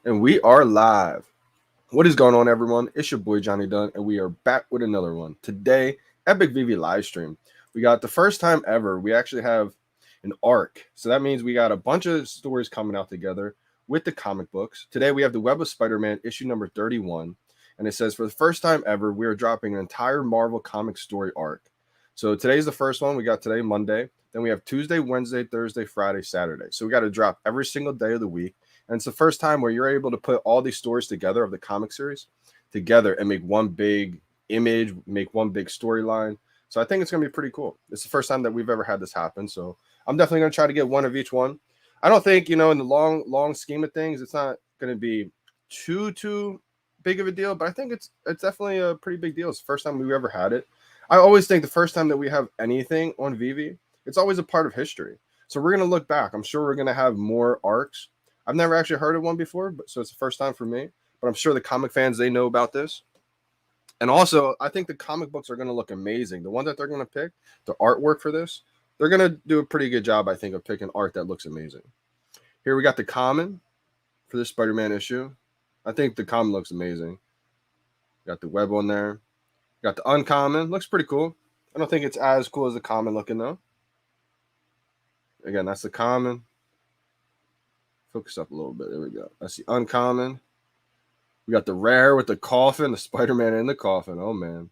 And we are live. What is going on, everyone? It's your boy Johnny Dunn, and we are back with another one. Today, Epic VeVe live stream. We got the first time ever. We actually have an arc. So that means we got a bunch of stories coming out together with the comic books. Today, we have the Web of Spider-Man issue number 31. And it says, for the first time ever, we are dropping an entire Marvel comic story arc. So today's the first one. We got today, Monday. Then we have Tuesday, Wednesday, Thursday, Friday, Saturday. So we got to drop every single day of the week. And it's the first time where you're able to put all these stories together of the comic series together and make one big image, make one big storyline. So I think it's going to be pretty cool. It's the first time that we've ever had this happen. So I'm definitely going to try to get one of each one. I don't think, in the long scheme of things, it's not going to be too big of a deal, but I think it's definitely a pretty big deal. It's the first time we've ever had it. I always think the first time that we have anything on VeVe, it's always a part of history. So we're going to look back. I'm sure we're going to have more arcs. I've never actually heard of one before, so it's the first time for me. But I'm sure the comic fans, they know about this. And also, I think the comic books are going to look amazing. The one that they're going to pick, the artwork for this, they're going to do a pretty good job, I think, of picking art that looks amazing. Here we got the common for this Spider-Man issue. I think the common looks amazing. Got the web on there. Got the uncommon. Looks pretty cool. I don't think it's as cool as the common looking, though. Again, that's the common. Focus up a little bit. There we go. That's the uncommon. We got the rare with the coffin, the Spider-Man in the coffin. Oh, man.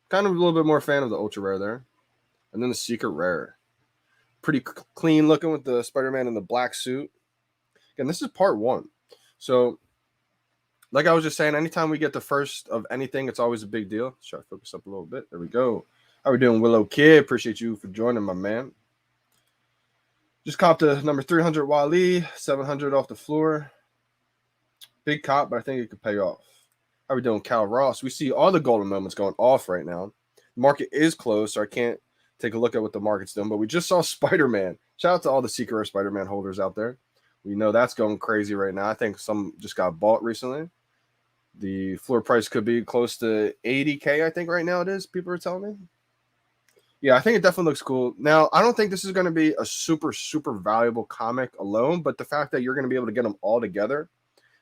Kind of a little bit more fan of the ultra rare there. And then the secret rare. Pretty clean looking with the Spider-Man in the black suit. Again, this is part one. So, like I was just saying, anytime we get the first of anything, it's always a big deal. Let's try to focus up a little bit. There we go. How we doing, Willow Kid? Appreciate you for joining, my man. Just copped a number 300 Wally, 700 off the floor. Big cop, but I think it could pay off. How we doing, Cal Ross? We see all the golden moments going off right now. The market is closed, so I can't take a look at what the market's doing, but we just saw Spider-Man. Shout out to all the Secret Rare Spider-Man holders out there. We know that's going crazy right now. I think some just got bought recently. The floor price could be close to 80K, I think right now it is, people are telling me. Yeah, I think it definitely looks cool. Now, I don't think this is going to be a super valuable comic alone, but the fact that you're going to be able to get them all together,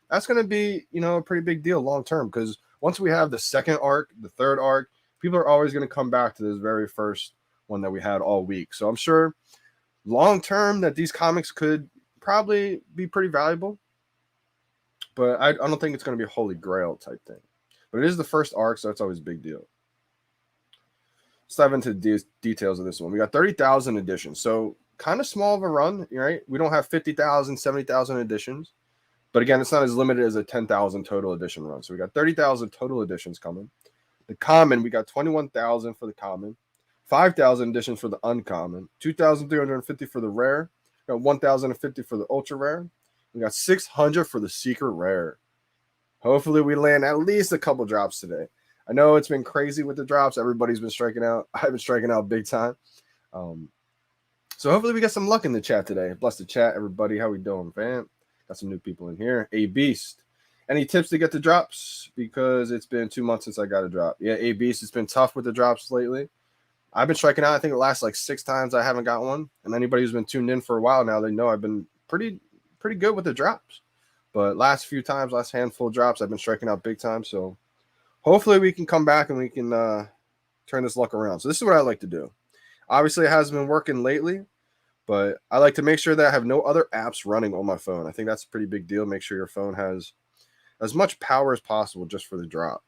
that's going to be, a pretty big deal long term, because once we have the second arc, the third arc, people are always going to come back to this very first one that we had all week. So I'm sure long term that these comics could probably be pretty valuable, but I don't think it's going to be a holy grail type thing. But it is the first arc, so it's always a big deal. Let's dive into the details of this one. We got 30,000 editions, so kind of small of a run, right? We don't have 50,000, 70,000 editions, but again, it's not as limited as a 10,000 total edition run. So we got 30,000 total editions coming. The common, we got 21,000 for the common, 5,000 editions for the uncommon, 2,350 for the rare, we got 1,050 for the ultra rare, we got 600 for the secret rare. Hopefully, we land at least a couple drops today. I know it's been crazy with the drops. Everybody's been striking out. I've been striking out big time. So hopefully we get some luck in the chat today. Bless the chat, everybody. How we doing, fam? Got some new people in here. A Beast. Any tips to get the drops? Because it's been 2 months since I got a drop. Yeah, A Beast. It's been tough with the drops lately. I've been striking out. I think the last 6 times I haven't got one. And anybody who's been tuned in for a while now, they know I've been pretty good with the drops. But last handful of drops, I've been striking out big time. So hopefully we can come back and we can turn this luck around. So this is what I like to do. Obviously, it hasn't been working lately, but I like to make sure that I have no other apps running on my phone. I think that's a pretty big deal. Make sure your phone has as much power as possible just for the drop.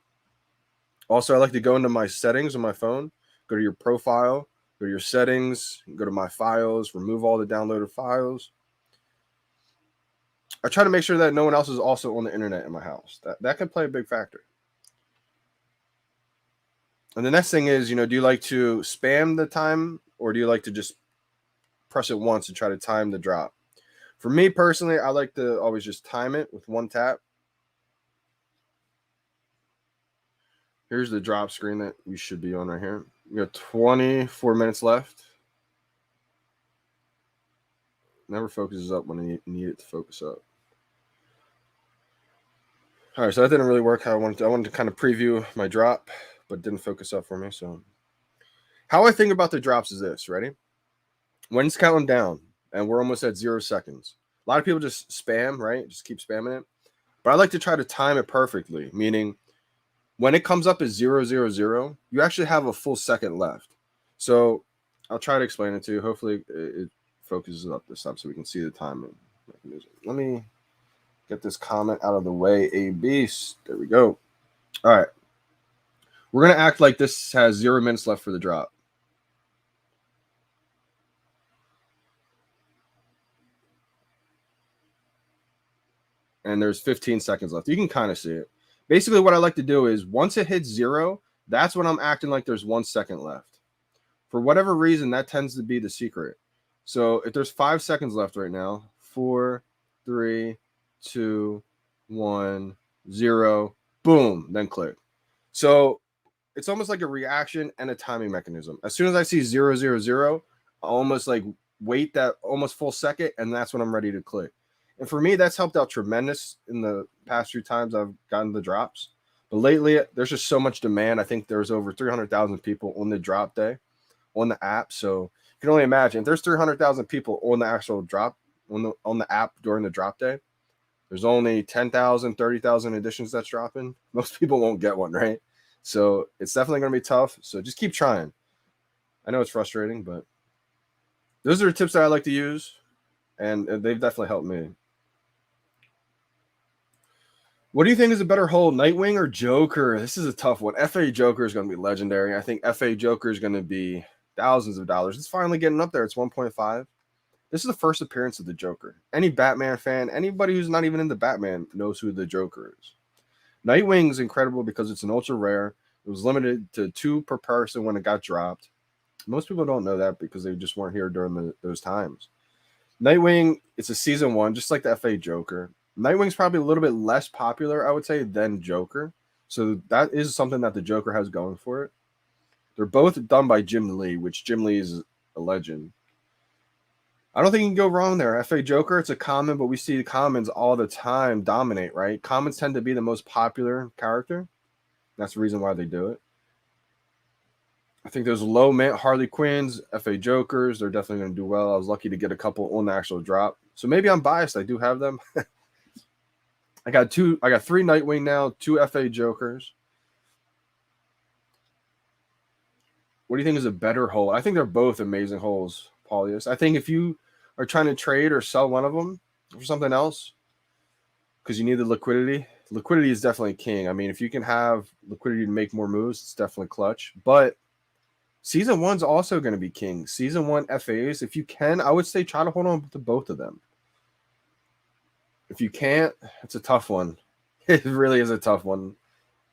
Also, I like to go into my settings on my phone, go to your profile, go to your settings, go to my files, remove all the downloaded files. I try to make sure that no one else is also on the internet in my house. That can play a big factor. And the next thing is, do you like to spam the time, or do you like to just press it once and try to time the drop? For me personally, I like to always just time it with one tap. Here's the drop screen that we should be on right here. We got 24 minutes left. Never focuses up when I need it to focus up. All right, so that didn't really work how I wanted to. I wanted to kind of preview my drop, but didn't focus up for me. So how I think about the drops is this. Ready? When it's counting down and we're almost at 0 seconds, A lot of people just spam, right? Just keep spamming it. But I like to try to time it perfectly, meaning when it comes up as 000, you actually have a full second left. So I'll try to explain it to you. Hopefully it focuses up this up so we can see the timing mechanism. Let me get this comment out of the way. A beast. There we go. All right. We're going to act like this has 0 minutes left for the drop. And there's 15 seconds left. You can kind of see it. Basically, what I like to do is once it hits 0, that's when I'm acting like there's 1 second left. For whatever reason, that tends to be the secret. So if there's 5 seconds left right now, 4, 3, 2, 1, 0, boom, then click. So it's almost like a reaction and a timing mechanism. As soon as I see 000, I almost like wait that almost full second, and that's when I'm ready to click. And for me, that's helped out tremendous in the past few times I've gotten the drops. But lately, there's just so much demand. I think there's over 300,000 people on the drop day on the app. So you can only imagine if there's 300,000 people on the actual drop on the app during the drop day. There's only 10,000, 30,000 editions that's dropping. Most people won't get one, right? So it's definitely going to be tough. So just keep trying. I know it's frustrating, but those are the tips that I like to use, and they've definitely helped me. What do you think is a better hold, Nightwing or Joker? This is a tough one. FA Joker is going to be legendary. I think FA Joker is going to be thousands of dollars. It's finally getting up there. It's 1.5. This is the first appearance of the Joker. Any Batman fan, anybody who's not even into Batman knows who the Joker is. Nightwing is incredible because it's an ultra rare. It was limited to 2 per person when it got dropped. Most people don't know that because they just weren't here during those times. Nightwing, it's a season 1, just like the FA Joker. Nightwing's probably a little bit less popular, I would say, than Joker. So that is something that the Joker has going for it. They're both done by Jim Lee, which Jim Lee is a legend. I don't think you can go wrong there. FA Joker, it's a common, but we see the commons all the time dominate, right? Commons tend to be the most popular character. That's the reason why they do it. I think those low mint Harley Quinns, FA Jokers, they're definitely going to do well. I was lucky to get a couple on the actual drop. So maybe I'm biased. I do have them. I got 3 Nightwing now, 2 FA Jokers. What do you think is a better hole? I think they're both amazing holes, Paulius. I think if you are trying to trade or sell one of them for something else because you need the liquidity is definitely king. I mean, if you can have liquidity to make more moves, it's definitely clutch. But season 1's also going to be king. Season 1 FAs, if you can, I would say try to hold on to both of them. If you can't, it's a tough one. It really is a tough one.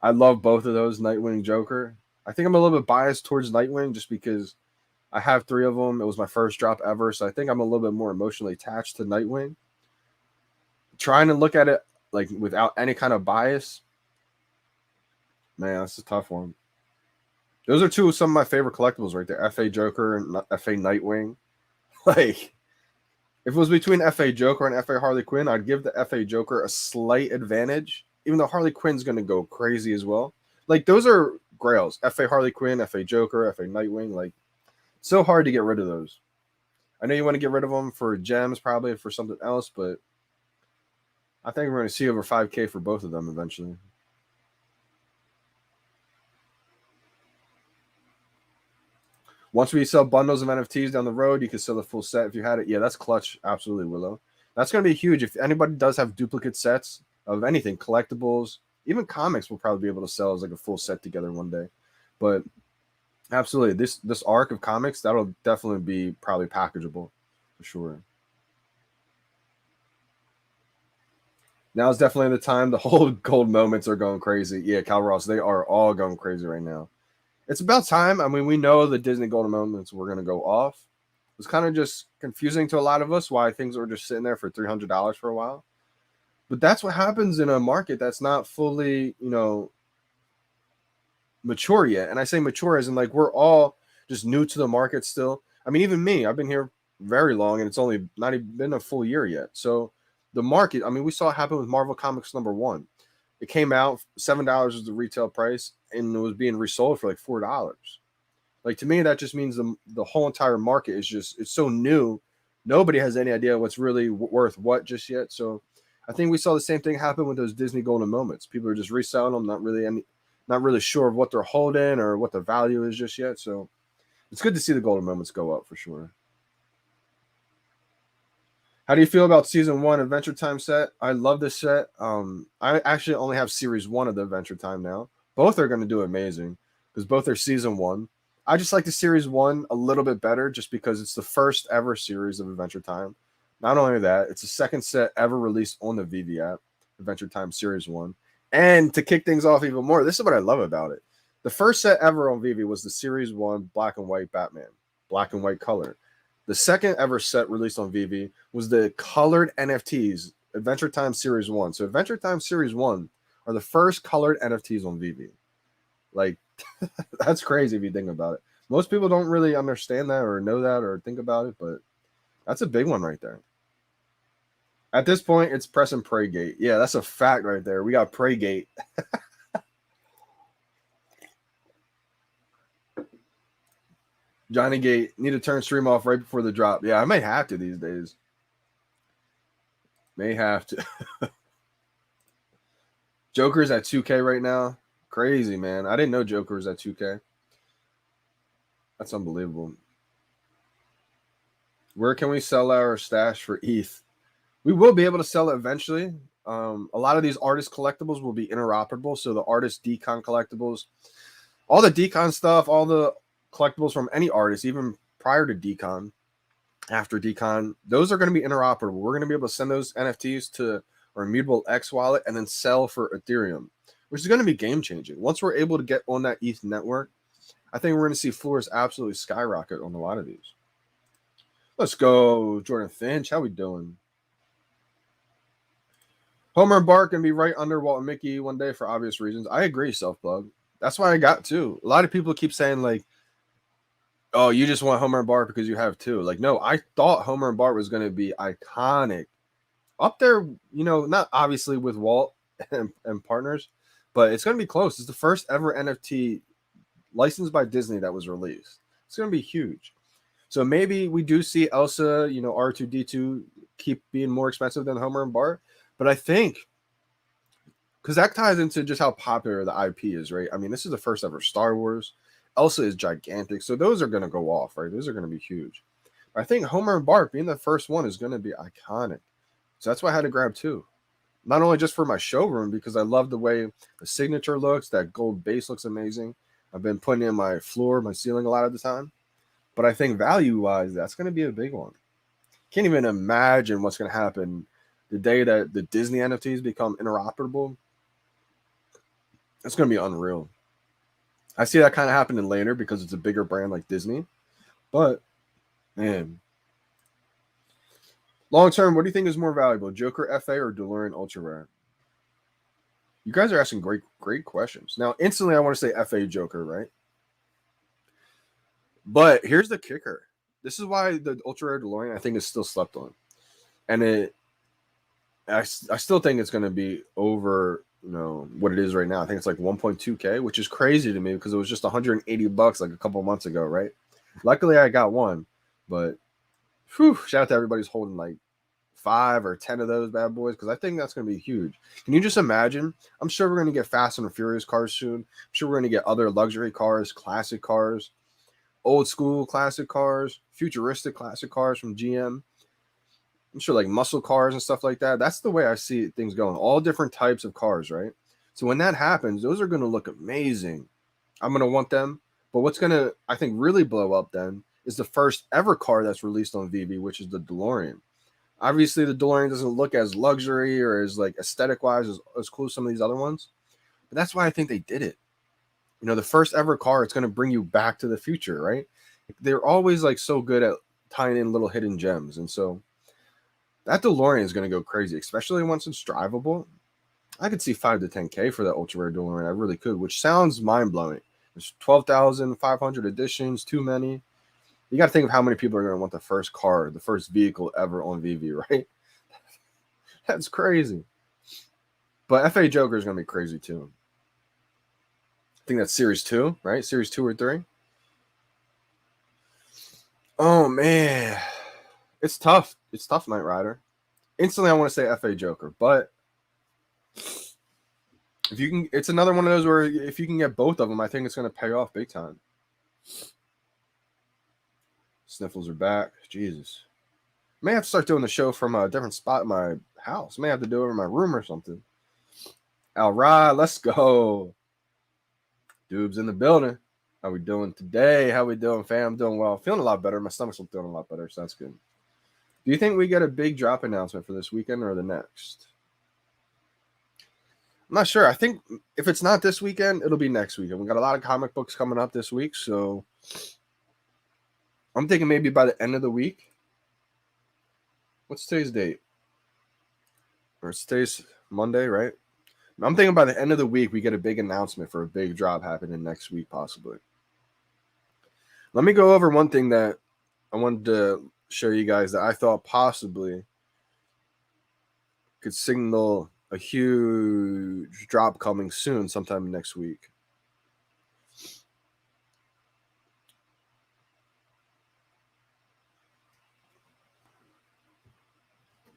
I love both of those, Nightwing, Joker. I think I'm a little bit biased towards Nightwing just because I have 3 of them. It was my first drop ever, so I think I'm a little bit more emotionally attached to Nightwing. Trying to look at it like without any kind of bias, man, that's a tough one. Those are 2 of some of my favorite collectibles right there, FA Joker and FA Nightwing. Like, if it was between FA Joker and FA Harley Quinn, I'd give the FA Joker a slight advantage, even though Harley Quinn's going to go crazy as well. Like, those are grails. FA Harley Quinn, FA Joker, FA Nightwing. Like, so hard to get rid of those. I know you want to get rid of them for gems, probably for something else, but I think we're going to see over 5K for both of them eventually. Once we sell bundles of NFTs down the road, you can sell the full set if you had it. Yeah, that's clutch. Absolutely, Willow. That's going to be huge. If anybody does have duplicate sets of anything, collectibles, even comics, we'll probably be able to sell as like a full set together one day. But absolutely, this arc of comics, that'll definitely be probably packageable for sure. Now is definitely the time. The whole gold moments are going crazy. Yeah, Cal Ross, they are all going crazy right now. It's about time. I mean, we know the Disney golden moments were going to go off. It was kind of just confusing to a lot of us why things were just sitting there for $300 for a while. But that's what happens in a market that's not fully, mature yet. And I say mature as in like we're all just new to the market still. I mean, even me, I've been here very long and it's only not even been a full year yet. So the market, I mean, we saw it happen with Marvel Comics #1. It came out, $7 was the retail price, and it was being resold for like $4. Like, to me, that just means the whole entire market is just, it's so new nobody has any idea what's really worth what just yet. So I think we saw the same thing happen with those Disney golden moments. People are just reselling them, not really sure of what they're holding or what the value is just yet. So it's good to see the golden moments go up for sure. How do you feel about season 1 Adventure Time set? I love this set. I actually only have series 1 of the Adventure Time now. Both are going to do amazing because both are season 1. I just like the series 1 a little bit better just because it's the first ever series of Adventure Time. Not only that, it's the second set ever released on the VeVe app, Adventure Time Series 1. And to kick things off even more, this is what I love about it. The first set ever on VeVe was the Series 1 Black and White Batman, black and white color. The second ever set released on VeVe was the colored NFTs, Adventure Time Series 1. So Adventure Time Series 1 are the first colored NFTs on VeVe. Like, that's crazy if you think about it. Most people don't really understand that or know that or think about it, but that's a big one right there. At this point, it's press and pray gate. Yeah, that's a fact right there. We got pray gate. Johnny Gate, need to turn stream off right before the drop. Yeah, I may have to these days. May have to. Joker's at 2K right now. Crazy, man. I didn't know Joker was at 2K. That's unbelievable. Where can we sell our stash for ETH? We will be able to sell it eventually. A lot of these artist collectibles will be interoperable. So the artist decon collectibles, all the decon stuff, all the collectibles from any artist, even prior to decon, after decon, those are going to be interoperable. We're going to be able to send those NFTs to our Immutable X wallet and then sell for Ethereum, which is going to be game changing. Once we're able to get on that ETH network, I think we're going to see floors absolutely skyrocket on a lot of these. Let's go, Jordan Finch. How we doing? Homer and Bart can be right under Walt and Mickey one day for obvious reasons. I agree, self-plug. That's why I got two. A lot of people keep saying, like, oh, you just want Homer and Bart because you have two. Like, no, I thought Homer and Bart was going to be iconic. Up there, you know, not obviously with Walt and partners, but it's going to be close. It's the first ever NFT licensed by Disney that was released. It's going to be huge. So maybe we do see Elsa, you know, R2D2 keep being more expensive than Homer and Bart. But I think, because that ties into just how popular the IP is, right? I mean, this is the first ever Star Wars. Elsa is gigantic. So those are going to go off, right? Those are going to be huge. I think Homer and Bart being the first one is going to be iconic. So that's why I had to grab two. Not only just for my showroom, because I love the way the signature looks. That gold base looks amazing. I've been putting in my floor, my ceiling a lot of the time. But I think value-wise, that's going to be a big one. Can't even imagine what's going to happen the day that the Disney NFTs become interoperable. It's going to be unreal. I see that kind of happening later because it's a bigger brand like Disney. But, man. Long term, what do you think is more valuable, Joker FA or DeLorean Ultra Rare? You guys are asking great questions. Now, instantly, I want to say FA Joker, right? But here's the kicker. This is why the Ultra Rare DeLorean, I think, is still slept on. And I still think it's going to be over, you know, what it is right now. I think it's like 1.2K, which is crazy to me because it was just $180 like a couple months ago, right? Luckily, I got one. But, whew, shout out to everybody who's holding like 5 or 10 of those bad boys, because I think that's going to be huge. Can you just imagine? I'm sure we're going to get Fast and Furious cars soon. I'm sure we're going to get other luxury cars, classic cars, old school classic cars, futuristic classic cars from GM. I'm sure like muscle cars and stuff like that. That's the way I see things going. All different types of cars, right? So when that happens, those are going to look amazing. I'm going to want them. But what's going to, I think, really blow up then is the first ever car that's released on VeVe, which is the DeLorean. Obviously, the DeLorean doesn't look as luxury or as like aesthetic-wise as cool as some of these other ones. But that's why I think they did it. You know, the first ever car, it's going to bring you back to the future, right? They're always like so good at tying in little hidden gems. And so that DeLorean is going to go crazy, especially once it's drivable. I could see 5 to 10K for that ultra rare DeLorean. I really could, which sounds mind-blowing. There's 12,500 editions, too many. You got to think of how many people are going to want the first car, the first vehicle ever on VeVe, right? That's crazy. But FA Joker is going to be crazy too. I think that's Series 2, right? Series 2 or 3. Oh, man. It's tough. It's tough, Knight Rider. Instantly, I want to say FA Joker, but if you can, it's another one of those where if you can get both of them, I think it's going to pay off big time. Sniffles are back. Jesus. May have to start doing the show from a different spot in my house. May have to do it in my room or something. All right, let's go. Dude's in the building. How we doing today? How we doing, fam? I'm doing well. Feeling a lot better. My stomach's feeling a lot better, so that's good. Do you think we get a big drop announcement for this weekend or the next? I'm not sure. I think if it's not this weekend, it'll be next weekend. We got a lot of comic books coming up this week, so I'm thinking maybe by the end of the week. What's today's date? Or it's today's Monday, right? I'm thinking by the end of the week, we get a big announcement for a big drop happening next week, possibly. Let me go over one thing that I wanted to show you guys that I thought possibly could signal a huge drop coming soon, sometime next week.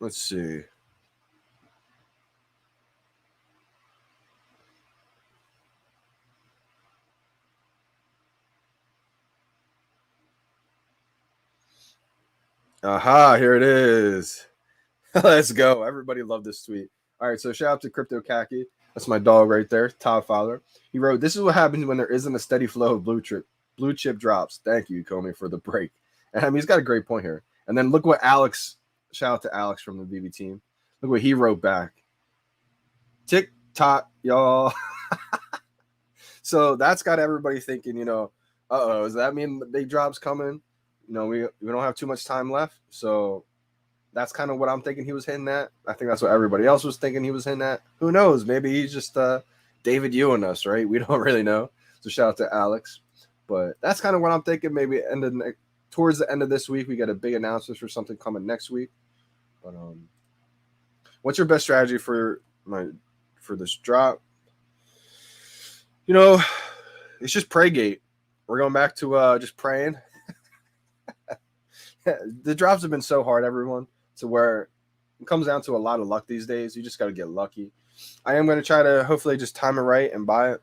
Let's see. Aha, here it is. Let's go. Everybody loved this tweet. All right, so shout out to Crypto Khaki. That's my dog right there, Todd Fowler. He wrote, "This is what happens when there isn't a steady flow of blue chip drops. Thank you, Comey, for the break." And I mean, he's got a great point here. And then look what Alex, shout out to Alex from the VeVe team. Look what he wrote back. Tick tock, y'all. So that's got everybody thinking, does that mean the big drop's coming? We don't have too much time left. So that's kind of what I'm thinking he was hitting at. I think that's what everybody else was thinking he was hitting at. Who knows? Maybe he's just David Ewing us, right? We don't really know. So shout out to Alex. But that's kind of what I'm thinking. Maybe towards the end of this week, we get a big announcement for something coming next week. But what's your best strategy for this drop? It's just pray gate. We're going back to just praying. The drops have been so hard, everyone, to where it comes down to a lot of luck these days. You just got to get lucky. I am going to try to hopefully just time it right and buy it.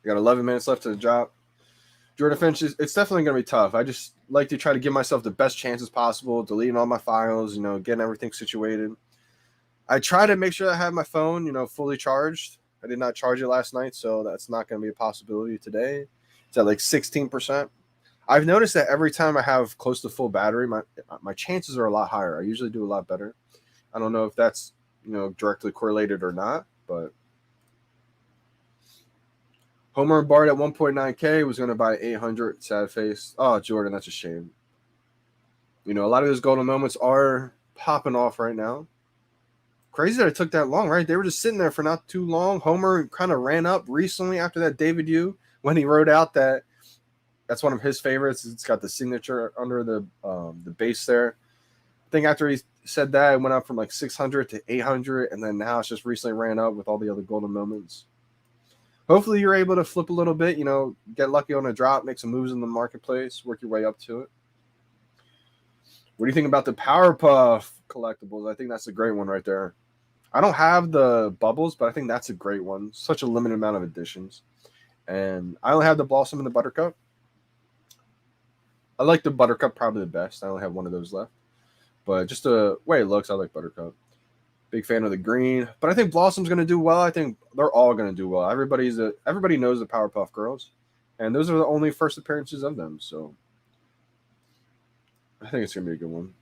We got 11 minutes left to the drop. Jordan Finch, it's definitely going to be tough. I just like to try to give myself the best chances possible, deleting all my files, getting everything situated. I try to make sure I have my phone, fully charged. I did not charge it last night, so that's not going to be a possibility today. It's at like 16%. I've noticed that every time I have close to full battery, my chances are a lot higher. I usually do a lot better. I don't know if that's, directly correlated or not, but Homer Bart at 1.9K was going to buy 800. Sad face. Oh, Jordan, that's a shame. A lot of those golden moments are popping off right now. Crazy that it took that long, right? They were just sitting there for not too long. Homer kind of ran up recently after that David Yu when he wrote out that's one of his favorites. It's got the signature under the base there. I think after he said that, it went up from like 600 to 800, and then now it's just recently ran up with all the other golden moments. Hopefully you're able to flip a little bit, get lucky on a drop, make some moves in the marketplace, work your way up to it. What do you think about the Powerpuff collectibles? I think that's a great one right there. I don't have the bubbles, but I think that's a great one. Such a limited amount of editions. And I only have the Blossom and the Buttercup. I like the Buttercup probably the best. I only have one of those left. But just the way it looks, I like Buttercup. Big fan of the green. But I think Blossom's going to do well. I think they're all going to do well. Everybody knows the Powerpuff Girls. And those are the only first appearances of them. So I think it's going to be a good one.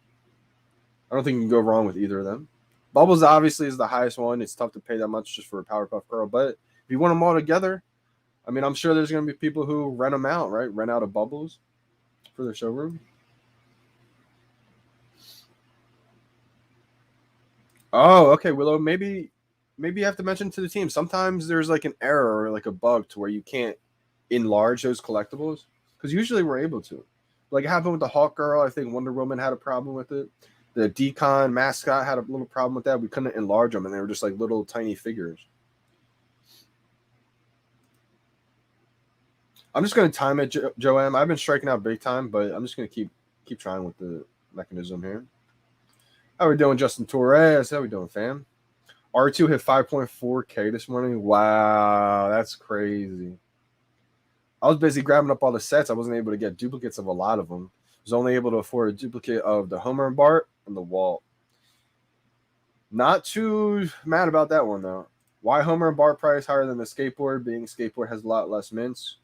I don't think you can go wrong with either of them. Bubbles obviously is the highest one. It's tough to pay that much just for a Powerpuff Girl. But if you want them all together, I mean, I'm sure there's going to be people who rent them out, right? Rent out of Bubbles for their showroom. Oh, okay, Willow. Maybe you have to mention to the team. Sometimes there's like an error or like a bug to where you can't enlarge those collectibles because usually we're able to. Like it happened with the Hawk Girl. I think Wonder Woman had a problem with it. The Decon mascot had a little problem with that. We couldn't enlarge them, and they were just like little tiny figures. I'm just gonna time it, Joanne. I've been striking out big time, but I'm just gonna keep trying with the mechanism here. How we doing, Justin Torres? How we doing, fam? R2 hit 5.4K this morning. Wow, that's crazy. I was busy grabbing up all the sets. I wasn't able to get duplicates of a lot of them. I was only able to afford a duplicate of the Homer and Bart and the Walt. Not too mad about that one, though. Why Homer and Bart price higher than the skateboard? Being skateboard has a lot less mints.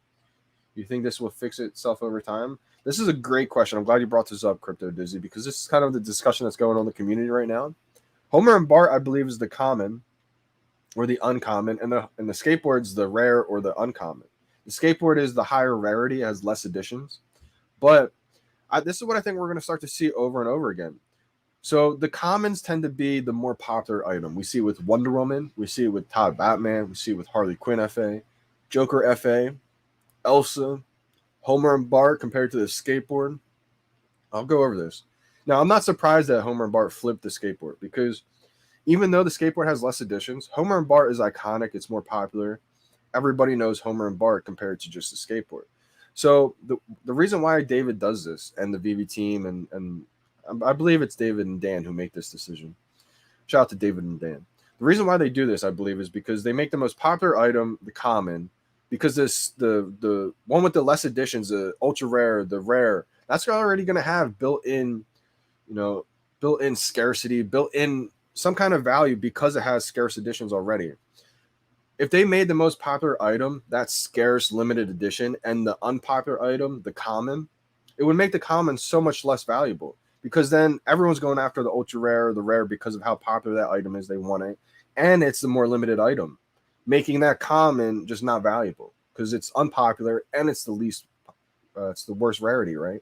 You think this will fix itself over time? This is a great question. I'm glad you brought this up, Crypto Dizzy, because this is kind of the discussion that's going on in the community right now. Homer and Bart, I believe, is the common or the uncommon, and the skateboard's the rare or the uncommon. The skateboard is the higher rarity, it has less editions. But this is what I think we're going to start to see over and over again. So the commons tend to be the more popular item. We see it with Wonder Woman. We see it with Todd Batman. We see it with Harley Quinn FA, Joker FA, Elsa, Homer and Bart compared to the skateboard. I'll go over this. Now, I'm not surprised that Homer and Bart flipped the skateboard because even though the skateboard has less editions, Homer and Bart is iconic. It's more popular. Everybody knows Homer and Bart compared to just the skateboard. So the reason why David does this and the VeVe team and I believe it's David and Dan who make this decision. Shout out to David and Dan. The reason why they do this, I believe, is because they make the most popular item the common, because the one with the less editions, the ultra rare, the rare, that's already going to have built-in, built-in scarcity, built-in some kind of value because it has scarce editions already. If they made the most popular item that scarce limited edition and the unpopular item the common, it would make the common so much less valuable because then everyone's going after the ultra rare or the rare because of how popular that item is. They want it, and it's the more limited item, making that common just not valuable because it's unpopular and it's the least, it's the worst rarity, right?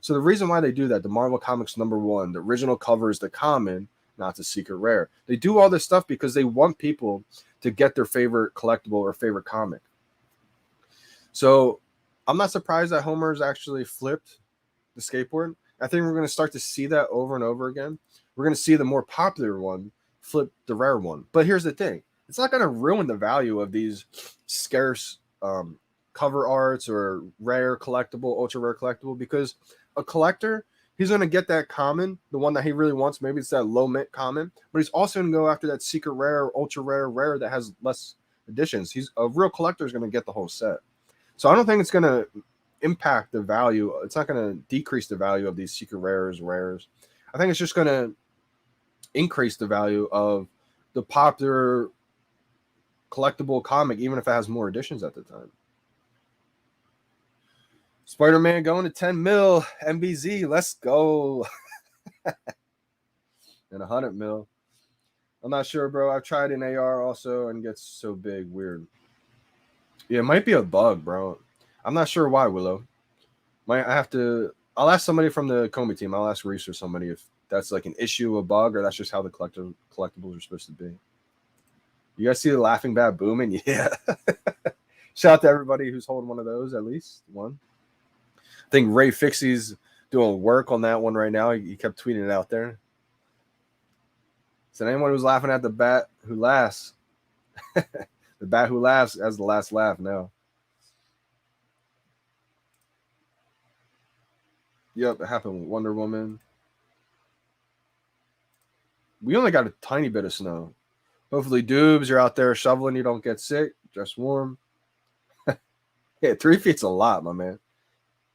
So the reason why they do that, the Marvel Comics #1, the original cover is the common, not the secret rare. They do all this stuff because they want people to get their favorite collectible or favorite comic. So I'm not surprised that Homer's actually flipped the skateboard. I think we're going to start to see that over and over again. We're going to see the more popular one flip the rare one. But here's the thing. It's not going to ruin the value of these scarce cover arts or rare collectible, ultra rare collectible, because a collector, he's going to get that common, the one that he really wants. Maybe it's that low mint common, but he's also going to go after that secret rare, ultra rare, rare that has less editions. He's a real collector is going to get the whole set. So I don't think it's going to impact the value. It's not going to decrease the value of these secret rares. I think it's just going to increase the value of the popular collectible comic, even if it has more editions at the time. Spiderman going to 10 mil. MBZ, let's go. And 100 mil. I'm not sure, bro. I've tried an AR also and it gets so big. Weird. Yeah, it might be a bug, bro. I'm not sure why, Willow. I'll ask somebody from the Comey team. I'll ask Reese or somebody if that's like an issue, a bug, or that's just how the collectibles are supposed to be. You guys see the laughing bat booming? Yeah. Shout out to everybody who's holding one of those, at least one. I think Ray Fixie's doing work on that one right now. He kept tweeting it out there. So anyone who's laughing at the bat who laughs, the bat who laughs has the last laugh now. Yep, it happened with Wonder Woman. We only got a tiny bit of snow. Hopefully, Doobs, you're out there shoveling. You don't get sick. Dress warm. Yeah, 3 feet's a lot, my man.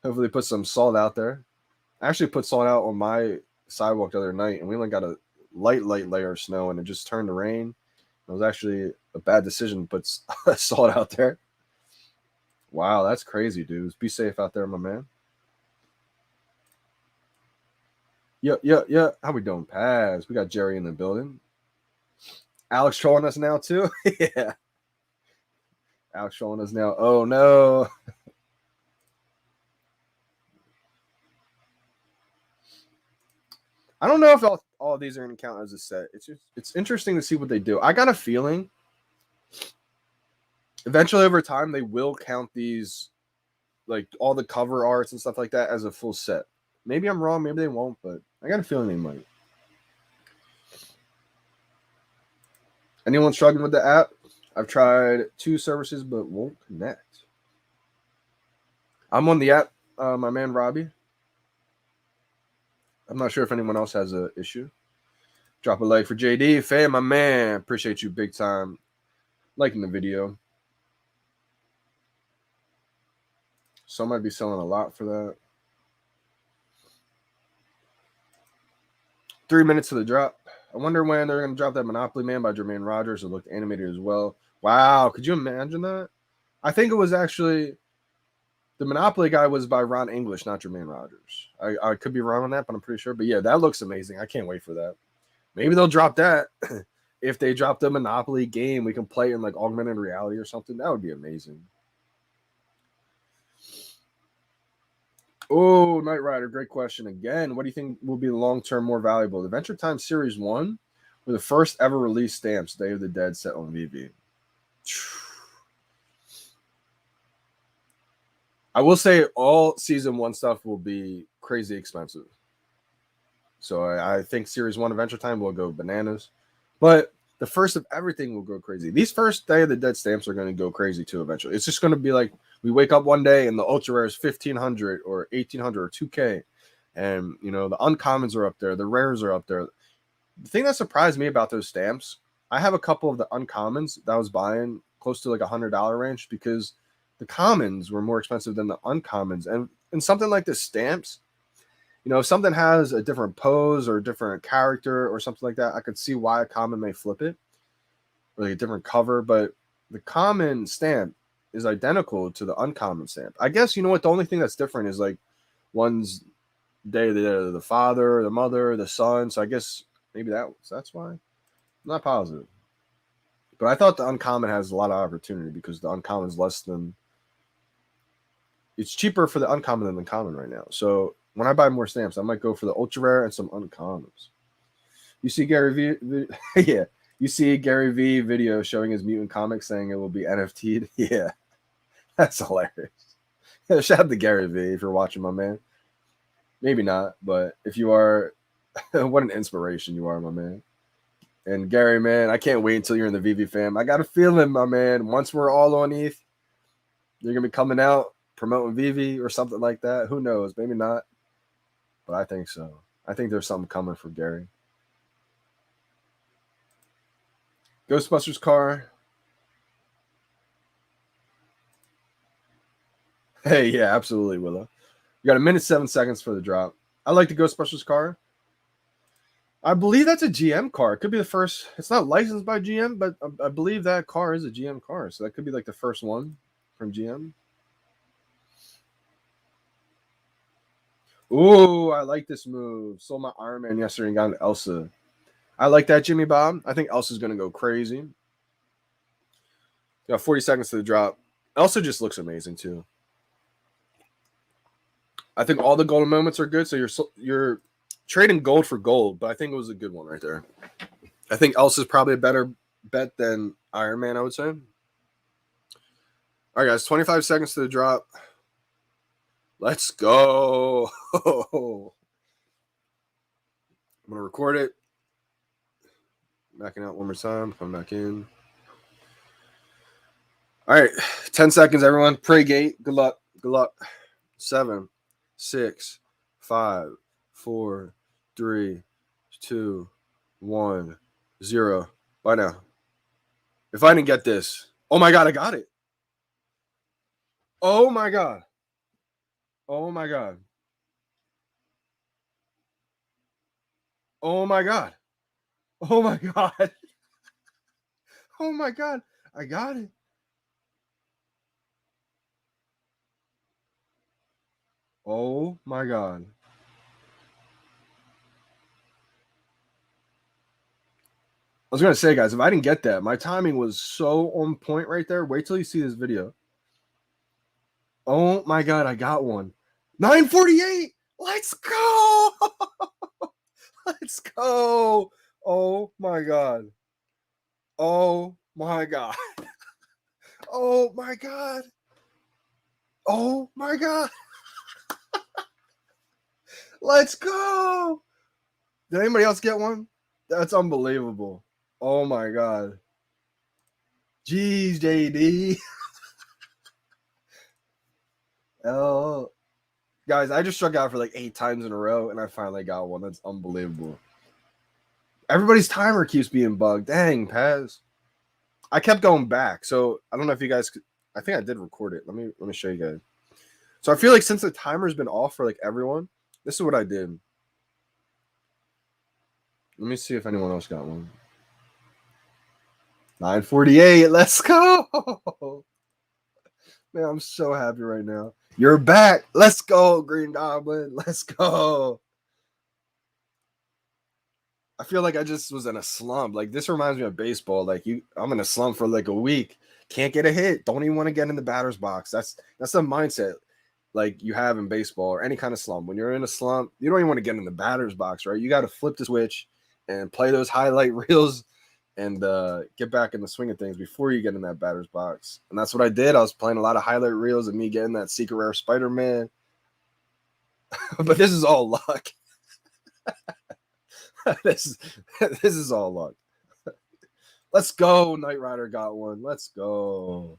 Hopefully, put some salt out there. I actually put salt out on my sidewalk the other night, and we only got a light layer of snow, and it just turned to rain. It was actually a bad decision to put salt out there. Wow, that's crazy, dudes. Be safe out there, my man. Yeah. How we doing, Paz? We got Jerry in the building. Alex trolling us now, too? Yeah. Alex trolling us now. Oh, no. I don't know if all of these are going to count as a set. It's interesting to see what they do. I got a feeling eventually over time they will count these, like all the cover arts and stuff like that, as a full set. Maybe I'm wrong. Maybe they won't, but I got a feeling they might. Anyone struggling with the app? I've tried 2 services, but won't connect. I'm on the app, my man Robbie. I'm not sure if anyone else has an issue. Drop a like for JD. Fam, my man. Appreciate you big time liking the video. Some might be selling a lot for that. 3 minutes to the drop. I wonder when they're going to drop that Monopoly Man by Jermaine Rogers. It looked animated as well. Wow. Could you imagine that? I think it was actually the Monopoly guy was by Ron English, not Jermaine Rogers. I could be wrong on that, but I'm pretty sure. But yeah, that looks amazing. I can't wait for that. Maybe they'll drop that. If they drop the Monopoly game, we can play in like augmented reality or something. That would be amazing. Oh, Knight Rider, great question again. What do you think will be long-term more valuable? The Adventure Time Series 1 or the first ever released stamps, Day of the Dead set on VeVe? I will say all Season 1 stuff will be crazy expensive. So I think Series 1 Adventure Time will go bananas. But the first of everything will go crazy. These first Day of the Dead stamps are going to go crazy too eventually. It's just going to be like we wake up one day and the ultra rare is 1,500 or 1,800 or 2K. And, you know, the uncommons are up there. The rares are up there. The thing that surprised me about those stamps, I have a couple of the uncommons that I was buying close to like $100 range because the commons were more expensive than the uncommons. And in something like the stamps, you know, if something has a different pose or a different character or something like that, I could see why a common may flip it, or like a different cover. But the common stamp is identical to the uncommon stamp. I guess, you know what, the only thing that's different is like one's day of the father, the mother, the son. So I guess maybe that's why. I'm not positive. But I thought the uncommon has a lot of opportunity because the uncommon is less than. It's cheaper for the uncommon than the common right now. So when I buy more stamps, I might go for the ultra rare and some uncommons. You see Gary V, yeah. You see Gary V video showing his mutant comic saying it will be NFT'd. Yeah, that's hilarious. Shout out to Gary V if you're watching, my man. Maybe not, but if you are, what an inspiration you are, my man. And Gary, man, I can't wait until you're in the VeVe fam. I got a feeling, my man, once we're all on ETH, you're gonna be coming out promoting VeVe or something like that. Who knows? Maybe not. But I think so. I think there's something coming for Gary. Ghostbusters car. Hey, yeah, absolutely, Willow. You got a minute 7 seconds for the drop. I like the Ghostbusters car. I believe that's a GM car. It could be the first. It's not licensed by GM, but I believe that car is a GM car. So that could be like the first one from GM. Ooh, I like this move. Sold my Iron Man yesterday and got an Elsa. I like that, Jimmy Bob. I think Elsa's going to go crazy. Got 40 seconds to the drop. Elsa just looks amazing, too. I think all the golden moments are good, so you're trading gold for gold, but I think it was a good one right there. I think Elsa's probably a better bet than Iron Man, I would say. All right, guys, 25 seconds to the drop. Let's go. I'm going to record it. Backing out one more time. Come back in. All right, 10 seconds, everyone. Pray gate. Good luck. Good luck. 7, 6, 5, 4, 3, 2, 1, 0. Bye now. If I didn't get this, oh my God, I got it. Oh my God. Oh my God. Oh my God. Oh my God. Oh my God. I got it. Oh my God. I was going to say, guys, if I didn't get that, my timing was so on point right there. Wait till you see this video. Oh my God, I got one. 948. Let's go. Let's go. Oh my God. Oh my God. Oh my God. Oh my God. Let's go. Did anybody else get one? That's unbelievable. Oh my God. Jeez, JD. Oh, guys, I just struck out for like 8 times in a row, and I finally got one. That's unbelievable. Everybody's timer keeps being bugged. Dang, Paz. I kept going back, so I don't know if you guys. I think I did record it. Let me show you guys. So I feel like since the timer's been off for like everyone, this is what I did. Let me see if anyone else got one. 9:48. Let's go. Man, I'm so happy right now. You're back. Let's go, Green Goblin. Let's go. I feel like I just was in a slump. Like this reminds me of baseball. Like I'm in a slump for like a week. Can't get a hit. Don't even want to get in the batter's box. That's the mindset like you have in baseball or any kind of slump. When you're in a slump, you don't even want to get in the batter's box, right? You got to flip the switch and play those highlight reels and get back in the swing of things before you get in that batter's box. And that's what I did. I was playing a lot of highlight reels of me getting that secret rare Spiderman. But this is all luck. this is all luck. Let's go. Knight Rider got one. Let's go.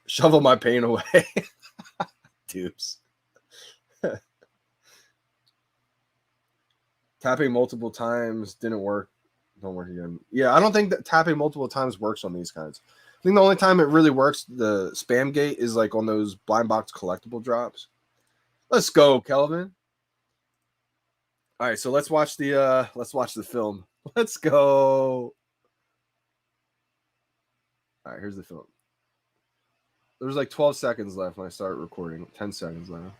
Shovel my pain away. Dupes. Tapping multiple times didn't work. Don't work again. Yeah, I don't think that tapping multiple times works on these kinds. I think the only time it really works, the spam gate, is like on those blind box collectible drops. Let's go, Kelvin. All right, so let's watch the film. Let's go. All right, here's the film. There's like 12 seconds left when I start recording. 10 seconds left.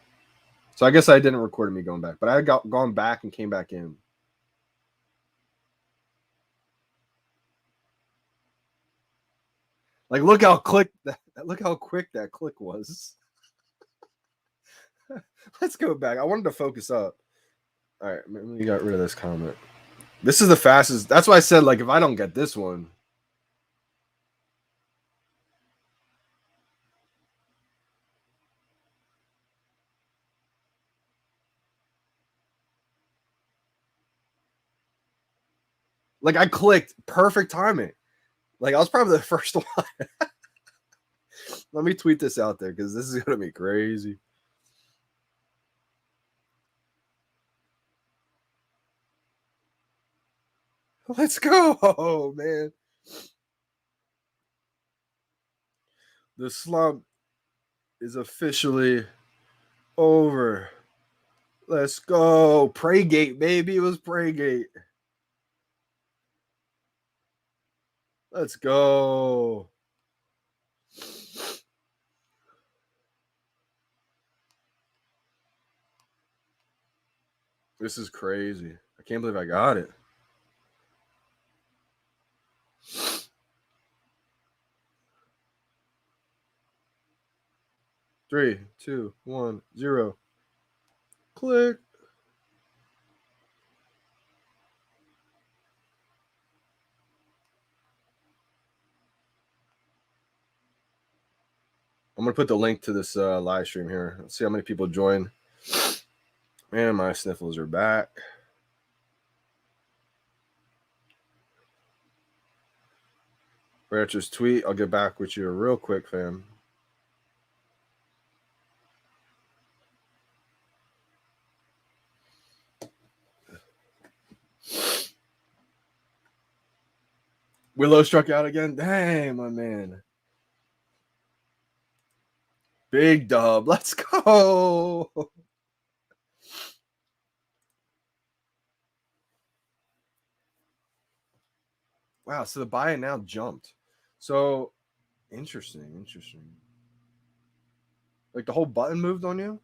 So I guess I didn't record me going back, but I had gone back and came back in. Like, look how quick that click was. Let's go back. I wanted to focus up. All right, we got rid of this comment. This is the fastest. That's why I said, like, if I don't get this one. Like, I clicked perfect timing. Like, I was probably the first one. Let me tweet this out there because this is going to be crazy. Let's go, man. The slump is officially over. Let's go. Praygate, baby. It was Praygate. Let's go. This is crazy. I can't believe I got it. Three, two, 1, 0. Click. I'm gonna put the link to this live stream here. Let's see how many people join. Man, my sniffles are back. Rancher's tweet. I'll get back with you real quick, fam. Willow struck out again. Dang, my man. Big dub. Let's go. Wow, so the buy now jumped. So interesting. Like the whole button moved on you?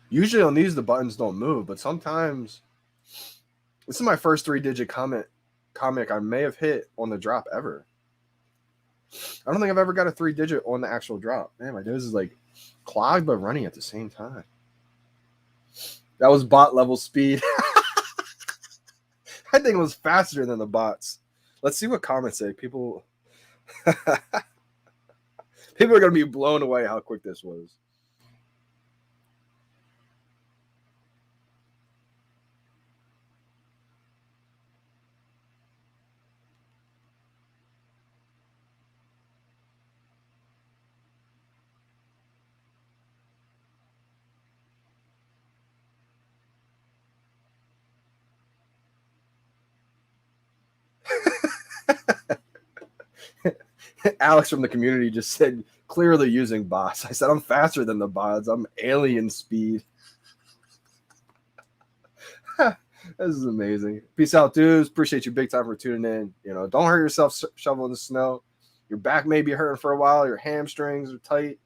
Usually on these the buttons don't move, but sometimes this is my first 3-digit comic I may have hit on the drop ever. I don't think I've ever got a 3-digit on the actual drop. Man, my nose is like clogged but running at the same time. That was bot level speed. I think it was faster than the bots. Let's see what comments say. People are going to be blown away how quick this was. Alex from the community just said, clearly using bots. I said, I'm faster than the bots. I'm alien speed. This is amazing. Peace out, dudes. Appreciate you big time for tuning in. You know, don't hurt yourself shoveling the snow. Your back may be hurting for a while. Your hamstrings are tight.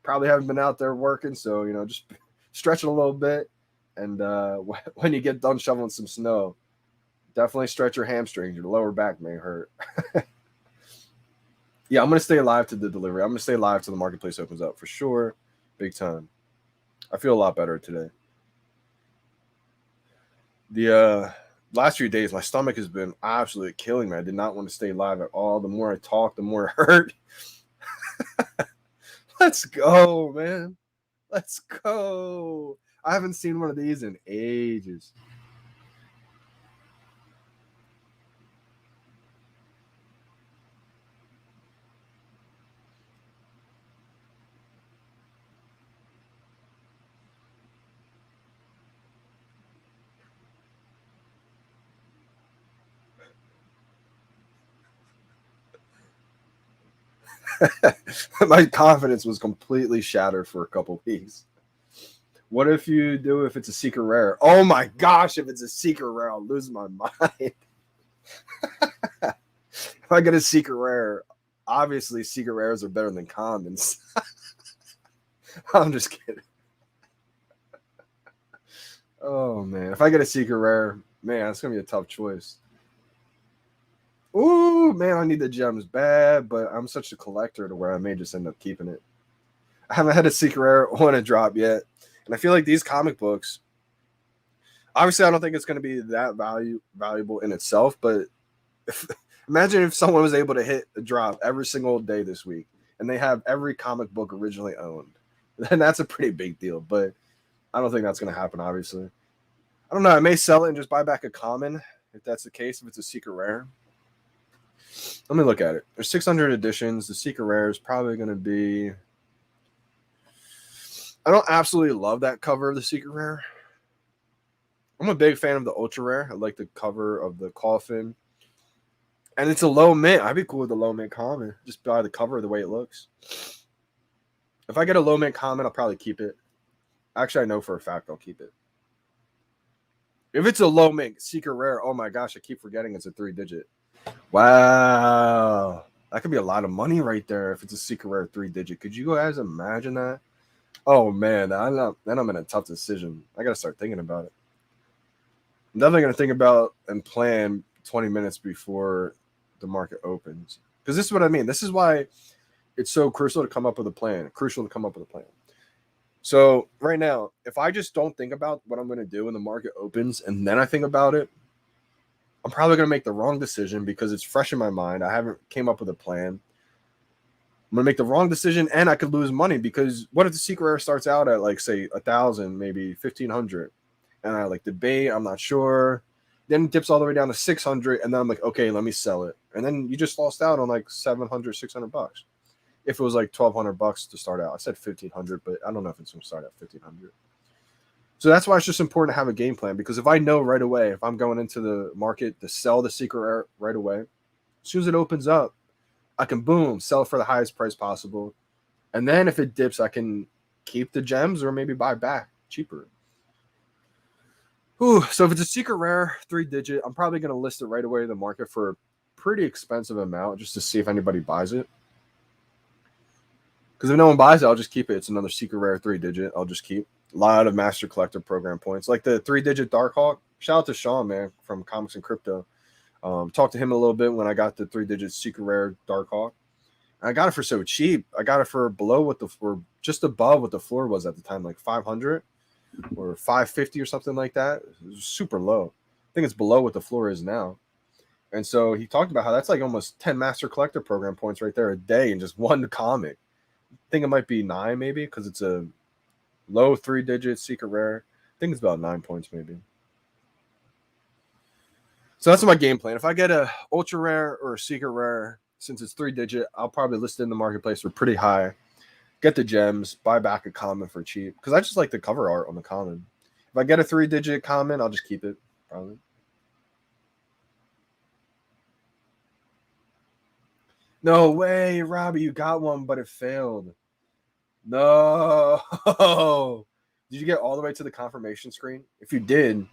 Probably haven't been out there working. So, you know, just stretch it a little bit. And when you get done shoveling some snow, definitely stretch your hamstrings. Your lower back may hurt. Yeah, I'm going to stay alive to the delivery. I'm going to stay alive till the marketplace opens up for sure. Big time. I feel a lot better today. The last few days, my stomach has been absolutely killing me. I did not want to stay alive at all. The more I talk, the more it hurt. Let's go, man. Let's go. I haven't seen one of these in ages. My confidence was completely shattered for a couple weeks. What if you do if it's a secret rare? Oh my gosh, if it's a secret rare, I'll lose my mind. If I get a secret rare, obviously secret rares are better than commons. I'm just kidding. Oh man, if I get a secret rare, man, it's gonna be a tough choice. Ooh, man, I need the gems bad, but I'm such a collector to where I may just end up keeping it. I haven't had a secret rare or a drop yet, and I feel like these comic books. Obviously, I don't think it's going to be that valuable in itself, but imagine if someone was able to hit a drop every single day this week, and they have every comic book originally owned. Then that's a pretty big deal, but I don't think that's going to happen, obviously. I don't know. I may sell it and just buy back a common if that's the case, if it's a secret rare. Let me look at it. There's 600 editions. The secret rare is probably going to be... I don't absolutely love that cover of the secret rare. I'm a big fan of the ultra rare. I like the cover of the coffin. And it's a low mint. I'd be cool with the low mint common. Just buy the cover the way it looks. If I get a low mint common, I'll probably keep it. Actually, I know for a fact I'll keep it. If it's a low mint secret rare, oh my gosh, I keep forgetting it's a 3-digit. Wow. That could be a lot of money right there if it's a secret rare 3-digit. Could you guys imagine that? Oh man, then I'm in a tough decision. I got to start thinking about it. I'm definitely going to think about and plan 20 minutes before the market opens. Because this is what I mean. This is why it's so crucial to come up with a plan. So right now, if I just don't think about what I'm going to do when the market opens and then I think about it, I'm probably going to make the wrong decision because it's fresh in my mind. I haven't came up with a plan. I'm going to make the wrong decision and I could lose money because what if the secret rare starts out at like, say, 1,000, maybe 1,500? And I like debate, I'm not sure. Then it dips all the way down to 600. And then I'm like, okay, let me sell it. And then you just lost out on like 700, 600 bucks. If it was like 1,200 bucks to start out. I said 1,500, but I don't know if it's going to start at 1,500. So that's why it's just important to have a game plan because if I know right away, if I'm going into the market to sell the secret rare right away, as soon as it opens up, I can boom, sell for the highest price possible. And then if it dips, I can keep the gems or maybe buy back cheaper. Ooh, so if it's a secret rare 3-digit, I'm probably going to list it right away in the market for a pretty expensive amount just to see if anybody buys it. Because if no one buys it, I'll just keep it. It's another secret rare 3-digit. I'll just keep. A lot of Master Collector program points. Like the 3-digit Darkhawk. Shout out to Sean, man, from Comics and Crypto. Talked to him a little bit when I got the 3-digit secret rare Darkhawk. I got it for so cheap. I got it for below what the or just above what the floor was at the time, like 500 or 550 or something like that. It was super low. I think it's below what the floor is now. And so he talked about how that's like almost 10 Master Collector program points right there a day in just one comic. I think it might be 9 maybe because it's a low 3-digit secret rare. I think it's about 9 points maybe. So that's my game plan. If I get a ultra rare or a secret rare, since it's 3-digit, I'll probably list it in the marketplace for pretty high. Get the gems, buy back a common for cheap. Because I just like the cover art on the common. If I get a 3-digit common, I'll just keep it, probably. No way, Robbie, you got one, but it failed. No. Did you get all the way to the confirmation screen? If you did,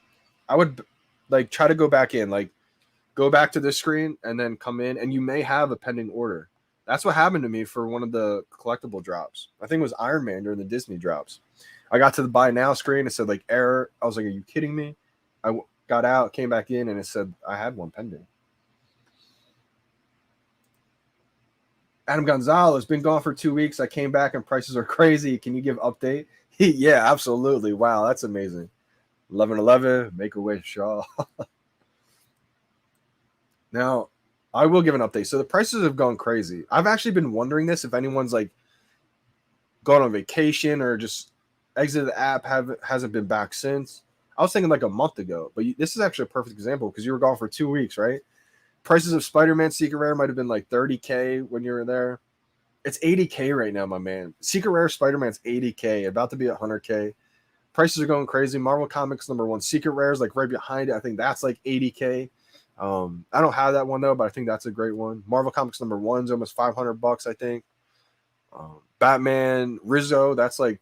I would like try to go back in, like go back to this screen and then come in, and you may have a pending order. That's what happened to me for one of the collectible drops. I think it was Iron Man during the Disney drops. I got to the buy now screen. It said like error. I was like, are you kidding me? I got out, came back in, and it said I had one pending. Adam Gonzalez been gone for 2 weeks. I came back and prices are crazy. Can you give update? Yeah, absolutely. Wow, that's amazing. 1111, make a wish, Shaw. Now, I will give an update. So the prices have gone crazy. I've actually been wondering this if anyone's like gone on vacation or just exited the app, hasn't been back since. I was thinking like a month ago, but this is actually a perfect example because you were gone for 2 weeks, right? Prices of Spider-Man Secret Rare might have been like 30K when you were there. It's 80K right now, my man. Secret Rare Spider-Man's 80K, about to be 100K. Prices are going crazy. Marvel Comics #1 Secret Rare is like right behind it. I think that's like 80K. I don't have that one though, but I think that's a great one. Marvel Comics #1 is almost $500, I think. Batman Rizzo, that's like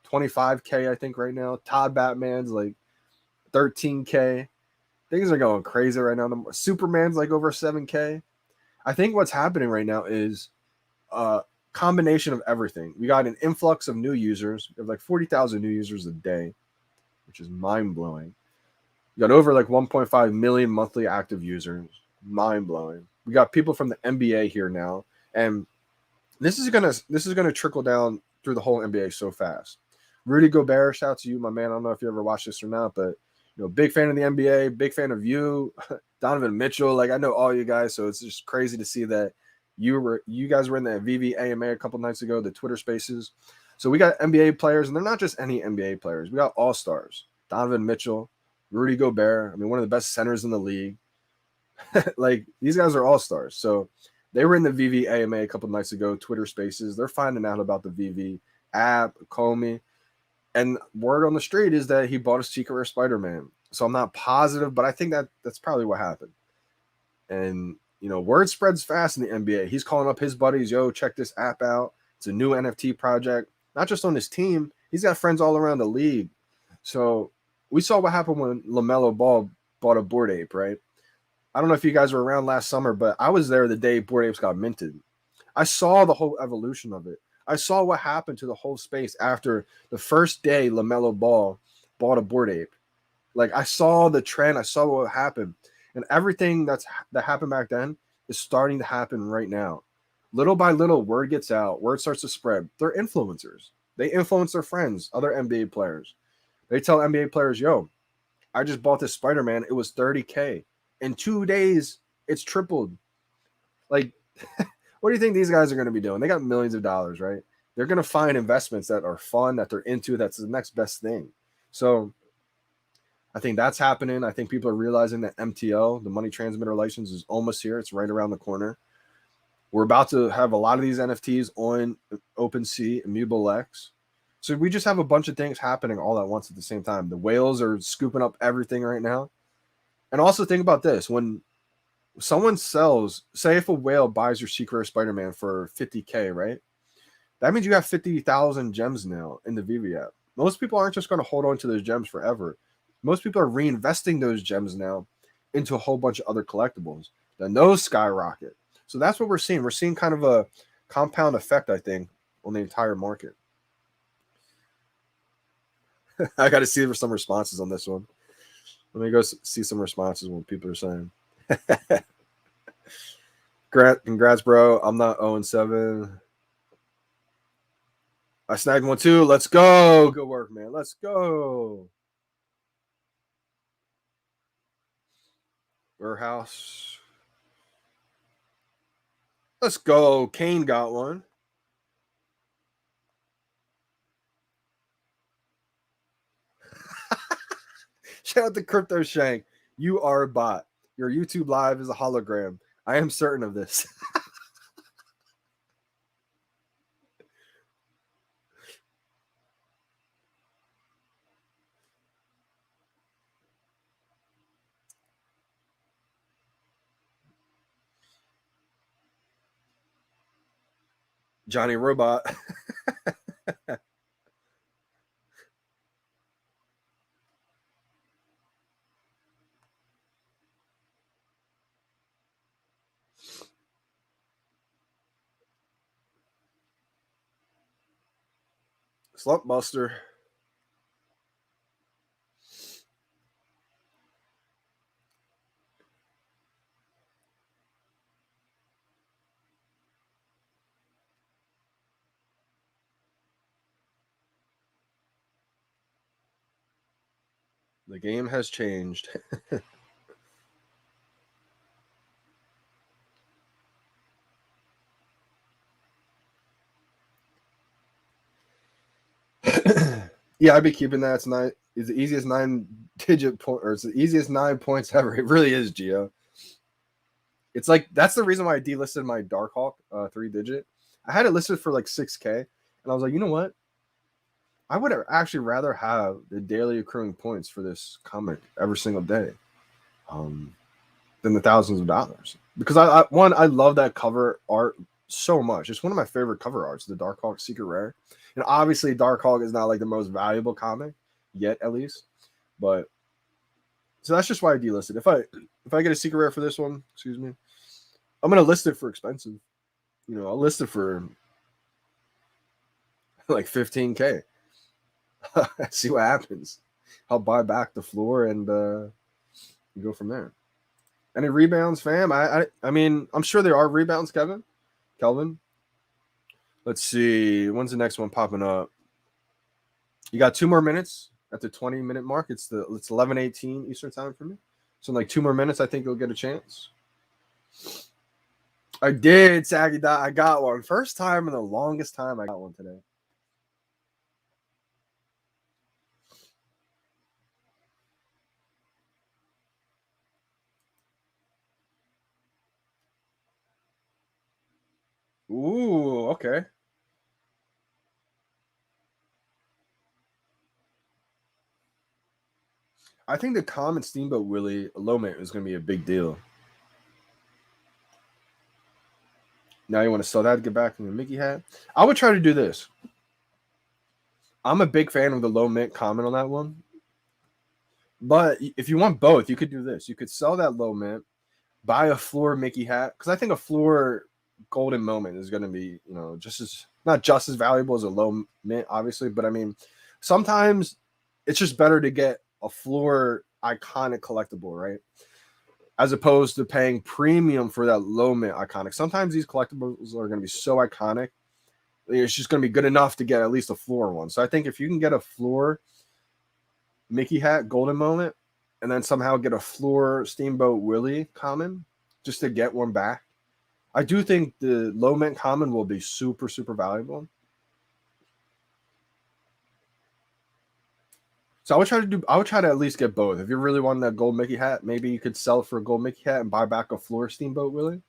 25K, I think, right now. Todd Batman's like 13K. Things are going crazy right now. Superman's like over 7K. I think what's happening right now is a combination of everything. We got an influx of new users. We have like 40,000 new users a day, which is mind blowing. We got over like 1.5 million monthly active users. Mind blowing. We got people from the NBA here now, and this is gonna trickle down through the whole NBA so fast. Rudy Gobert, shout out to you, my man. I don't know if you ever watched this or not, but big fan of the NBA, big fan of you, Donovan Mitchell. Like I know all you guys, so it's just crazy to see that you guys were in the VeVe AMA a couple nights ago, the Twitter Spaces. So we got NBA players, and they're not just any NBA players. We got all stars: Donovan Mitchell, Rudy Gobert. I mean, one of the best centers in the league. Like these guys are all stars. So they were in the VeVe AMA a couple nights ago, Twitter Spaces. They're finding out about the VeVe app, Comey, and word on the street is that he bought a Secret Rare Spider-Man. So I'm not positive, but I think that's probably what happened. And word spreads fast in the NBA. He's calling up his buddies, yo, check this app out. It's a new NFT project, not just on his team. He's got friends all around the league. So we saw what happened when LaMelo Ball bought a Bored Ape, right? I don't know if you guys were around last summer, but I was there the day Bored Apes got minted. I saw the whole evolution of it. I saw what happened to the whole space after the first day LaMelo Ball bought a Bored Ape. Like I saw the trend, I saw what happened, and everything that happened back then is starting to happen right now. Little by little, word gets out, word starts to spread. They're influencers. They influence their friends, other NBA players. They tell NBA players, "Yo, I just bought this Spider-Man. It was 30K. In 2 days, it's tripled." Like, what do you think these guys are going to be doing? They got millions of dollars, right? They're going to find investments that are fun, that they're into, that's the next best thing. So I think that's happening. I think people are realizing that MTL, the money transmitter license, is almost here. It's right around the corner. We're about to have a lot of these NFTs on OpenSea, Immutable X. So we just have a bunch of things happening all at once at the same time. The whales are scooping up everything right now. And also think about this. When someone sells, say if a whale buys your Secret Rare Spider-Man for 50K, right? That means you have 50,000 gems now in the VeVe app. Most people aren't just going to hold on to those gems forever. Most people are reinvesting those gems now into a whole bunch of other collectibles. Then those skyrocket. So that's what we're seeing. We're seeing kind of a compound effect, I think, on the entire market. I got to see for some responses on this one. Let me go see some responses on what people are saying. Congrats, bro. I'm not 0-7. I snagged one too. Let's go. Good work, man. Let's go. Warehouse. Let's go. Kane got one. Shout out to Crypto Shank. You are a bot. Your YouTube live is a hologram. I am certain of this. Johnny Robot. Slump Buster. The game has changed. Yeah, I'd be keeping that. It's the easiest 9-digit point, or it's the easiest 9 points ever. It really is, Gio. It's like that's the reason why I delisted my Darkhawk 3-digit. I had it listed for like 6K, and I was like, you know what? I would actually rather have the daily accruing points for this comic every single day, than the thousands of dollars. Because I love that cover art so much. It's one of my favorite cover arts, the Darkhawk Secret Rare. And obviously, Darkhawk is not like the most valuable comic yet, at least. But so that's just why I delisted. If I get a Secret Rare for this one, excuse me, I'm gonna list it for expensive. You know, I'll list it for like 15K. See what happens. I'll buy back the floor and go from there. Any rebounds, fam? I mean, I'm sure there are rebounds, Kelvin. Let's see. When's the next one popping up? You got 2 more minutes at the 20-minute mark. It's 11:18 Eastern time for me. So in like 2 more minutes, I think you'll get a chance. I did, Saggy Dot. I got one. First time in the longest time I got one today. Ooh, okay. I think the common Steamboat Willie Lomit is going to be a big deal. Now you want to sell that to get back in the Mickey hat? I would try to do this. I'm a big fan of the low mint comment on that one. But if you want both, you could do this. You could sell that low mint, buy a floor Mickey hat, because I think a floor golden moment is going to be, you know, not just as valuable as a low mint, obviously. But I mean, sometimes it's just better to get a floor iconic collectible, right? As opposed to paying premium for that low mint iconic. Sometimes these collectibles are going to be so iconic, it's just going to be good enough to get at least a floor one. So I think if you can get a floor Mickey hat golden moment and then somehow get a floor Steamboat Willie common just to get one back, I do think the low mint common will be super, super valuable. So I would try to at least get both. If you really want that gold Mickey hat, maybe you could sell for a gold Mickey hat and buy back a floor Steamboat Willie.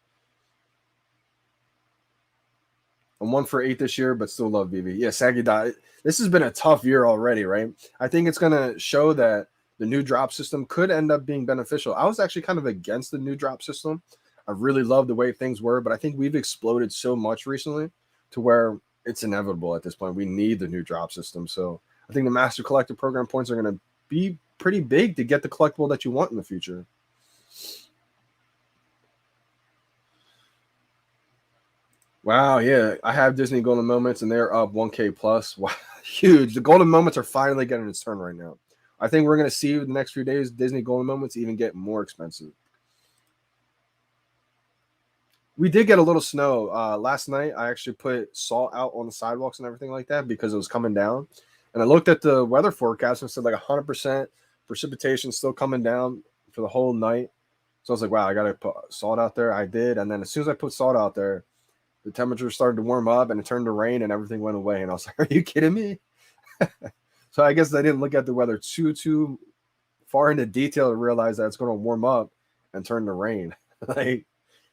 I'm 1 for 8 this year, but still love VeVe. Yeah, Saggy Dot. This has been a tough year already, right? I think it's going to show that the new drop system could end up being beneficial. I was actually kind of against the new drop system. I really love the way things were, but I think we've exploded so much recently to where it's inevitable at this point. We need the new drop system. So I think the Master Collector Program points are going to be pretty big to get the collectible that you want in the future. Wow, yeah. I have Disney Golden Moments, and they're up 1K plus. Wow, huge. The Golden Moments are finally getting its turn right now. I think we're going to see the next few days Disney Golden Moments even get more expensive. We did get a little snow last night. I actually put salt out on the sidewalks and everything like that because it was coming down. And I looked at the weather forecast and said like 100% precipitation still coming down for the whole night. So I was like, wow, I got to put salt out there. I did. And then as soon as I put salt out there, the temperature started to warm up and it turned to rain and everything went away. And I was like, are you kidding me? So I guess I didn't look at the weather too far into detail to realize that it's going to warm up and turn to rain. Like,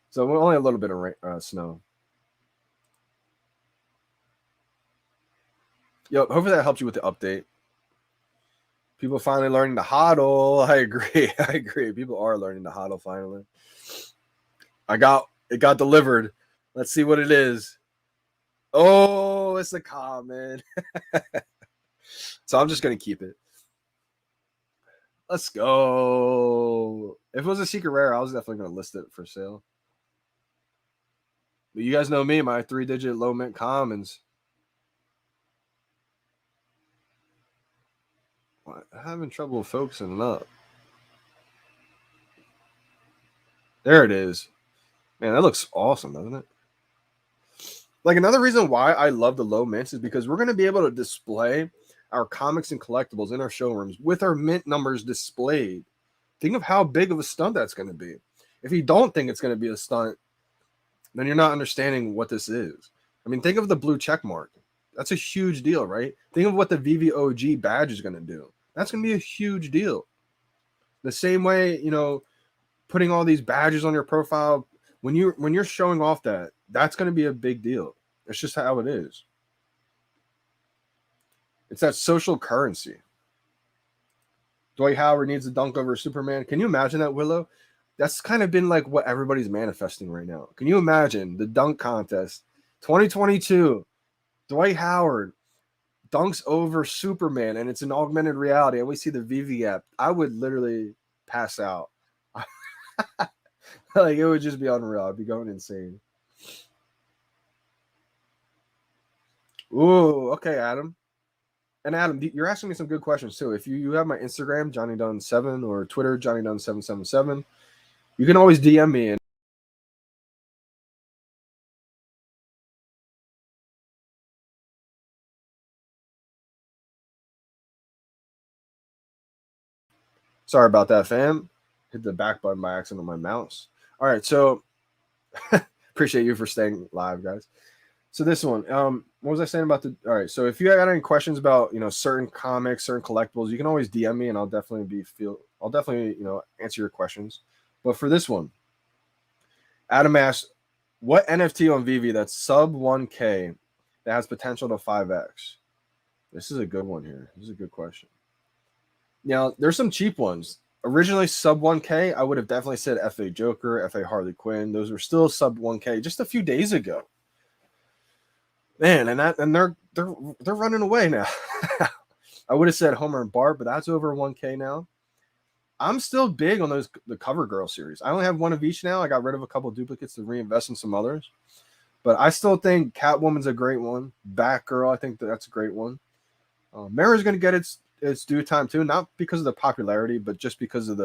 so only a little bit of rain, snow. Yo, hopefully that helps you with the update. People finally learning to hodl. I agree. I agree. People are learning to hodl finally. It got delivered. Let's see what it is. Oh, it's a common. So I'm just gonna keep it. Let's go. If it was a secret rare, I was definitely gonna list it for sale. But you guys know me, my 3-digit low mint commons. I'm having trouble focusing up. There it is. Man, that looks awesome, doesn't it? Like, another reason why I love the low mints is because we're going to be able to display our comics and collectibles in our showrooms with our mint numbers displayed. Think of how big of a stunt that's going to be. If you don't think it's going to be a stunt, then you're not understanding what this is. I mean, think of the blue check mark. That's a huge deal, right? Think of what the VeVe OG badge is going to do. That's going to be a huge deal. The same way, you know, putting all these badges on your profile, when you're showing off that's going to be a big deal. It's just how it is. It's that social currency. Dwight Howard needs a dunk over Superman. Can you imagine that, Willow? That's kind of been like what everybody's manifesting right now. Can you imagine the dunk contest 2022? Dwight Howard dunks over Superman, and it's an augmented reality, and we see the VeVe app. I would literally pass out. Like, it would just be unreal. I'd be going insane. Ooh, okay, Adam. And Adam, you're asking me some good questions too. If you have my Instagram, Johnny Dunn 7, or Twitter, Johnny Dunn 777, you can always DM me. And sorry about that, fam. Hit the back button by accident on my mouse. All right, so appreciate you for staying live, guys. So this one, what was I saying about the? All right, so if you got any questions about certain comics, certain collectibles, you can always DM me, and I'll definitely answer your questions. But for this one, Adam asked, what NFT on VeVe that's sub 1K that has potential to 5X? This is a good one here. This is a good question. Now, there's some cheap ones. Originally sub 1K, I would have definitely said FA Joker, FA Harley Quinn. Those were still sub 1K just a few days ago. Man, and they're running away now. I would have said Homer and Bart, but that's over 1K now. I'm still big on the Cover Girl series. I only have one of each now. I got rid of a couple duplicates to reinvest in some others. But I still think Catwoman's a great one. Batgirl, I think that's a great one. Mara's going to get its due time too, not because of the popularity, but just because of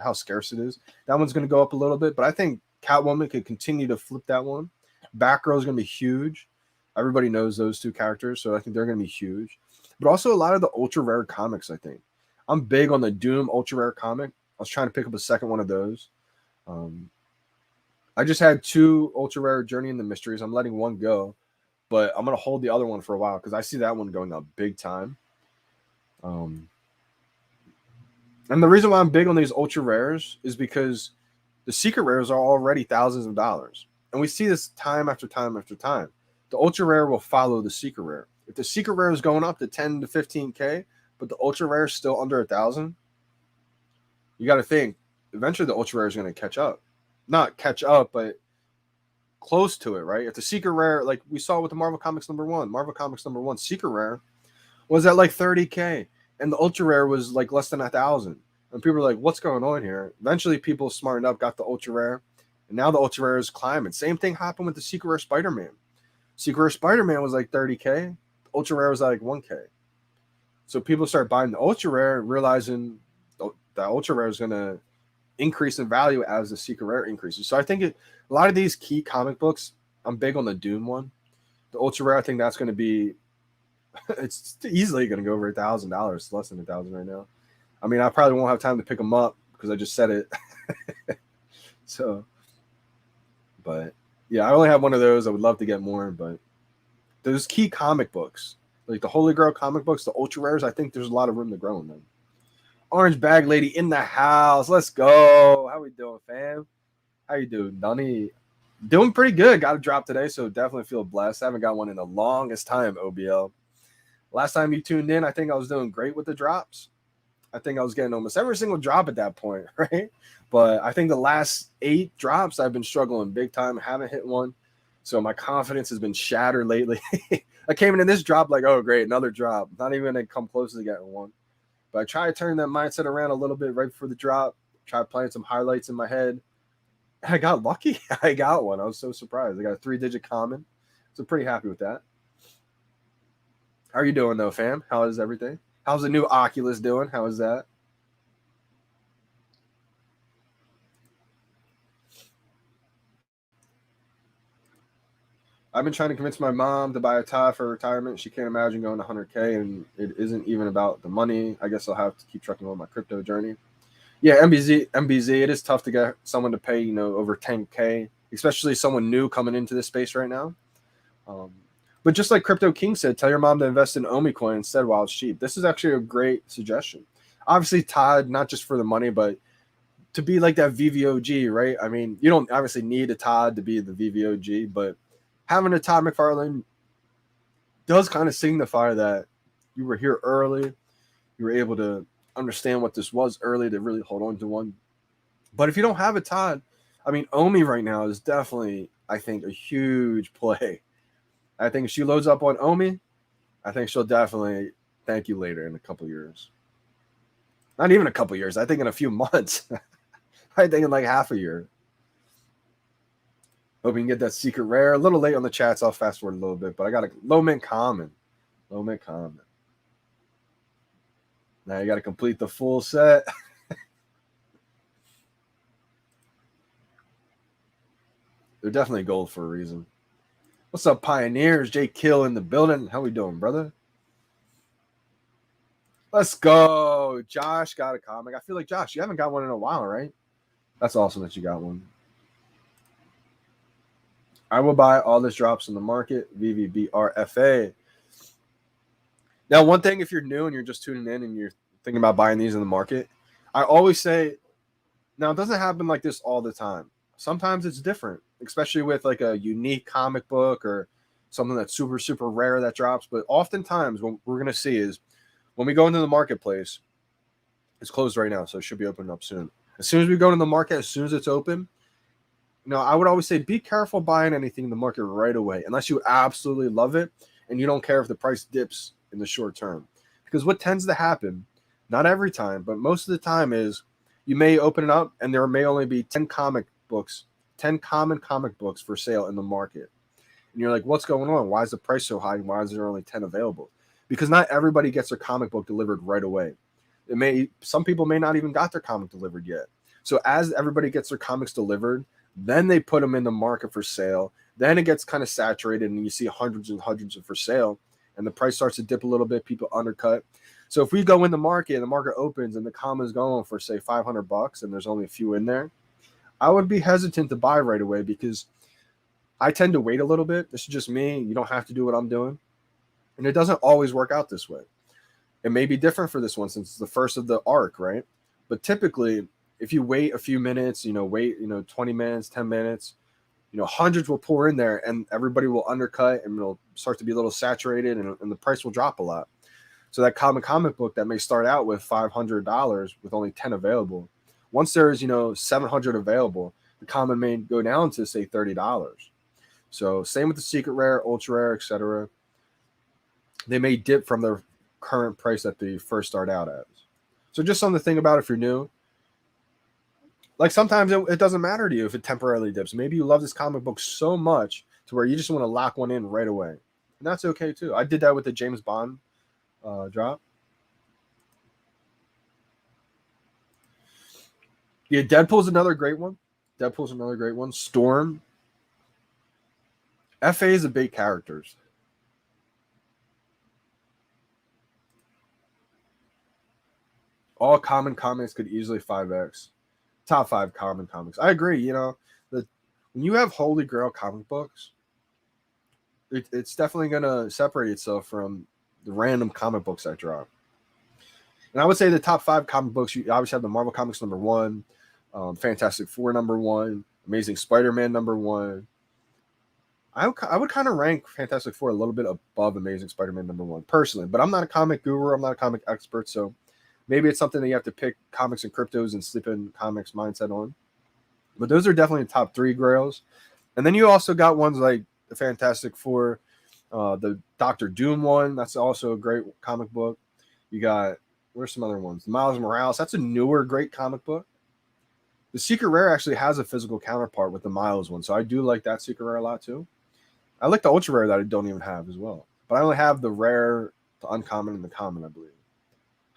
how scarce it is. That one's going to go up a little bit, but I think Catwoman could continue to flip that one. Batgirl is going to be huge. Everybody knows those two characters, so I think they're going to be huge. But also a lot of the ultra rare comics, I think. I'm big on the Doom ultra rare comic. I was trying to pick up a second one of those. I just had 2 ultra rare Journey in the Mysteries. I'm letting one go, but I'm going to hold the other one for a while because I see that one going up big time. And the reason why I'm big on these ultra rares is because the secret rares are already thousands of dollars. And we see this time after time after time. The ultra rare will follow the secret rare. If the secret rare is going up to 10 to 15K, but the ultra rare is still under 1,000, you got to think eventually the ultra rare is going to catch up. Not catch up, but close to it, right? If the secret rare, like we saw with the Marvel Comics #1 secret rare was at like 30K, and the ultra rare was like less than 1,000. And people were like, "What's going on here?" Eventually, people smartened up, got the ultra rare, and now the ultra rare is climbing. Same thing happened with the secret rare Spider-Man. Secret rare Spider-Man was like 30K. The ultra rare was like 1K. So people start buying the ultra rare, realizing the ultra rare is going to increase in value as the secret rare increases. So I think a lot of these key comic books, I'm big on the Doom one. The ultra rare, I think that's going to be, it's easily going to go over $1,000, less than 1,000 right now. I mean, I probably won't have time to pick them up because I just said it. So, but yeah, I only have one of those. I would love to get more, but those key comic books, like the Holy Grail comic books, the ultra rares, I think there's a lot of room to grow in them. Orange Bag Lady in the house. Let's go. How we doing, fam? How you doing, Dunny? Doing pretty good. Got a drop today, so definitely feel blessed. I haven't got one in the longest time, OBL. Last time you tuned in, I think I was doing great with the drops. I think I was getting almost every single drop at that point, right? But I think the last 8 drops, I've been struggling big time. I haven't hit one. So my confidence has been shattered lately. I came into this drop like, oh, great, another drop. Not even going to come close to getting one. But I tried to turn that mindset around a little bit right before the drop. Tried playing some highlights in my head. I got lucky. I got one. I was so surprised. I got a 3-digit common. So pretty happy with that. How are you doing, though, fam? How is everything? How's the new Oculus doing? How is that? I've been trying to convince my mom to buy a Tide for retirement. She can't imagine going to 100K, and it isn't even about the money. I guess I'll have to keep trucking on my crypto journey. Yeah, MBZ, it is tough to get someone to pay, over 10K, especially someone new coming into this space right now. But just like Crypto King said, tell your mom to invest in Omicoin instead while it's cheap. This is actually a great suggestion. Obviously, Tide, not just for the money, but to be like that VVOG, right? I mean, you don't obviously need a Todd to be the VVOG, but having a Todd McFarlane does kind of signify that you were here early. You were able to understand what this was early to really hold on to one. But if you don't have a Todd, I mean, Omi right now is definitely, I think, a huge play. I think if she loads up on Omi, I think she'll definitely thank you later in a couple years. Not even a couple years. I think in a few months. I think in like half a year. Hope you can get that secret rare. A little late on the chats. I'll fast forward a little bit, but I got a low mint common. Low mint common. Now you got to complete the full set. They're definitely gold for a reason. What's up, Pioneers? Jay Kill in the building. How we doing, brother? Let's go. Josh got a comic. I feel like, Josh, you haven't got one in a while, right? That's awesome that you got one. I will buy all this drops in the market. VVBRFA. Now, one thing, if you're new and you're just tuning in and you're thinking about buying these in the market, I always say, now, it doesn't happen like this all the time. Sometimes it's different, especially with like a unique comic book or something that's super, super rare that drops. But oftentimes what we're going to see is when we go into the marketplace, it's closed right now, so it should be opening up soon. As soon as we go into the market, as soon as it's open, I would always say be careful buying anything in the market right away, unless you absolutely love it and you don't care if the price dips in the short term. Because what tends to happen, not every time, but most of the time, is you may open it up and there may only be 10 comic books, 10 common comic books for sale in the market. And you're like, what's going on? Why is the price so high? Why is there only 10 available? Because not everybody gets their comic book delivered right away. Some people may not even got their comic delivered yet. So as everybody gets their comics delivered, then they put them in the market for sale. Then it gets kind of saturated and you see hundreds and hundreds of for sale, and the price starts to dip a little bit. People undercut. So if we go in the market and the market opens and the common is going for, say, $500 and there's only a few in there, I would be hesitant to buy right away because I tend to wait a little bit. This is just me. You don't have to do what I'm doing. And it doesn't always work out this way. It may be different for this one since it's the first of the arc, right? But typically, if you wait a few minutes, 20 minutes, 10 minutes, hundreds will pour in there and everybody will undercut and it'll start to be a little saturated and the price will drop a lot. So that comic book that may start out with $500 with only 10 available, once there's, 700 available, the common may go down to, say, $30. So same with the secret rare, ultra rare, etc. They may dip from their current price that they first start out as. So just something to think about if you're new. Like sometimes it doesn't matter to you if it temporarily dips. Maybe you love this comic book so much to where you just want to lock one in right away. And that's okay too. I did that with the James Bond drop. Yeah, Deadpool's another great one. Storm. FA is a big characters. All common comics could easily 5x. Top 5 common comics. I agree. When you have Holy Grail comic books, it's definitely going to separate itself from the random comic books that drop. And I would say the top 5 comic books, you obviously have the Marvel Comics number 1, Fantastic Four number 1, Amazing Spider-Man number 1. I would kind of rank Fantastic Four a little bit above Amazing Spider-Man number 1 personally, but I'm not a comic guru. I'm not a comic expert, so maybe it's something that you have to pick comics and cryptos and slip in comics mindset on. But those are definitely the top 3 grails. And then you also got ones like Fantastic Four. The Doctor Doom one, that's also a great comic book. You got, where's some other ones? Miles Morales, that's a newer great comic book. The Secret Rare actually has a physical counterpart with the Miles one, so I do like that Secret Rare a lot too. I like the Ultra Rare that I don't even have as well. But I only have the Rare, the Uncommon, and the Common, I believe.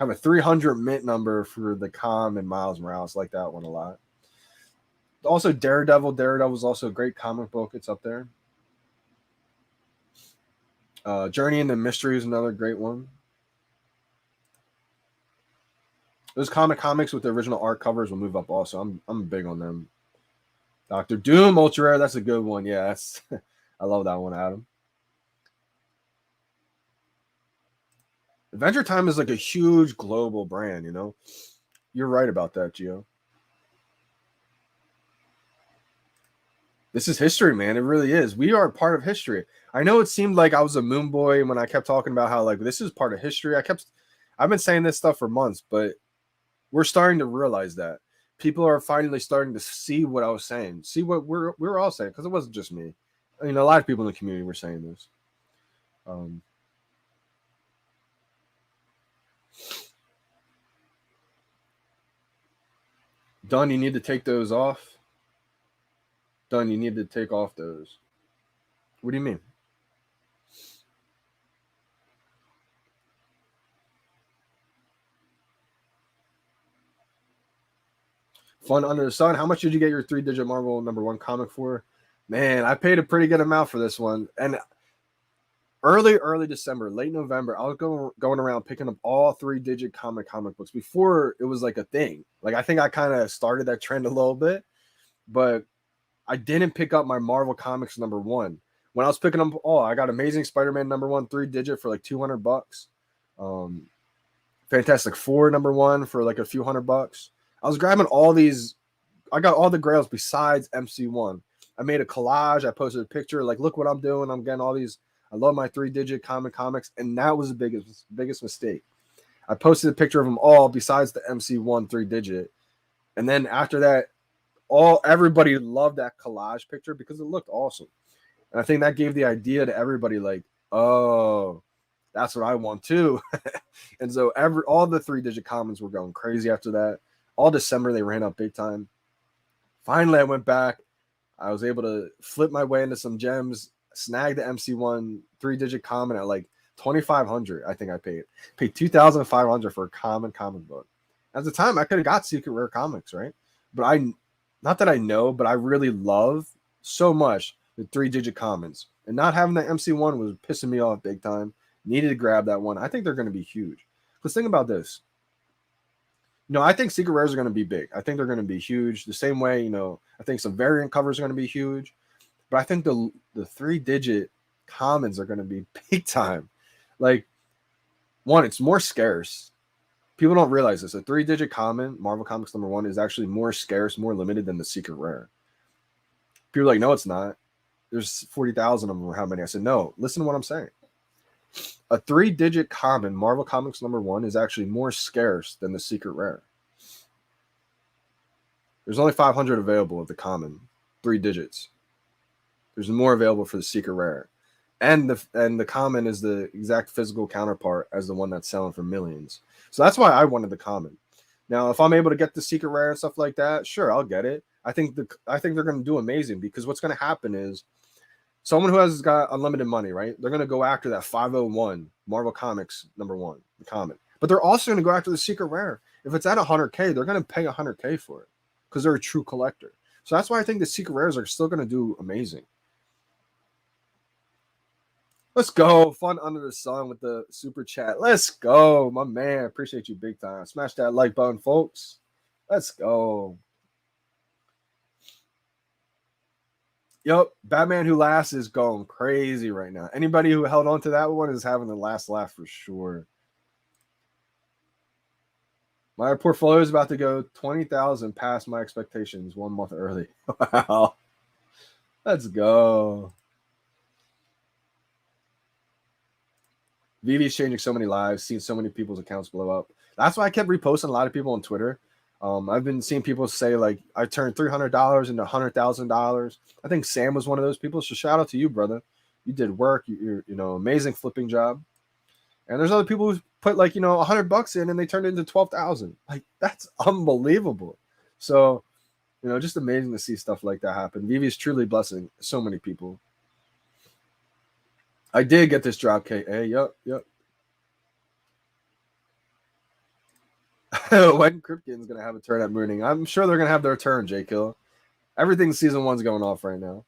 I have a 300 mint number for the Com and Miles Morales. I like that one a lot. Also, Daredevil. Daredevil is also a great comic book. It's up there. Journey into Mystery is another great one. Those comics with the original art covers will move up also. I'm big on them. Doctor Doom Ultra Rare, that's a good one. Yeah, that's I love that one, Adam. Adventure Time is like a huge global brand, you know. You're right about that, Gio. This is history, man. It really is. We are part of history. I know it seemed like I was a moon boy when I kept talking about how like this is part of history. I've been saying this stuff for months, but we're starting to realize that people are finally starting to see what I was saying, see what we're all saying, because it wasn't just me. I mean, a lot of people in the community were saying this. Dunn, you need to take those off. Dunn, you need to take off those. What do you mean? Fun Under the Sun. How much did you get your 3-digit Marvel #1 comic for? Man, I paid a pretty good amount for this one. And early December, late November, I was going around picking up all 3-digit comic books before it was like a thing. Like I think I kind of started that trend a little bit, but I didn't pick up my Marvel Comics #1. When I was picking them, I got Amazing Spider-Man #1 3-digit for like $200. Fantastic Four #1 for like a few $100. I was grabbing all these. I got all the grails besides MC1. I made a collage. I posted a picture. Like, look what I'm doing. I'm getting all these. I love my 3-digit comics, and that was the biggest mistake. I posted a picture of them all besides the MC1 3-digit, and then after that, everybody loved that collage picture because it looked awesome, and I think that gave the idea to everybody like, oh, that's what I want too. And so all the 3-digit commons were going crazy after that. All December they ran up big time. Finally, I went back. I was able to flip my way into some gems, snag the MC1 3-digit common at like $2,500. I think I paid $2,500 for a common comic book. At the time, I could have got Secret Rare comics, right? But not that I know, but I really love so much the 3-digit commons, and not having the MC1 was pissing me off big time. Needed to grab that one. I think they're going to be huge. Because think about this. I think Secret Rares are going to be big. I think they're going to be huge. The same way, I think some variant covers are going to be huge. But I think the 3-digit commons are going to be big time. Like, one, it's more scarce. People don't realize this. A 3-digit common, Marvel Comics #1, is actually more scarce, more limited than the Secret Rare. People are like, no, it's not. There's 40,000 of them, or how many? I said, no, listen to what I'm saying. A 3-digit common, Marvel Comics #1, is actually more scarce than the Secret Rare. There's only 500 available of the common, 3 digits. There's more available for the Secret Rare. And the common is the exact physical counterpart as the one that's selling for millions. So that's why I wanted the common. Now, if I'm able to get the Secret Rare and stuff like that, sure, I'll get it. I think they're going to do amazing, because what's going to happen is someone who has got unlimited money, right? They're going to go after that 501 Marvel Comics #1, the common. But they're also going to go after the Secret Rare. If it's at 100K, they're going to pay 100K for it because they're a true collector. So that's why I think the Secret Rares are still going to do amazing. Let's go. Fun Under the Sun with the super chat. Let's go, my man. Appreciate you big time. Smash that like button, folks. Let's go. Yep, Batman Who Laughs is going crazy right now. Anybody who held on to that one is having the last laugh for sure. My portfolio is about to go 20,000 past my expectations 1 month early. Wow. Let's go. VeVe's changing so many lives, seen so many people's accounts blow up. That's why I kept reposting a lot of people on Twitter. I've been seeing people say like I turned $300 into $100,000. I think Sam was one of those people. So shout out to you, brother. You did work. You're amazing flipping job. And there's other people who put like $100 in and they turned it into 12,000. Like that's unbelievable. So just amazing to see stuff like that happen. VeVe is truly blessing so many people. I did get this drop, KA. Yep. When Kripken's gonna have a turn at Mooning, I'm sure they're gonna have their turn, J Kill. Everything season 1's going off right now.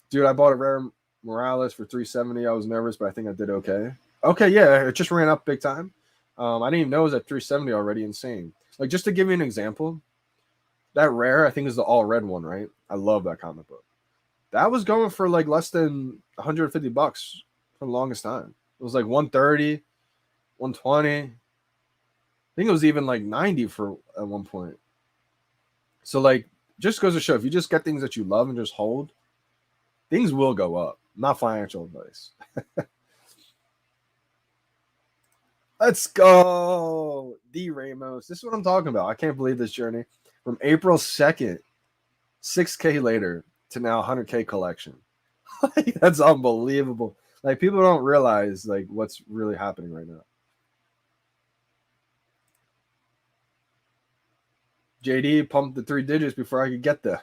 Dude, I bought a rare Morales for 370. I was nervous, but I think I did okay. Okay, yeah, it just ran up big time. I didn't even know it was at 370 already. Insane. Like, just to give you an example, that rare, I think, is the all red one, right? I love that comic book. That was going for like less than $150 for the longest time. It was like 130, 120. I think it was even like 90 at one point. So like, just goes to show, if you just get things that you love and just hold, things will go up. Not financial advice. Let's go. D Ramos. This is what I'm talking about. I can't believe this journey. From April 2nd, 6K later, to now 100K collection. That's unbelievable. Like, people don't realize like what's really happening right now. JD pumped the 3 digits before I could get there.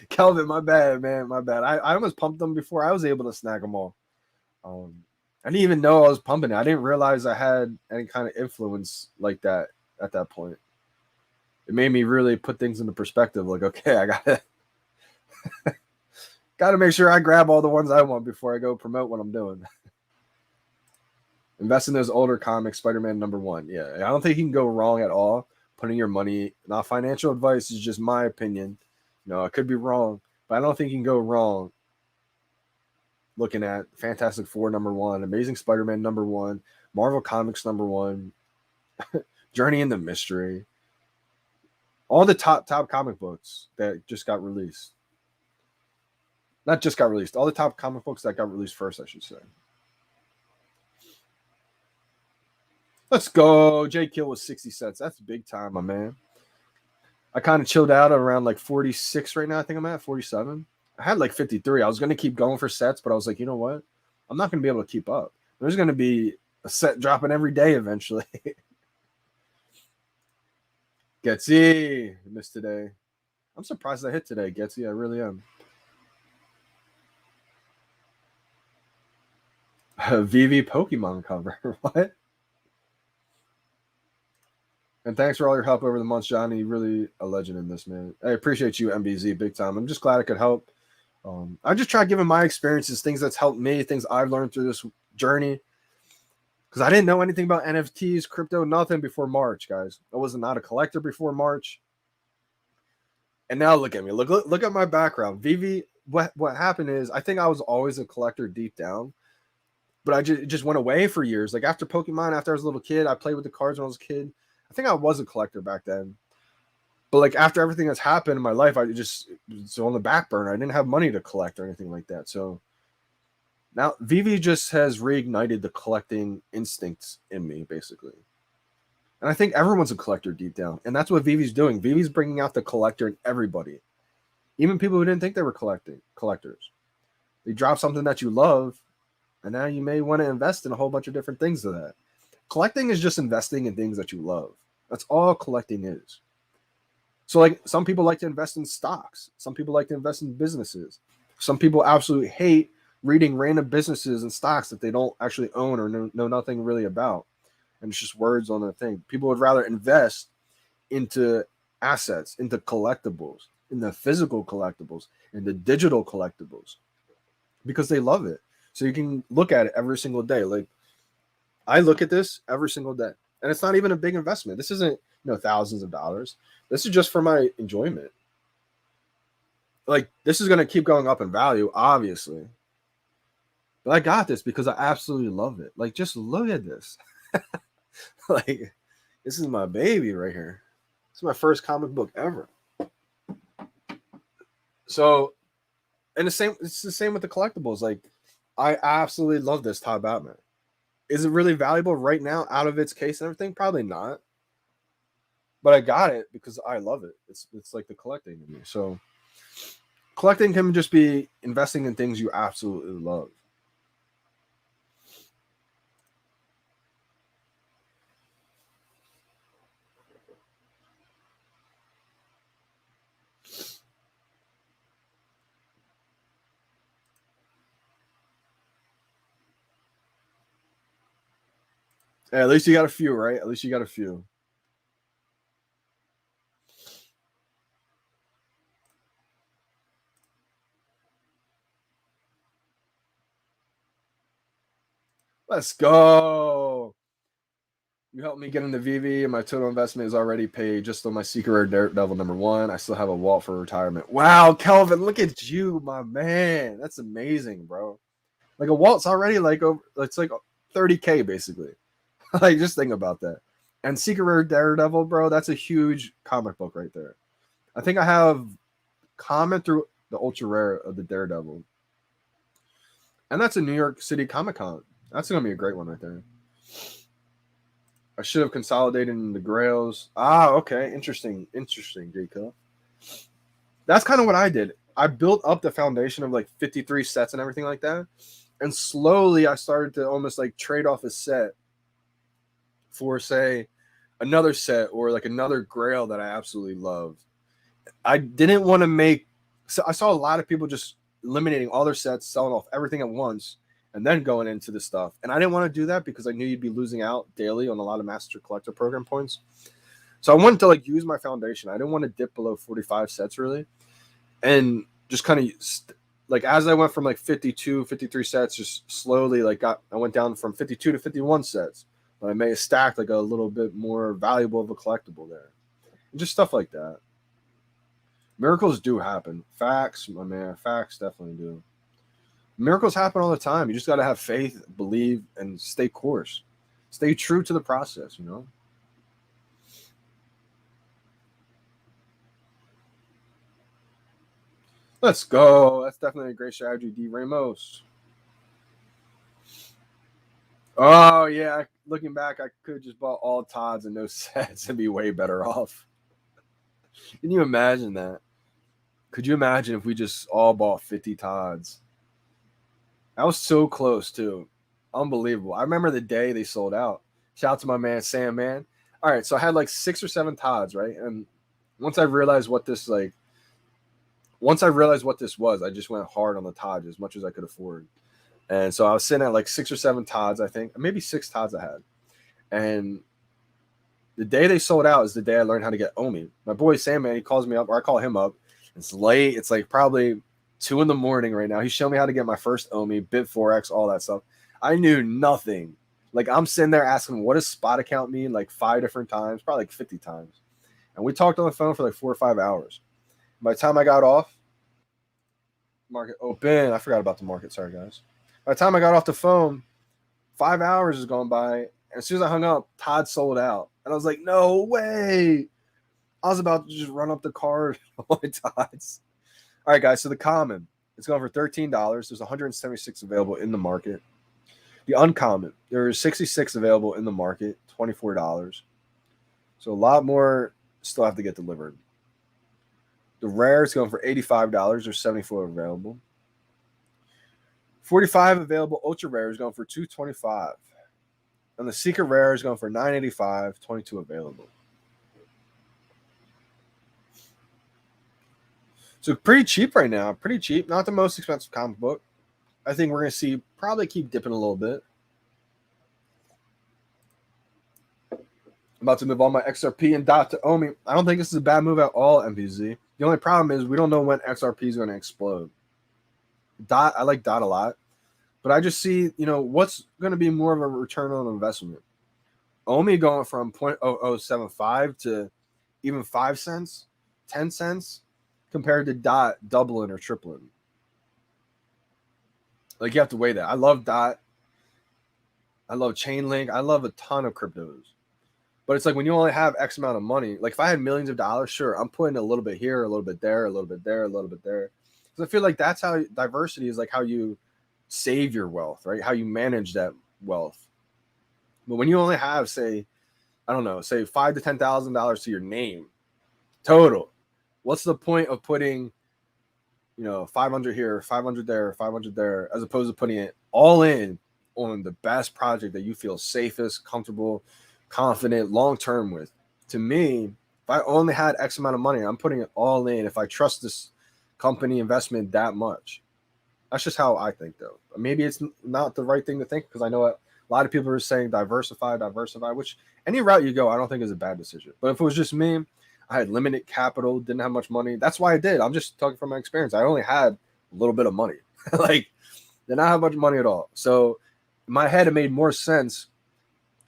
Kelvin, my bad, man. My bad. I almost pumped them before I was able to snag them all. I didn't even know I was pumping it. I didn't realize I had any kind of influence like that at that point. It made me really put things into perspective. Like, okay, I gotta make sure I grab all the ones I want before I go promote what I'm doing. Invest in those older comics, Spider-Man #1. Yeah, I don't think you can go wrong at all. Putting your money, not financial advice, is just my opinion. I could be wrong, but I don't think you can go wrong looking at Fantastic Four #1, Amazing Spider-Man #1, Marvel Comics #1, Journey into Mystery. All the top comic books that just got released. Not just got released. All the top comic books that got released first, I should say. Let's go. J Kill was 60 cents. That's big time, my man. I kind of chilled out around like 46 right now. I think I'm at 47. I had like 53. I was going to keep going for sets, but I was like, you know what? I'm not going to be able to keep up. There's going to be a set dropping every day eventually. Getsy, missed today. I'm surprised I hit today, Getsy. I really am. VeVe Pokemon cover. What? And thanks for all your help over the months, Johnny. You're really a legend in this, man. I appreciate you, MBZ, big time. I'm just glad I could help. I just try giving my experiences, things that's helped me, things I've learned through this journey. Because I didn't know anything about NFTs, crypto, nothing before March, guys. I was not a collector before March. And now look at me. Look at my background. VeVe, what happened is, I think I was always a collector deep down. But I just went away for years. Like after Pokemon, after I was a little kid, I played with the cards when I was a kid. I think I was a collector back then. But like after everything that's happened in my life, it was on the back burner. I didn't have money to collect or anything like that. So now VeVe just has reignited the collecting instincts in me, basically. And I think everyone's a collector deep down. And that's what VeVe's doing. VeVe's bringing out the collector in everybody. Even people who didn't think they were collectors. They drop something that you love, and now you may want to invest in a whole bunch of different things to that. Collecting is just investing in things that you love. That's all collecting is. So like some people like to invest in stocks. Some people like to invest in businesses. Some people absolutely hate reading random businesses and stocks that they don't actually own or know nothing really about. And it's just words on a thing. People would rather invest into assets, into collectibles, in the physical collectibles, in the digital collectibles, because they love it. So you can look at it every single day. Like I look at this every single day, and it's not even a big investment. This isn't, thousands of dollars. This is just for my enjoyment. Like this is going to keep going up in value, obviously. But I got this because I absolutely love it. Like, just look at this. Like, this is my baby right here. This is my first comic book ever. So, and it's the same with the collectibles. Like, I absolutely love this Todd Batman. Is it really valuable right now out of its case and everything? Probably not. but I got it because I love it. It's like the collecting in me. So collecting can just be investing in things you absolutely love. Yeah, at least you got a few, right? At least you got a few. Let's go. You helped me get into VeVe, and my total investment is already paid just on my secret rare Daredevil #1. I still have a walt for retirement. Wow, Kelvin, look at you, my man. That's amazing, bro. Like a walt's already like over, it's like 30K basically. Like just think about that. And secret rare Daredevil, bro, that's a huge comic book right there. I think I have common through the ultra rare of the Daredevil, and that's a New York City Comic Con. That's gonna be a great one right there. I should have consolidated in the grails. Ah, okay. Interesting. Interesting, Jacob. That's kind of what I did. I built up the foundation of like 53 sets and everything like that. And slowly I started to almost like trade off a set for, say, another set or like another grail that I absolutely loved. I didn't want to make. So I saw a lot of people just eliminating all their sets, selling off everything at once, and then going into the stuff. And I didn't want to do that because I knew you'd be losing out daily on a lot of Master Collector Program points. So I wanted to like use my foundation. I didn't want to dip below 45 sets really. And just kind of like as I went from like 52, 53 sets, just slowly like I went down from 52 to 51 sets. But I may have stacked like a little bit more valuable of a collectible there. And just stuff like that. Miracles do happen. Facts, my man. Facts definitely do. Miracles happen all the time. You just got to have faith, believe, and stay course. Stay true to the process, you know? Let's go. That's definitely a great strategy, D. Ramos. Oh, yeah. Looking back, I could have just bought all Todds and no sets and be way better off. Can you imagine that? Could you imagine if we just all bought 50 Todds? That was so close, too. Unbelievable. I remember the day they sold out. Shout out to my man, Sam, man. All right, so I had like 6 or 7 Todds, right? And once I realized what this was, I just went hard on the Todds as much as I could afford. And so I was sitting at like 6 or 7 Todds, I think. Maybe 6 Todds I had. And the day they sold out is the day I learned how to get Omi. My boy Sam, man, he calls me up, or I call him up. It's late. It's like probably 2 a.m. right now. He showed me how to get my first Omi, Bit Forex, all that stuff. I knew nothing. Like I'm sitting there asking, what does spot account mean? Like 5 different times, probably like 50 times. And we talked on the phone for like 4 or 5 hours. By the time I got off, market open. I forgot about the market. Sorry, guys. By the time I got off the phone, 5 hours has gone by. And as soon as I hung up, Todd sold out. And I was like, no way. I was about to just run up the card on my Todds. All right, guys. So the common, it's going for $13. There's 176 available in the market. The uncommon, there's 66 available in the market, $24. So a lot more still have to get delivered. The rare is going for $85. There's 74 available. 45 available ultra rare is going for $225. And the secret rare is going for $985, 22 available. So pretty cheap right now. Pretty cheap. Not the most expensive comic book. I think we're going to see probably keep dipping a little bit. I'm about to move all my XRP and DOT to Omi. I don't think this is a bad move at all, MPZ. The only problem is we don't know when XRP is going to explode. DOT, I like DOT a lot. But I just see, what's going to be more of a return on investment. Omi going from 0.0075 to even 5 cents, 10 cents, compared to DOT doubling or tripling. Like, you have to weigh that. I love DOT. I love Chainlink. I love a ton of cryptos. But it's like when you only have X amount of money, like if I had millions of dollars, sure, I'm putting a little bit here, a little bit there, a little bit there, a little bit there. Because I feel like that's how diversity is, like how you save your wealth, right? How you manage that wealth. But when you only have, say, I don't know, say $5,000 to $10,000 to your name total. What's the point of putting, 500 here, 500 there, 500 there, as opposed to putting it all in on the best project that you feel safest, comfortable, confident, long-term with? To me, if I only had X amount of money, I'm putting it all in if I trust this company investment that much. That's just how I think, though. Maybe it's not the right thing to think, because I know a lot of people are saying diversify, which any route you go, I don't think is a bad decision. But if it was just me, I had limited capital, didn't have much money. That's why I did. I'm just talking from my experience. I only had a little bit of money. Did not have much money at all. So in my head, it made more sense.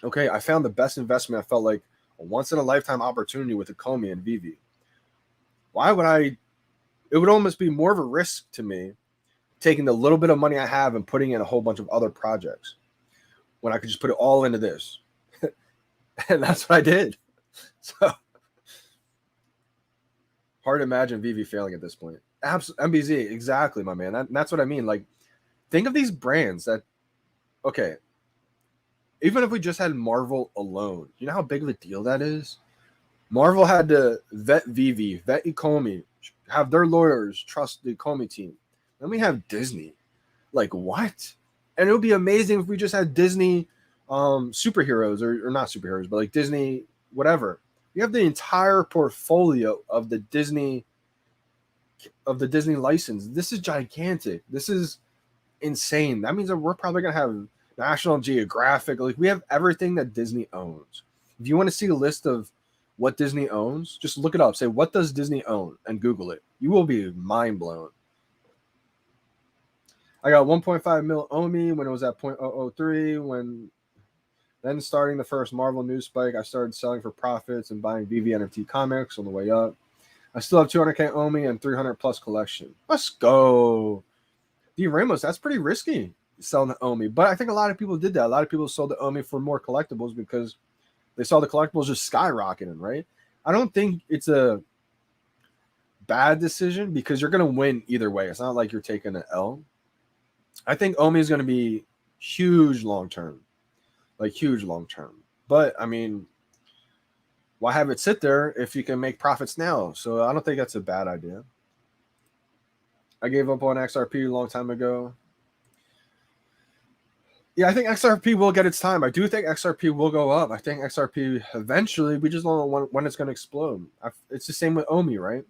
Okay, I found the best investment. I felt like a once-in-a-lifetime opportunity with Ecomi and VeVe. Why would I? It would almost be more of a risk to me taking the little bit of money I have and putting in a whole bunch of other projects when I could just put it all into this. And that's what I did. So hard to imagine VeVe failing at this point. MBZ, exactly, my man. That's what I mean. Like, think of these brands that, okay, even if we just had Marvel alone, you know how big of a deal that is? Marvel had to vet VeVe, vet Ecomi, have their lawyers trust the Ecomi team. Then we have Disney. Like, what? And it would be amazing if we just had Disney superheroes, or not superheroes, but like Disney whatever. You have the entire portfolio of the Disney license. This is gigantic. This is insane. That means that we're probably gonna have National Geographic. Like, we have everything that Disney owns. If you want to see a list of what Disney owns, just look it up. Say, what does Disney own? And Google it. You will be mind blown. I got 1.5 mil OMI when it was at 0.003. Then starting the first Marvel news spike, I started selling for profits and buying VeVe NFT comics on the way up. I still have 200K OMI and 300 plus collection. Let's go. D. Ramos, that's pretty risky, selling the OMI. But I think a lot of people did that. A lot of people sold the OMI for more collectibles because they saw the collectibles just skyrocketing, right? I don't think it's a bad decision because you're going to win either way. It's not like you're taking an L. I think OMI is going to be huge long-term. Like, huge long-term. But, I mean, why have it sit there if you can make profits now? So I don't think that's a bad idea. I gave up on XRP a long time ago. Yeah, I think XRP will get its time. I do think XRP will go up. I think XRP eventually, we just don't know when it's going to explode. It's the same with OMI, right?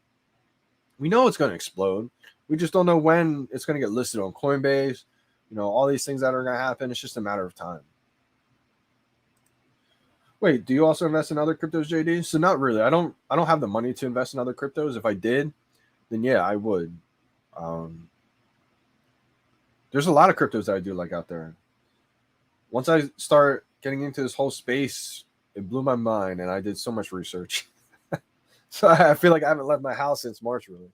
We know it's going to explode. We just don't know when it's going to get listed on Coinbase. All these things that are going to happen. It's just a matter of time. Wait, do you also invest in other cryptos, JD? So not really. I don't have the money to invest in other cryptos. If I did, then yeah, I would. There's a lot of cryptos that I do like out there. Once I start getting into this whole space, it blew my mind, and I did so much research. So I feel like I haven't left my house since March, really.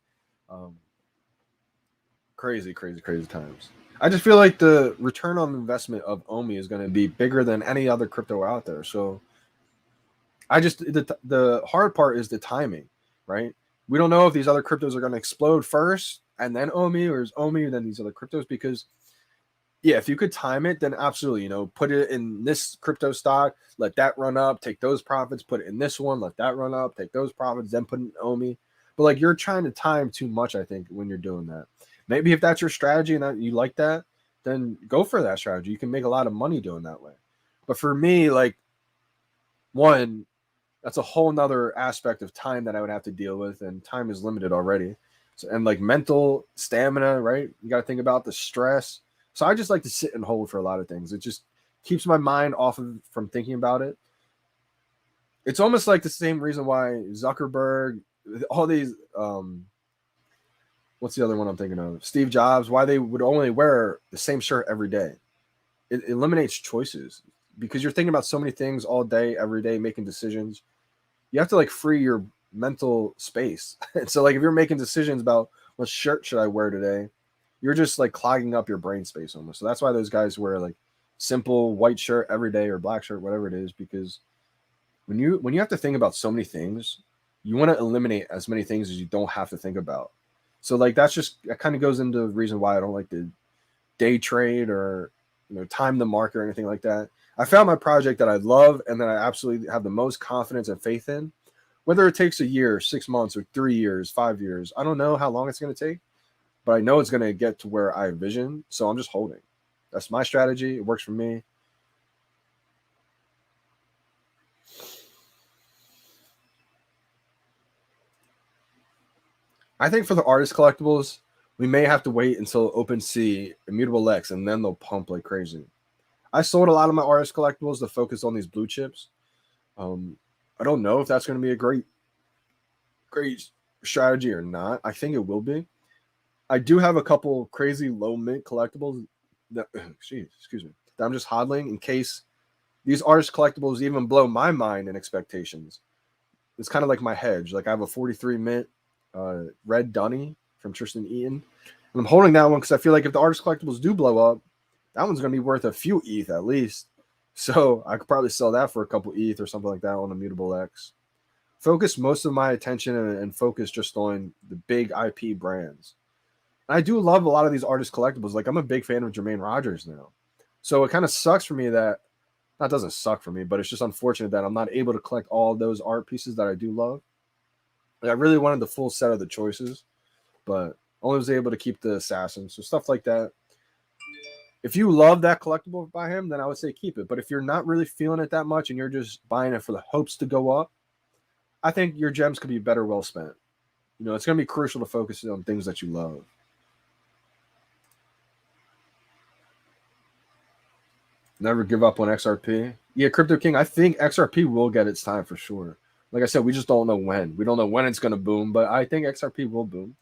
Crazy times. I just feel like the return on investment of OMI is going to be bigger than any other crypto out there. So the hard part is the timing, right? We don't know if these other cryptos are going to explode first and then OMI, or is OMI and then these other cryptos, because yeah, if you could time it, then absolutely, put it in this crypto stock, let that run up, take those profits, put it in this one, let that run up, take those profits, then put it in OMI. But like, you're trying to time too much, I think, when you're doing that. Maybe if that's your strategy and that you like that, then go for that strategy. You can make a lot of money doing that way. But for me, like, one, that's a whole nother aspect of time that I would have to deal with, and time is limited already. So, and like mental stamina, right? You got to think about the stress. So I just like to sit and hold for a lot of things. It just keeps my mind from thinking about it. It's almost like the same reason why Zuckerberg, all these, what's the other one I'm thinking of? Steve Jobs, why they would only wear the same shirt every day. It eliminates choices because you're thinking about so many things all day, every day, making decisions. You have to like free your mental space. And so like, if you're making decisions about what shirt should I wear today, you're just like clogging up your brain space almost. So that's why those guys wear like simple white shirt every day or black shirt, whatever it is, because when you have to think about so many things, you want to eliminate as many things as you don't have to think about. So like, that kind of goes into the reason why I don't like to day trade or time the market or anything like that. I found my project that I love and that I absolutely have the most confidence and faith in. Whether it takes a year, 6 months, or 3 years, 5 years, I don't know how long it's going to take, but I know it's going to get to where I envision. So I'm just holding. That's my strategy. It works for me. I think for the artist collectibles, we may have to wait until OpenSea, Immutable X, and then they'll pump like crazy. I sold a lot of my artist collectibles to focus on these blue chips. I don't know if that's going to be a great strategy or not. I think it will be. I do have a couple crazy low mint collectibles that, excuse me, that I'm just hodling in case these artist collectibles even blow my mind and expectations. It's kind of like my hedge. Like I have a 43 mint red Dunny from Tristan Eaton, and I'm holding that one because I feel like if the artist collectibles do blow up, that one's going to be worth a few ETH at least. So I could probably sell that for a couple ETH or something like that on Immutable X. Focus most of my attention and focus just on the big IP brands. And I do love a lot of these artist collectibles. Like I'm a big fan of Jermaine Rogers now. So it kind of sucks for me that, that doesn't suck for me, but it's just unfortunate that I'm not able to collect all those art pieces that I do love. Like I really wanted the full set of the choices, but only was able to keep the assassins. So stuff like that. If you love that collectible by him, then I would say keep it. But if you're not really feeling it that much and you're just buying it for the hopes to go up, I think your gems could be better well spent. You know, it's going to be crucial to focus on things that you love. Never give up on XRP. Yeah, Crypto King, I think XRP will get its time for sure. Like I said, we just don't know when. We don't know when it's going to boom, but I think XRP will boom.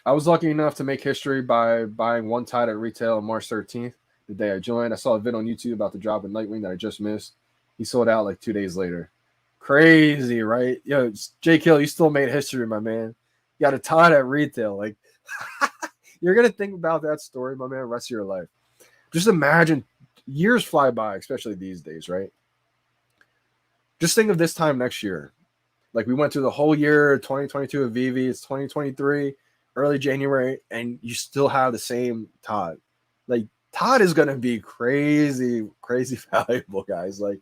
I was lucky enough to make history by buying one tide at retail on March 13th, the day I joined. I saw a vid on YouTube about the drop in Nightwing that I just missed. He sold out like 2 days later. Crazy, right? Yo, J Kill, you still made history, my man. You got a tide at retail. Like, you're going to think about that story, my man, the rest of your life. Just imagine years fly by, especially these days, right? Just think of this time next year. Like, we went through the whole year, 2022 of VeVe. It's 2023. Early January, and you still have the same Todd. Like Todd is gonna be crazy, crazy valuable, guys. Like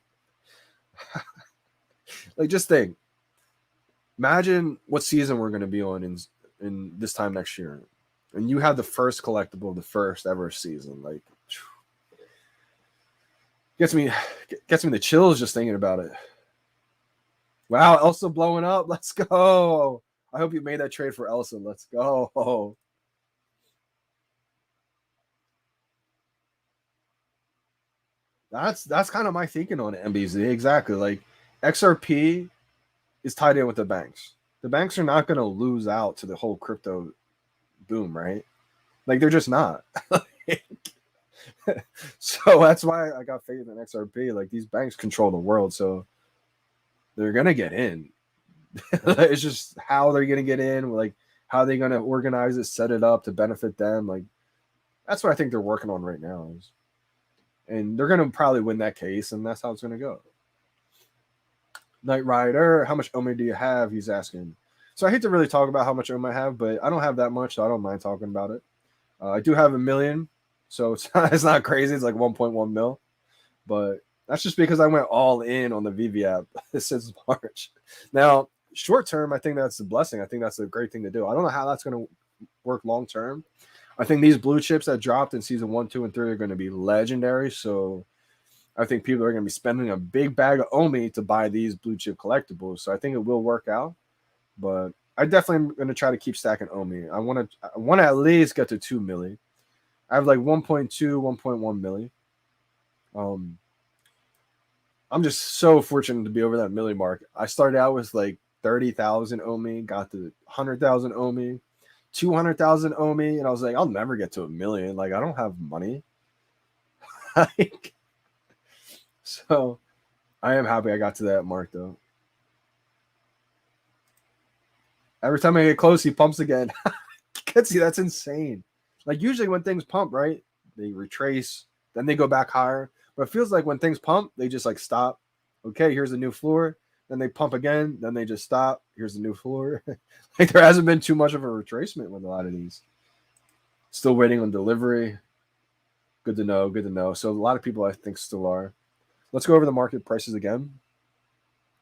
just think. Imagine what season we're gonna be on in this time next year, and you have the first collectible of the first ever season. Like gets me the chills just thinking about it. Wow, Elsa blowing up. Let's go. I hope you made that trade for Elsa. Let's go. That's kind of my thinking on it, MBZ. Exactly. Like XRP is tied in with the banks. The banks are not going to lose out to the whole crypto boom, right? Like they're just not. So that's why I got faith in XRP. Like these banks control the world, so they're going to get in. It's just how they're gonna get in, like how they're gonna organize it, set it up to benefit them. Like that's what I think they're working on right now. And they're gonna probably win that case, and that's how it's gonna go. Knight Rider, how much OMI do you have? He's asking. So I hate to really talk about how much OMI I have, but I don't have that much, so I don't mind talking about it. I do have 1 million, so it's not crazy. It's like 1.1 mil, but that's just because I went all in on the VeVe app since March. Now, short term, I think that's a blessing. I think that's a great thing to do. I don't know how that's going to work long term. I think these blue chips that dropped in season 1, 2, and 3 are going to be legendary. So I think people are going to be spending a big bag of OMI to buy these blue chip collectibles. So I think it will work out. But I definitely am going to try to keep stacking OMI. I want to at least get to 2 milli. I have like 1.2, 1.1 milli. I'm just so fortunate to be over that milli mark. I started out with like 30,000 OMI, got to 100,000 OMI, 200,000 OMI, and I was like, I'll never get to 1 million. Like, I don't have money. Like, so I am happy I got to that mark, though. Every time I get close, he pumps again. See, that's insane. Like, usually when things pump, right, they retrace, then they go back higher. But it feels like when things pump, they just like stop. Okay, here's a new floor. then they pump again, then they just stop. Here's the new floor. Like there hasn't been too much of a retracement with a lot of these. Still waiting on delivery. Good to know. Good to know. So a lot of people I think still are. Let's go over the market prices again.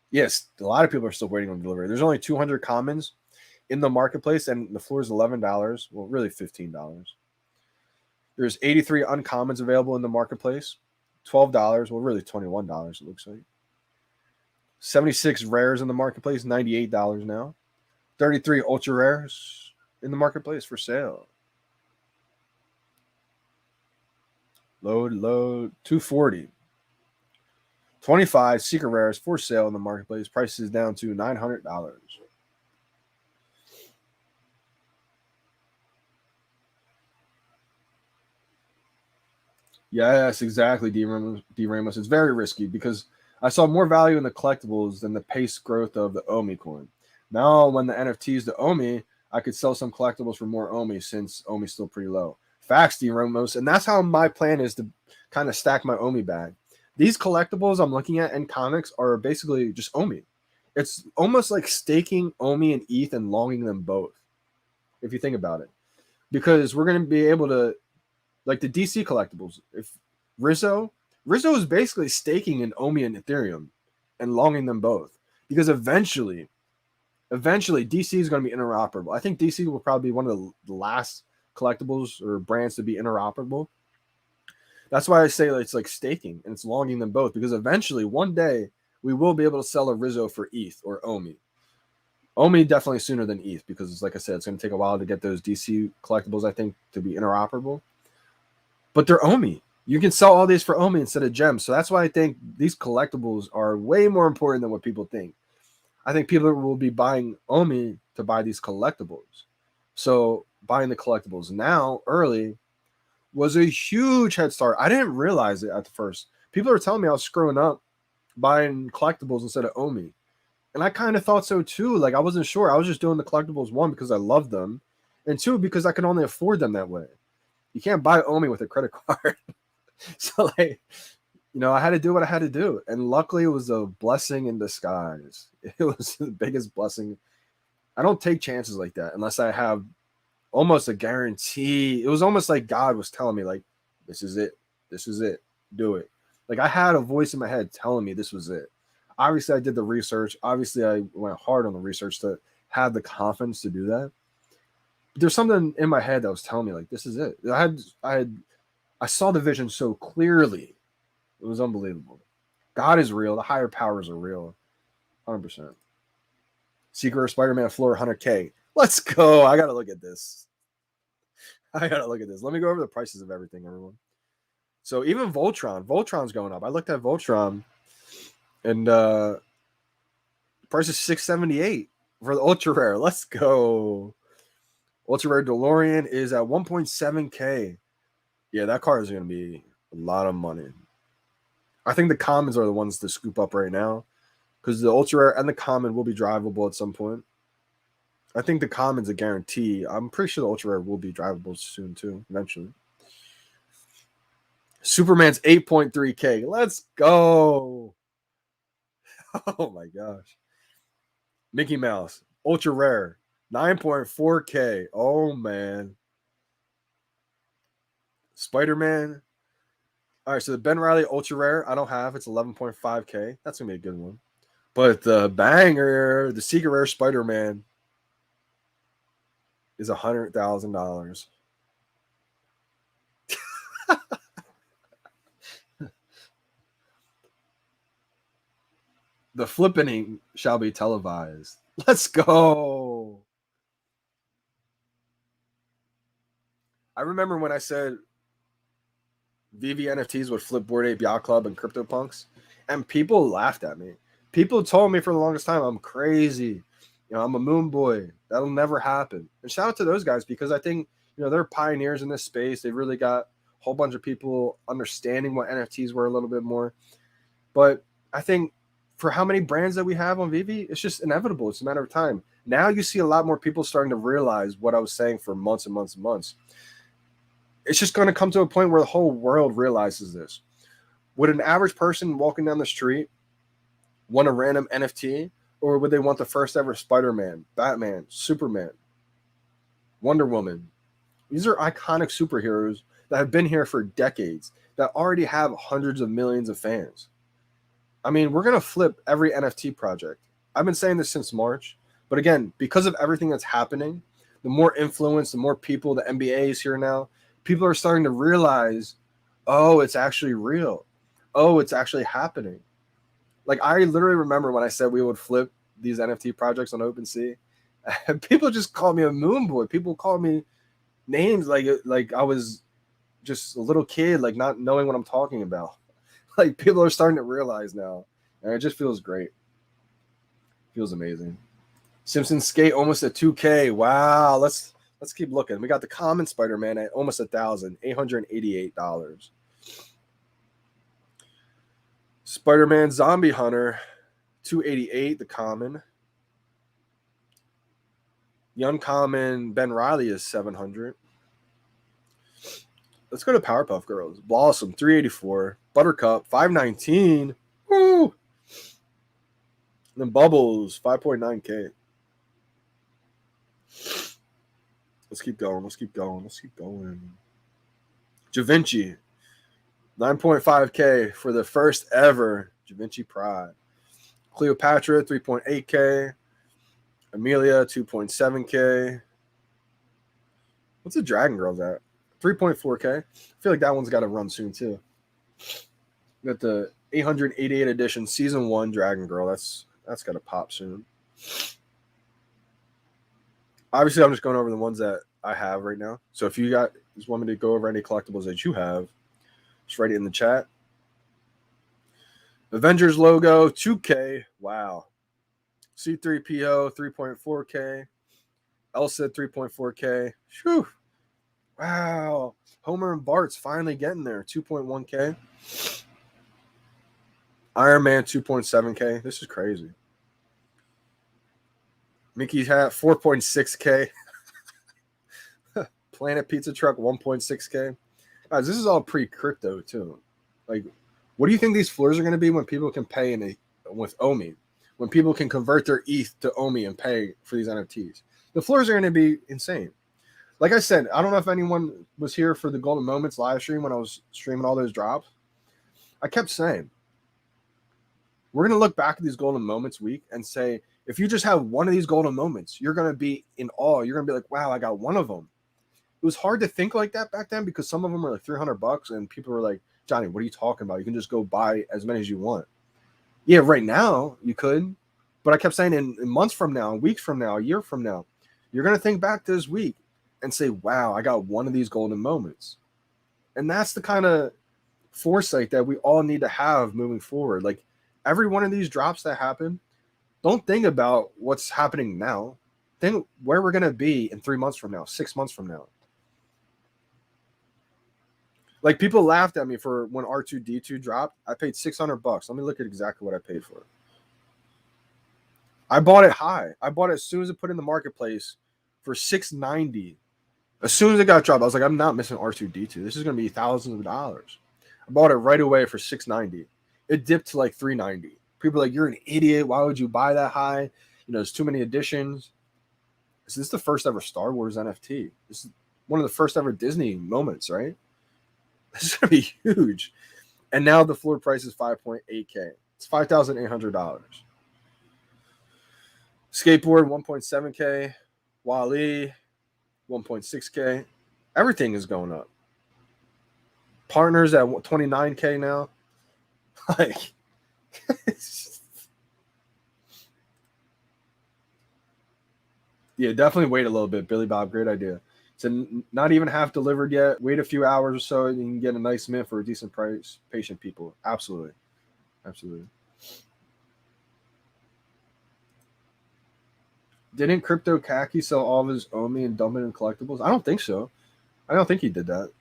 Yes, a lot of people are still waiting on delivery. There's only 200 commons in the marketplace, and the floor is $11. Well, really $15. There's 83 uncommons available in the marketplace. $12. Well, really $21, it looks like. 76 rares in the marketplace, $98 now. 33 ultra rares in the marketplace for sale. Load, 240. 25 secret rares for sale in the marketplace. Prices down to $900. Yes, exactly, D. Ramos. It's very risky because I saw more value in the collectibles than the pace growth of the OMI coin. Now, when the NFTs the OMI, I could sell some collectibles for more OMI since OMI's still pretty low. Facts, D. Ramos. And that's how my plan is to kind of stack my OMI bag. These collectibles I'm looking at in comics are basically just OMI. It's almost like staking OMI and ETH and longing them both, if you think about it. Because we're going to be able to, like the DC collectibles, if Rizzo is basically staking in OMI and Ethereum and longing them both. Because eventually DC is going to be interoperable. I think DC will probably be one of the last collectibles or brands to be interoperable. That's why I say it's like staking and it's longing them both, because eventually one day we will be able to sell a Rizzo for ETH or OMI. OMI definitely sooner than ETH, because it's like I said, it's going to take a while to get those DC collectibles, I think, to be interoperable. But they're OMI. You can sell all these for OMI instead of gems. So that's why I think these collectibles are way more important than what people think. I think people will be buying OMI to buy these collectibles. So buying the collectibles now early was a huge head start. I didn't realize it at the first. People are telling me I was screwing up buying collectibles instead of OMI. And I kind of thought so too. Like I wasn't sure. I was just doing the collectibles, one, because I loved them, and two, because I could only afford them that way. You can't buy OMI with a credit card. So like, I had to do what I had to do. And luckily it was a blessing in disguise. It was the biggest blessing. I don't take chances like that unless I have almost a guarantee. It was almost like God was telling me, like, this is it. This is it. Do it. Like I had a voice in my head telling me this was it. Obviously I did the research. Obviously I went hard on the research to have the confidence to do that. But there's something in my head that was telling me, like, this is it. I saw the vision so clearly. It was unbelievable. God is real. The higher powers are real. 100%. Secret Spider-Man floor 100K. Let's go. I got to look at this. Let me go over the prices of everything, everyone. So even Voltron's going up. I looked at Voltron, and the price is $678 for the ultra rare. Let's go. Ultra rare DeLorean is at 1.7K. Yeah, that card is going to be a lot of money. I think the commons are the ones to scoop up right now, because the ultra rare and the common will be drivable at some point. I think the common's a guarantee. I'm pretty sure the ultra rare will be drivable soon too, eventually. Superman's 8.3K. Let's go. Oh my gosh. Mickey Mouse, ultra rare, 9.4K. Oh man. Spiderman. All right, so the Ben Reilly ultra rare I don't have. It's 11.5K. That's gonna be a good one. But the banger, the secret rare Spider-Man, is $100,000. The flippening shall be televised. Let's go. I remember when I said VeVe NFTs would flip Bored Ape Yacht Club and CryptoPunks, and people laughed at me. People told me for the longest time I'm crazy. I'm a moon boy. That'll never happen. And shout out to those guys, because I think, they're pioneers in this space. They really got a whole bunch of people understanding what NFTs were a little bit more. But I think for how many brands that we have on VeVe, it's just inevitable. It's a matter of time. Now you see a lot more people starting to realize what I was saying for months and months and months. It's just going to come to a point where the whole world realizes this. Would an average person walking down the street want a random NFT, or would they want the first ever Spider-Man, Batman, Superman, Wonder Woman? These are iconic superheroes that have been here for decades, that already have hundreds of millions of fans. I mean, we're going to flip every NFT project. I've been saying this since March, but again, because of everything that's happening, the more influence, the more people, the NBA is here now, people are starting to realize, oh, it's actually real. Oh, it's actually happening. Like, I literally remember when I said we would flip these NFT projects on OpenSea, and people just called me a moon boy. People called me names like I was just a little kid, like not knowing what I'm talking about. Like, people are starting to realize now, and it just feels great. Feels amazing. Simpsons Skate almost at 2K. Wow, let's keep looking. We got the common Spider-Man at almost $1,888. Spider-Man Zombie Hunter, 288, the common. The uncommon Ben Riley is 700. Let's go to Powerpuff Girls. Blossom, 384. Buttercup, 519. Woo! And then Bubbles, 5.9K. Let's keep going. Let's keep going. Let's keep going. Da Vinci, 9.5K for the first ever Da Vinci Pride. Cleopatra, 3.8K. Amelia, 2.7K. What's the Dragon Girls at? 3.4K. I feel like that one's got to run soon too. Got the 888 edition season 1 Dragon Girl. That's got to pop soon. Obviously, I'm just going over the ones that I have right now. So if you guys want me to go over any collectibles that you have, just write it in the chat. Avengers logo, 2K. Wow. C3PO, 3.4K. Elsa, 3.4K. Whew. Wow. Homer and Bart's finally getting there. 2.1K. Iron Man, 2.7K. This is crazy. Mickey's hat, 4.6K. Planet Pizza Truck, 1.6K. Guys, this is all pre-crypto, too. Like, what do you think these floors are going to be when people can pay with OMI? When people can convert their ETH to OMI and pay for these NFTs? The floors are going to be insane. Like I said, I don't know if anyone was here for the Golden Moments live stream when I was streaming all those drops. I kept saying, we're going to look back at these Golden Moments week and say, if you just have one of these Golden Moments, you're going to be in awe. You're going to be like, wow, I got one of them. It was hard to think like that back then because some of them were like $300 and people were like, Johnny, what are you talking about? You can just go buy as many as you want. Yeah, right now you could. But I kept saying in months from now, weeks from now, a year from now, you're going to think back to this week and say, wow, I got one of these Golden Moments. And that's the kind of foresight that we all need to have moving forward. Like, every one of these drops that happen, don't think about what's happening now. Think where we're going to be in 3 months from now, 6 months from now. Like, people laughed at me for when R2D2 dropped. I paid $600. Let me look at exactly what I paid for it. I bought it high. I bought it as soon as it put in the marketplace for $690. As soon as it got dropped, I was like, I'm not missing R2D2. This is going to be thousands of dollars. I bought it right away for $690. It dipped to like $390. People are like, you're an idiot. Why would you buy that high? You know, there's too many editions. This is the first ever Star Wars NFT. This is one of the first ever Disney moments, right? This is going to be huge. And now the floor price is 5.8K. It's $5,800. Skateboard, 1.7K. Wally, 1.6K. Everything is going up. Partners at 29K now. Like, yeah, definitely wait a little bit. Billy Bob, great idea. So not even half delivered yet. Wait a few hours or so, and you can get a nice mint for a decent price. Patient people. Absolutely. Absolutely. Didn't Crypto Khaki sell all of his OMI and dump it in collectibles? I don't think so. I don't think he did that.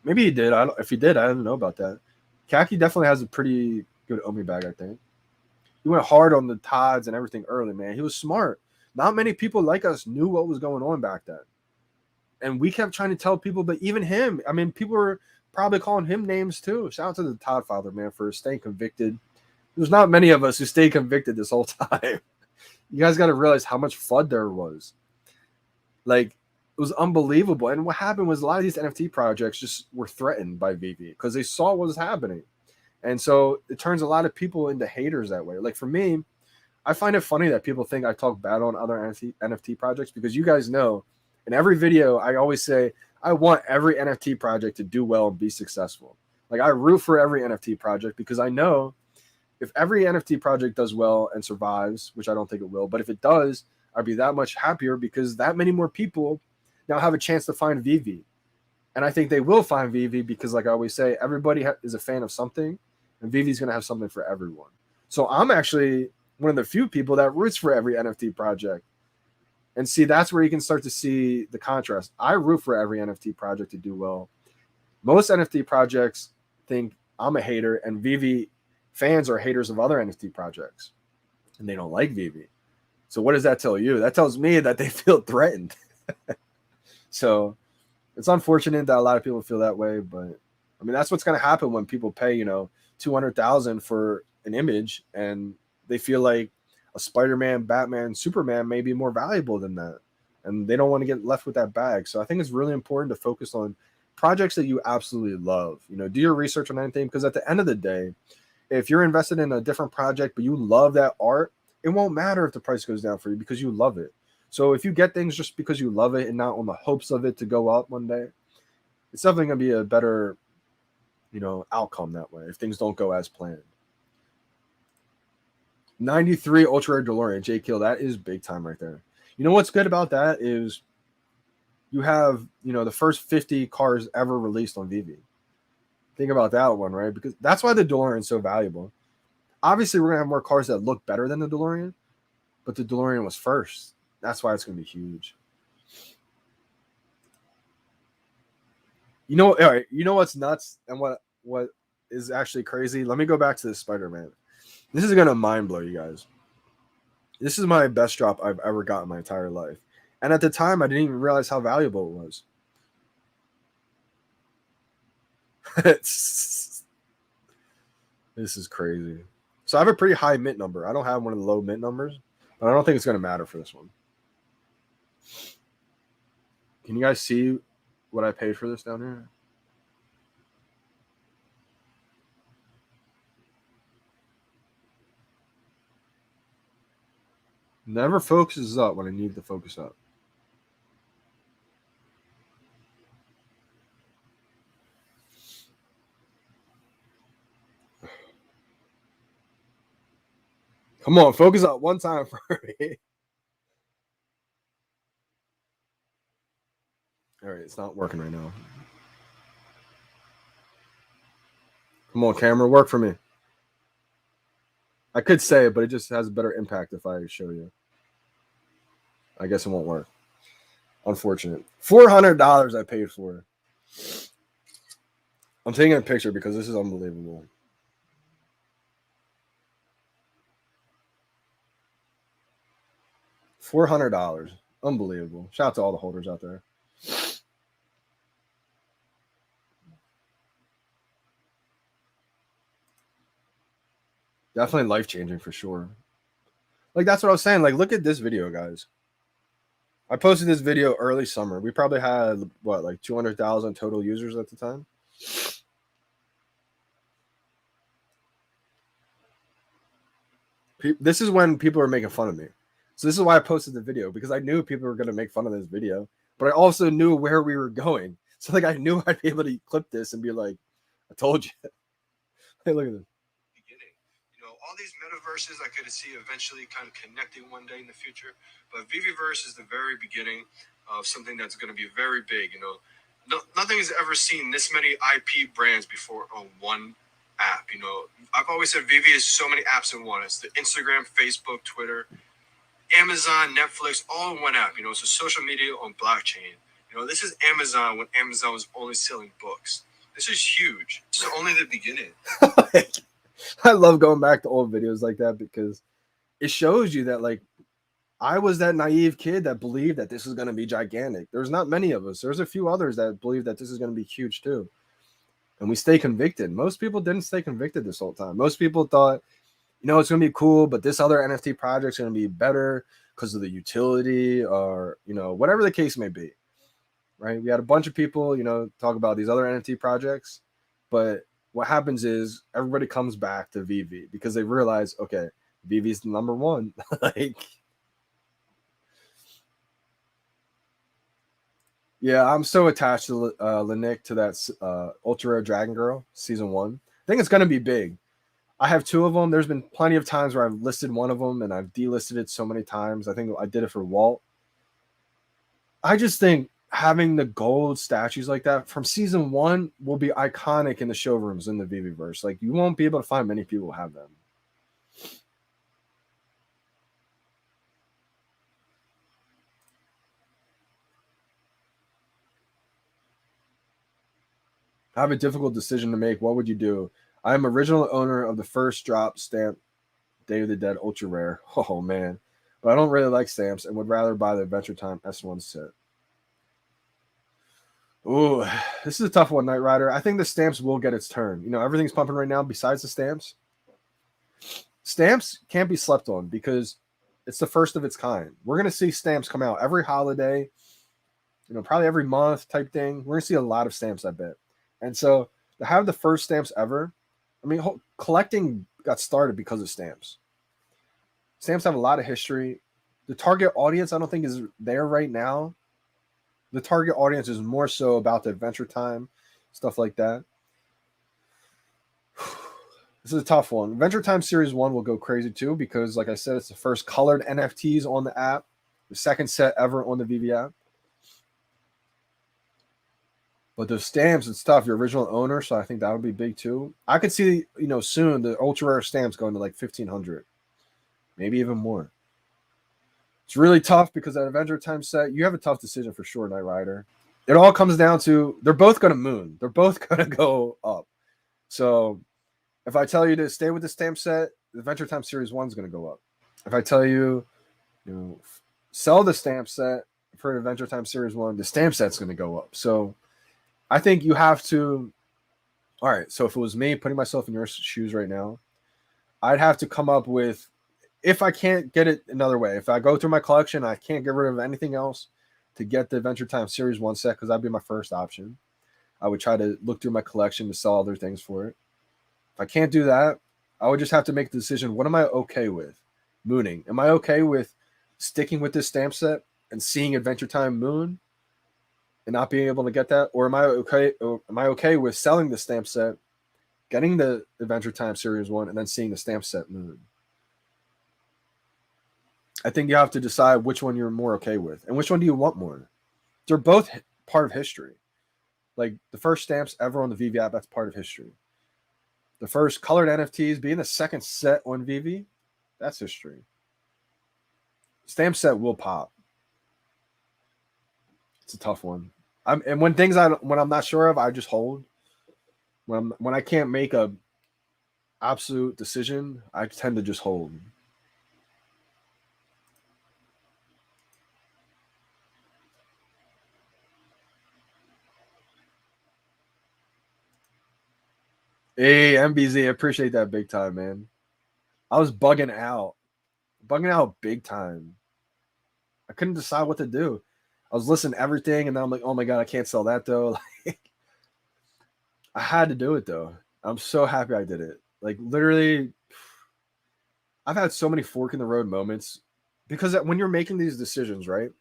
Maybe he did. If he did, I didn't know about that. Khaki definitely has a pretty good OMI bag, I think. He went hard on the Todds and everything early, man. He was smart. Not many people like us knew what was going on back then. And we kept trying to tell people, but even him, I mean, people were probably calling him names too. Shout out to the Todd father, man, for staying convicted There's not many of us who stay convicted this whole time. You guys got to realize how much FUD there was. Like, it was unbelievable. And what happened was a lot of these NFT projects just were threatened by VeVe because they saw what was happening. And so it turns a lot of people into haters that way. Like for me, I find it funny that people think I talk bad on other NFT projects because you guys know in every video, I always say, I want every NFT project to do well and be successful. Like I root for every NFT project because I know if every NFT project does well and survives, which I don't think it will, but if it does, I'd be that much happier because that many more people now have a chance to find VeVe. And I think they will find VeVe because, like I always say, everybody is a fan of something, and VeVe is going to have something for everyone. So I'm actually one of the few people that roots for every NFT project. And see, that's where you can start to see the contrast. I root for every NFT project to do well. Most NFT projects think I'm a hater, and VeVe fans are haters of other NFT projects, and they don't like VeVe. So what does that tell you? That tells me that they feel threatened. So it's unfortunate that a lot of people feel that way, but I mean, that's what's going to happen when people pay, you know, $200,000 for an image and they feel like a Spiderman, Batman, Superman may be more valuable than that. And they don't want to get left with that bag. So I think it's really important to focus on projects that you absolutely love. You know, do your research on anything, because at the end of the day, if you're invested in a different project, but you love that art, it won't matter if the price goes down for you because you love it. So if you get things just because you love it and not on the hopes of it to go up one day, it's definitely going to be a better, you know, outcome that way if things don't go as planned. 93 ultra rare DeLorean, J Kill, that is big time right there. You know what's good about that is you have, you know, the first 50 cars ever released on VeVe. Think about that one, right? Because that's why the DeLorean is so valuable. Obviously, we're going to have more cars that look better than the DeLorean, but the DeLorean was first. That's why it's going to be huge. You know, all right, you know what's nuts and what is actually crazy? Let me go back to this Spider-Man. This is going to mind blow you guys. This is my best drop I've ever got in my entire life. And at the time, I didn't even realize how valuable it was. This is crazy. So I have a pretty high mint number. I don't have one of the low mint numbers, but I don't think it's going to matter for this one. Can you guys see what I paid for this down here? Never focuses up when I need to focus up. Come on, focus up one time for me. All right, it's not working right now. Come on, camera, work for me. I could say it, but it just has a better impact if I show you. I guess it won't work. Unfortunate. $400 I paid for. I'm taking a picture because this is unbelievable. $400. Unbelievable. Shout out to all the holders out there. Definitely life-changing for sure. Like, that's what I was saying. Like, look at this video, guys. I posted this video early summer. We probably had, what, like 200,000 total users at the time? This is when people were making fun of me. So this is why I posted the video, because I knew people were going to make fun of this video, but I also knew where we were going. So, like, I knew I'd be able to clip this and be like, I told you. Hey, look at this. All these metaverses I could see eventually kind of connecting one day in the future, but VeVeverse is the very beginning of something that's going to be very big. Nothing has ever seen this many IP brands before on one app. I've always said VeVe is so many apps in one. It's the Instagram, Facebook, Twitter, Amazon, Netflix, all in one app. It's a social media on blockchain. This is Amazon when Amazon was only selling books. This is huge. It's only the beginning. I love going back to old videos like that because it shows you that, like, I was that naive kid that believed that this is going to be gigantic. There's not many of us. There's a few others that believe that this is going to be huge too. And we stay convicted. Most people didn't stay convicted this whole time. Most people thought it's going to be cool, but this other NFT project is going to be better because of the utility, or, whatever the case may be, right? We had a bunch of people, talk about these other NFT projects, but what happens is everybody comes back to VeVe because they realize, okay, VeVe is the number one. Yeah, I'm so attached to Linick, to that ultra rare Dragon Girl season 1. I think it's going to be big. I have 2 of them. There's been plenty of times where I've listed one of them and I've delisted it so many times. I think I did it for Walt. I just think having the gold statues like that from season 1 will be iconic in the showrooms in the VeVeverse. Like, you won't be able to find many people who have them. I have a difficult decision to make. What would you do? I am original owner of the first drop stamp Day of the Dead ultra rare. Oh man, but I don't really like stamps and would rather buy the Adventure Time S1 set. Ooh, this is a tough one, Knight Rider. I think the stamps will get its turn. Everything's pumping right now besides the stamps. Stamps can't be slept on because it's the first of its kind. We're going to see stamps come out every holiday, probably every month type thing. We're going to see a lot of stamps, I bet. And so to have the first stamps ever, collecting got started because of stamps. Stamps have a lot of history. The target audience, I don't think, is there right now. The target audience is more so about the Adventure Time, stuff like that. This is a tough one. Adventure Time Series 1 will go crazy too because, like I said, it's the first colored NFTs on the app, the second set ever on the VeVe app. But the stamps and stuff, your original owner, so I think that would be big too. I could see, soon the ultra rare stamps going to like 1,500, maybe even more. It's really tough because that Adventure Time set, you have a tough decision for sure, Knight Rider. It all comes down to, they're both going to moon. They're both going to go up. So if I tell you to stay with the stamp set, the Adventure Time Series 1 is going to go up. If I tell you, sell the stamp set for Adventure Time Series 1, the stamp set's going to go up. So I think you have to. All right. So if it was me putting myself in your shoes right now, I'd have to come up with, if I can't get it another way, if I go through my collection, I can't get rid of anything else to get the Adventure Time Series 1 set, because that'd be my first option. I would try to look through my collection to sell other things for it. If I can't do that, I would just have to make the decision, what am I okay with mooning? Am I okay with sticking with this stamp set and seeing Adventure Time moon and not being able to get that? Or am I okay with selling the stamp set, getting the Adventure Time Series 1, and then seeing the stamp set moon? I think you have to decide which one you're more okay with and which one do you want more. They're both part of history. Like the first stamps ever on the VeVe app, that's part of history. The first colored NFTs being the second set on VeVe, that's history. Stamp set will pop. It's a tough one. And when I'm not sure of, I just hold. When I can't make a absolute decision, I tend to just hold. Hey, MBZ, I appreciate that big time, man. I was bugging out big time. I couldn't decide what to do. I was listening to everything, and then I'm like, oh my God, I can't sell that though. Like, I had to do it though. I'm so happy I did it. Like literally, I've had so many fork in the road moments because when you're making these decisions, right?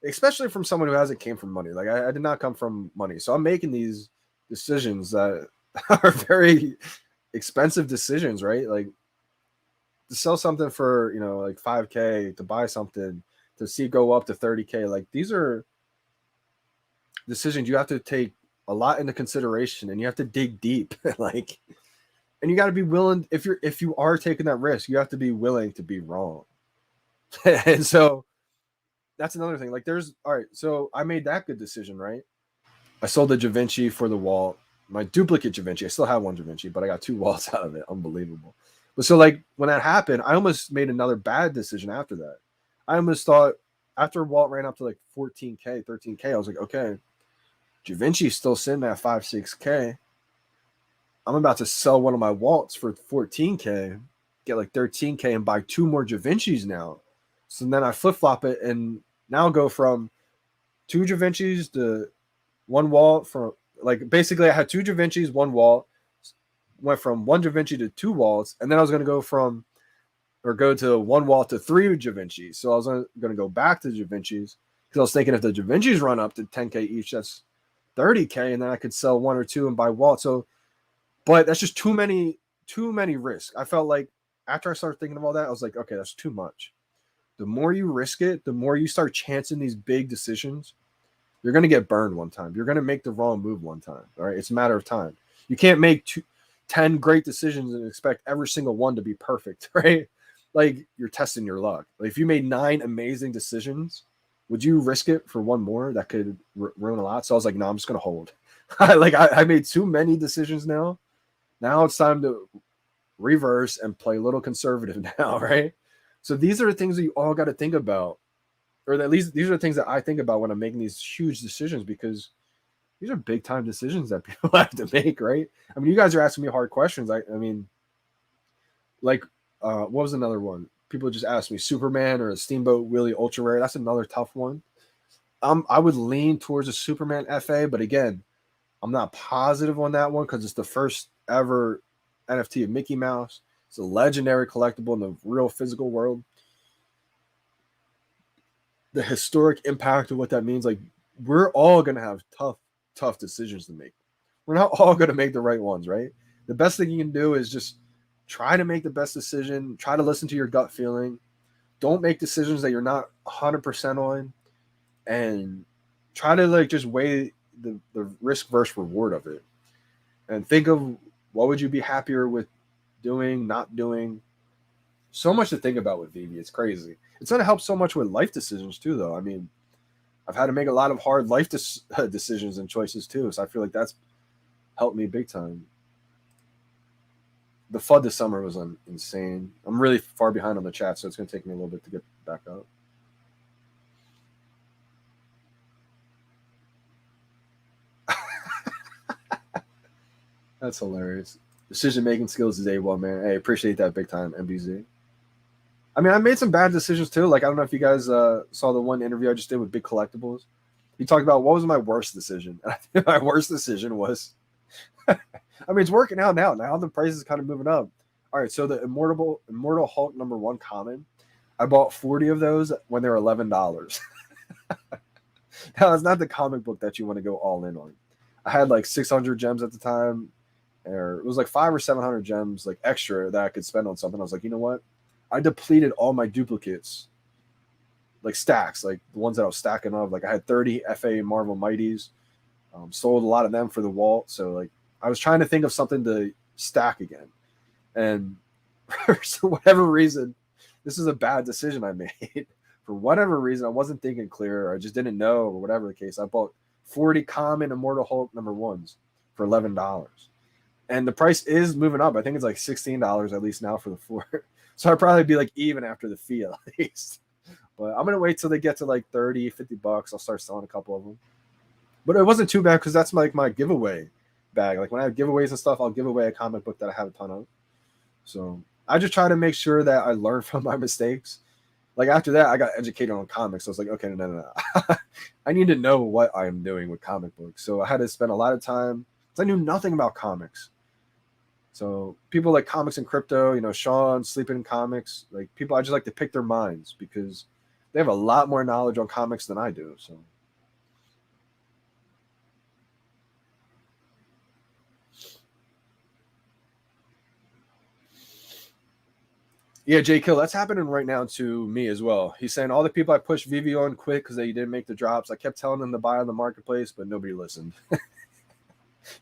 Especially from someone who hasn't came from money. Like I did not come from money. So I'm making these decisions that are very expensive decisions, right? Like to sell something for, like 5K, to buy something, to see go up to 30K. Like these are decisions you have to take a lot into consideration, and you have to dig deep. Like, and you got to be willing, if you are taking that risk, you have to be willing to be wrong. And so that's another thing. Like all right, so I made that good decision, right? I sold the Da Vinci for the wall, my duplicate Da Vinci. I still have one Da Vinci, but I got 2 walls out of it. Unbelievable. But so like when that happened, I almost made another bad decision after that. I almost thought after Walt ran up to like 14K, 13K, I was like, okay, Da Vinci's still sitting at 5, 6K. I'm about to sell one of my Walts for 14K. get like 13K and buy 2 more Da Vinci's now. So then I flip flop it and now go from 2 Da Vinci's to 1 wall. From like basically I had 2 Da Vinci's, 1 wall, went from 1 Da Vinci to 2 walls, and then I was going to go to 1 wall to 3 Da Vinci's. So I was going to go back to Da Vinci's because I was thinking if the Da Vinci's run up to 10K each, that's 30K, and then I could sell 1 or 2 and buy wall. So, but that's just too many risks. I felt like after I started thinking of all that, I was like, okay, that's too much. The more you risk it, the more you start chancing these big decisions, you're going to get burned one time. You're going to make the wrong move one time. All right. It's a matter of time. You can't make 10 great decisions and expect every single one to be perfect, right? Like you're testing your luck. Like if you made 9 amazing decisions, would you risk it for 1 more that could ruin a lot? So I was like, no, I'm just going to hold. I made too many decisions now. Now it's time to reverse and play a little conservative now, right? So these are the things that you all got to think about, or at least these are the things that I think about when I'm making these huge decisions, because these are big time decisions that people have to make, right? I mean, you guys are asking me hard questions. I mean, like, what was another one? People just asked me Superman or a Steamboat Willie Ultra Rare. That's another tough one. I would lean towards a Superman FA, but again, I'm not positive on that one because it's the first ever NFT of Mickey Mouse. It's a legendary collectible in the real physical world. The historic impact of what that means, like we're all going to have tough decisions to make. We're not all going to make the right ones, right? The best thing you can do is just try to make the best decision. Try to listen to your gut feeling. Don't make decisions that you're not 100% on, and try to like just weigh the risk versus reward of it, and think of what would you be happier with doing, not doing. So much to think about with VeVe. It's crazy. It's going to help so much with life decisions too, though. I mean, I've had to make a lot of hard life decisions and choices too, so I feel like that's helped me big time. The FUD this summer was insane. I'm really far behind on the chat, so it's going to take me a little bit to get back up. That's hilarious. Decision-making skills is A1, man. Hey, appreciate that big time, MBZ. I mean, I made some bad decisions too. Like, I don't know if you guys saw the one interview I just did with Big Collectibles. He talked about what was my worst decision. And I think my worst decision was, I mean, it's working out now. Now the price is kind of moving up. All right, so the Immortal Hulk #1 common, I bought 40 of those when they were $11. Now, it's not the comic book that you want to go all in on. I had like 600 gems at the time, or it was like 500 or 700 gems, like extra that I could spend on something. I was like, you know what? I depleted all my duplicates, like stacks, like the ones that I was stacking up. Like I had 30 FA Marvel Mighties, sold a lot of them for the Walt. So like I was trying to think of something to stack again. And for whatever reason, this is a bad decision I made. For whatever reason, I wasn't thinking clear, or I just didn't know, or whatever the case. I bought 40 common Immortal Hulk #1s for $11. And the price is moving up. I think it's like $16 at least now for the 4. So I'd probably be like even after the fee at least. But I'm going to wait till they get to like 30, 50 bucks. I'll start selling a couple of them. But it wasn't too bad because that's like my giveaway bag. Like when I have giveaways and stuff, I'll give away a comic book that I have a ton of. So I just try to make sure that I learn from my mistakes. Like after that, I got educated on comics. So I was like, okay, no. I need to know what I'm doing with comic books. So I had to spend a lot of time because I knew nothing about comics. So people like comics and crypto, you know, Sean, Sleeping in Comics, like people I just like to pick their minds because they have a lot more knowledge on comics than I do. So yeah, J Kill, that's happening right now to me as well. He's saying all the people I pushed VeVe on quit because they didn't make the drops. I kept telling them to buy on the marketplace, but nobody listened.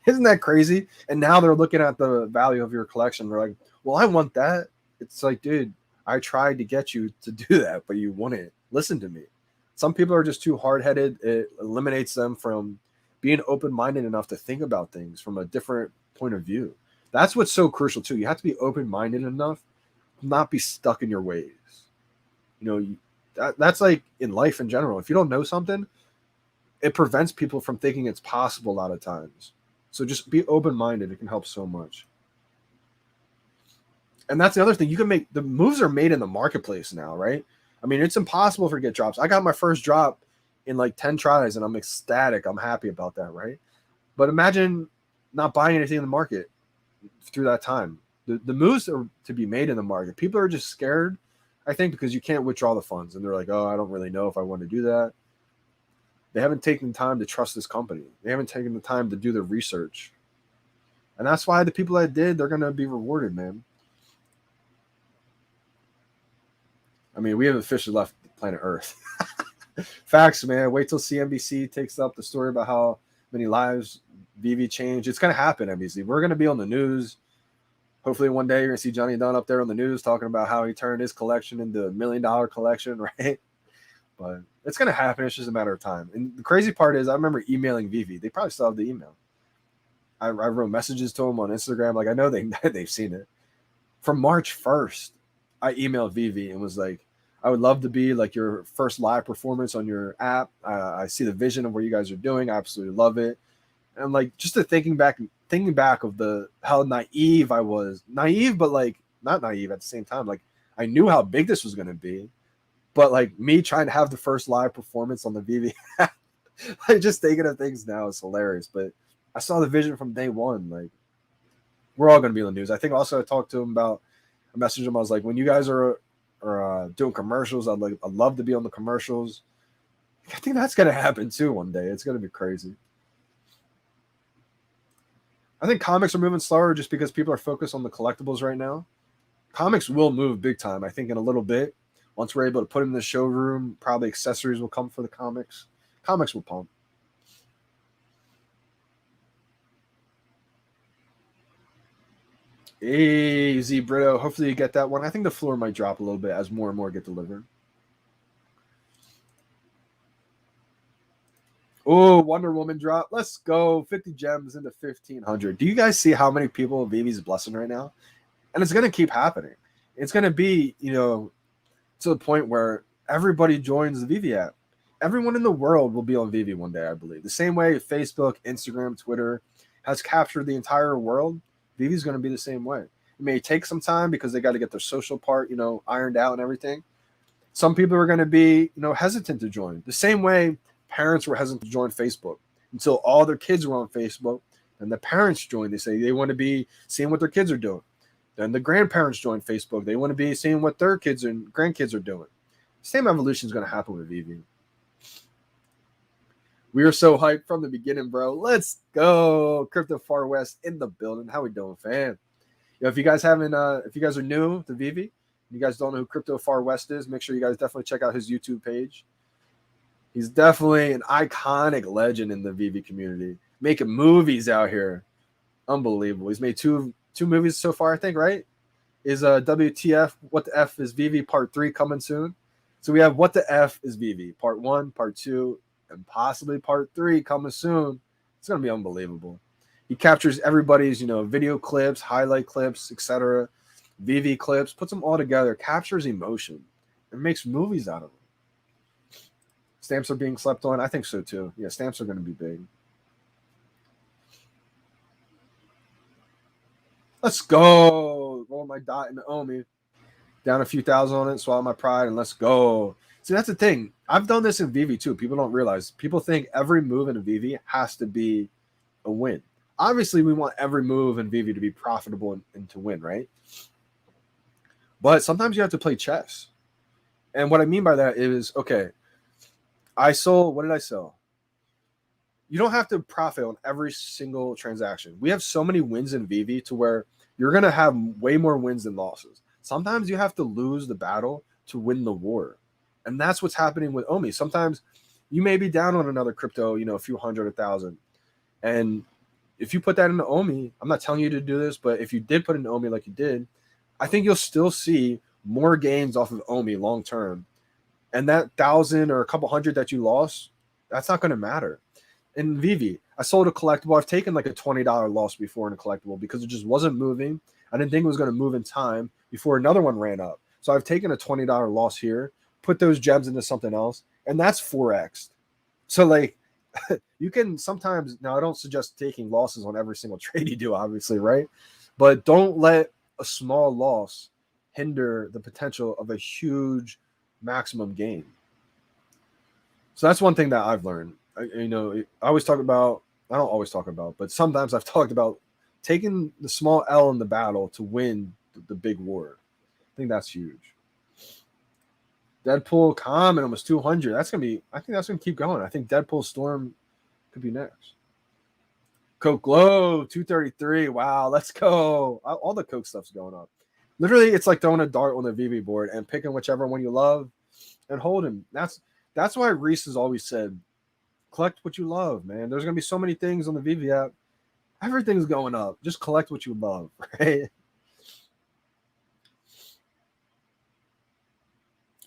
Isn't that crazy? And now they're looking at the value of your collection. They're like, well, I want that. It's like, dude, I tried to get you to do that, but you wouldn't listen to me. Some people are just too hard-headed. It eliminates them from being open-minded enough to think about things from a different point of view. That's what's so crucial, too. You have to be open-minded enough to not be stuck in your ways. You know, that's like in life in general. If you don't know something, it prevents people from thinking it's possible a lot of times. So just be open-minded. It can help so much. And that's the other thing. You can make the moves are made in the marketplace now, right? I mean, it's impossible to get drops. I got my first drop in like 10 tries and I'm ecstatic. I'm happy about that, right? But imagine not buying anything in the market through that time. The moves are to be made in the market. People are just scared, I think, because you can't withdraw the funds. And they're like, oh, I don't really know if I want to do that. They haven't taken the time to trust this company. They haven't taken the time to do their research. And that's why the people that did, they're going to be rewarded, man. I mean, we have officially left planet Earth. Facts, man. Wait till CNBC takes up the story about how many lives VeVe changed. It's going to happen, NBC. We're going to be on the news. Hopefully one day you're going to see Johnny Dunn up there on the news talking about how he turned his collection into $1 million collection, right? But it's going to happen. It's just a matter of time. And the crazy part is I remember emailing VeVe. They probably still have the email. I wrote messages to them on Instagram. Like, I know they've seen it. From March 1st, I emailed VeVe and was like, I would love to be like your first live performance on your app. I see the vision of what you guys are doing. I absolutely love it. And like just thinking back of how naive I was. Naive, but like not naive at the same time. Like I knew how big this was going to be. But like me trying to have the first live performance on the VeVe app, like just thinking of things now is hilarious. But I saw the vision from day one. Like we're all going to be in the news. I think also I talked to him about, I messaged him. I was like, when you guys are doing commercials, I'd love to be on the commercials. I think that's going to happen too one day. It's going to be crazy. I think comics are moving slower just because people are focused on the collectibles right now. Comics will move big time, I think, in a little bit. Once we're able to put them in the showroom, probably accessories will come for the comics. Comics will pump. Hey, Z Brito. Hopefully you get that one. I think the floor might drop a little bit as more and more get delivered. Oh, Wonder Woman drop. Let's go. 50 gems into 1,500. Do you guys see how many people VeVe's blessing right now? And it's going to keep happening. It's going to be, to the point where everybody joins the VeVe app. Everyone in the world will be on VeVe one day, I believe. The same way Facebook, Instagram, Twitter has captured the entire world, VeVe's going to be the same way. It may take some time because they got to get their social part, ironed out and everything. Some people are going to be, hesitant to join. The same way parents were hesitant to join Facebook until all their kids were on Facebook. And the parents joined. They say they want to be seeing what their kids are doing. Then the grandparents join Facebook. They want to be seeing what their kids and grandkids are doing. Same evolution is going to happen with VeVe. We were so hyped from the beginning, bro. Let's go. Crypto Far West in the building. How we doing, fam? If you guys are new to VeVe, you guys don't know who Crypto Far West is, make sure you guys definitely check out his YouTube page. He's definitely an iconic legend in the VeVe community. Making movies out here. Unbelievable. He's made two movies so far, I think, right? Is WTF, What the F is VeVe Part 3 coming soon? So we have What the F is VeVe, Part 1, Part 2, and possibly Part 3 coming soon. It's going to be unbelievable. He captures everybody's, video clips, highlight clips, etc., VeVe clips, puts them all together, captures emotion, and makes movies out of them. Stamps are being slept on. I think so too. Yeah, stamps are going to be big. Let's go. Roll my dot into Omi. Down a few thousand on it, swallow my pride, and let's go. See, that's the thing. I've done this in VeVe too. People don't realize. People think every move in a VeVe has to be a win. Obviously, we want every move in VeVe to be profitable and to win, right? But sometimes you have to play chess. And what I mean by that is, okay, what did I sell? You don't have to profit on every single transaction. We have so many wins in VeVe to where you're going to have way more wins than losses. Sometimes you have to lose the battle to win the war. And that's what's happening with Omi. Sometimes you may be down on another crypto, a few hundred, 1,000. And if you put that into Omi, I'm not telling you to do this, but if you did put into Omi like you did, I think you'll still see more gains off of Omi long term. And that 1,000 or a couple hundred that you lost, that's not going to matter. In VeVe, I sold a collectible. I've taken like a $20 loss before in a collectible because it just wasn't moving. I didn't think it was going to move in time before another one ran up. So I've taken a $20 loss here, put those gems into something else, and that's 4x. So like you can sometimes, now I don't suggest taking losses on every single trade you do, obviously, right? But don't let a small loss hinder the potential of a huge maximum gain. So that's one thing that I've learned. I always talk about, I don't always talk about, but sometimes I've talked about taking the small L in the battle to win the big war. I think that's huge. Deadpool Common almost 200. I think that's gonna keep going. I think Deadpool Storm could be next. Coke Glow 233. Wow, let's go. All the Coke stuff's going up. Literally, it's like throwing a dart on the VeVe board and picking whichever one you love and hold him. That's why Reese has always said, collect what you love, man. There's gonna be so many things on the VeVe app. Everything's going up. Just collect what you love, right?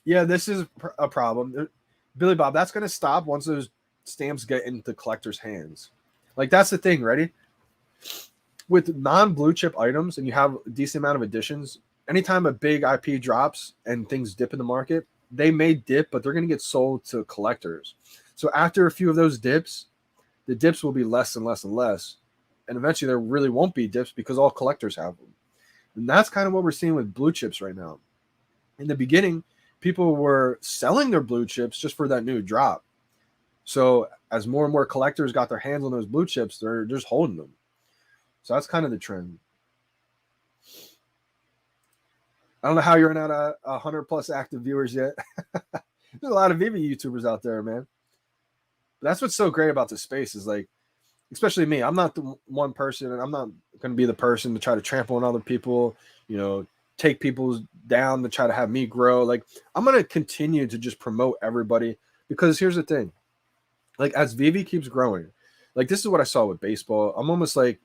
Yeah, this is a problem. Billy Bob, that's gonna stop once those stamps get into collectors' hands. Like, that's the thing, ready? With non-blue chip items and you have a decent amount of editions, anytime a big IP drops and things dip in the market, they may dip, but they're going to get sold to collectors. So after a few of those dips, the dips will be less and less and less. And eventually there really won't be dips because all collectors have them. And that's kind of what we're seeing with blue chips right now. In the beginning, people were selling their blue chips just for that new drop. So as more and more collectors got their hands on those blue chips, they're just holding them. So that's kind of the trend. I don't know how you're not 100 plus active viewers yet. There's a lot of VeVe YouTubers out there, man. But that's what's so great about this space is, like, especially me. I'm not the one person, and I'm not going to be the person to try to trample on other people, take people down to try to have me grow. Like, I'm going to continue to just promote everybody, because here's the thing. Like, as VeVe keeps growing, like, this is what I saw with baseball. I'm almost like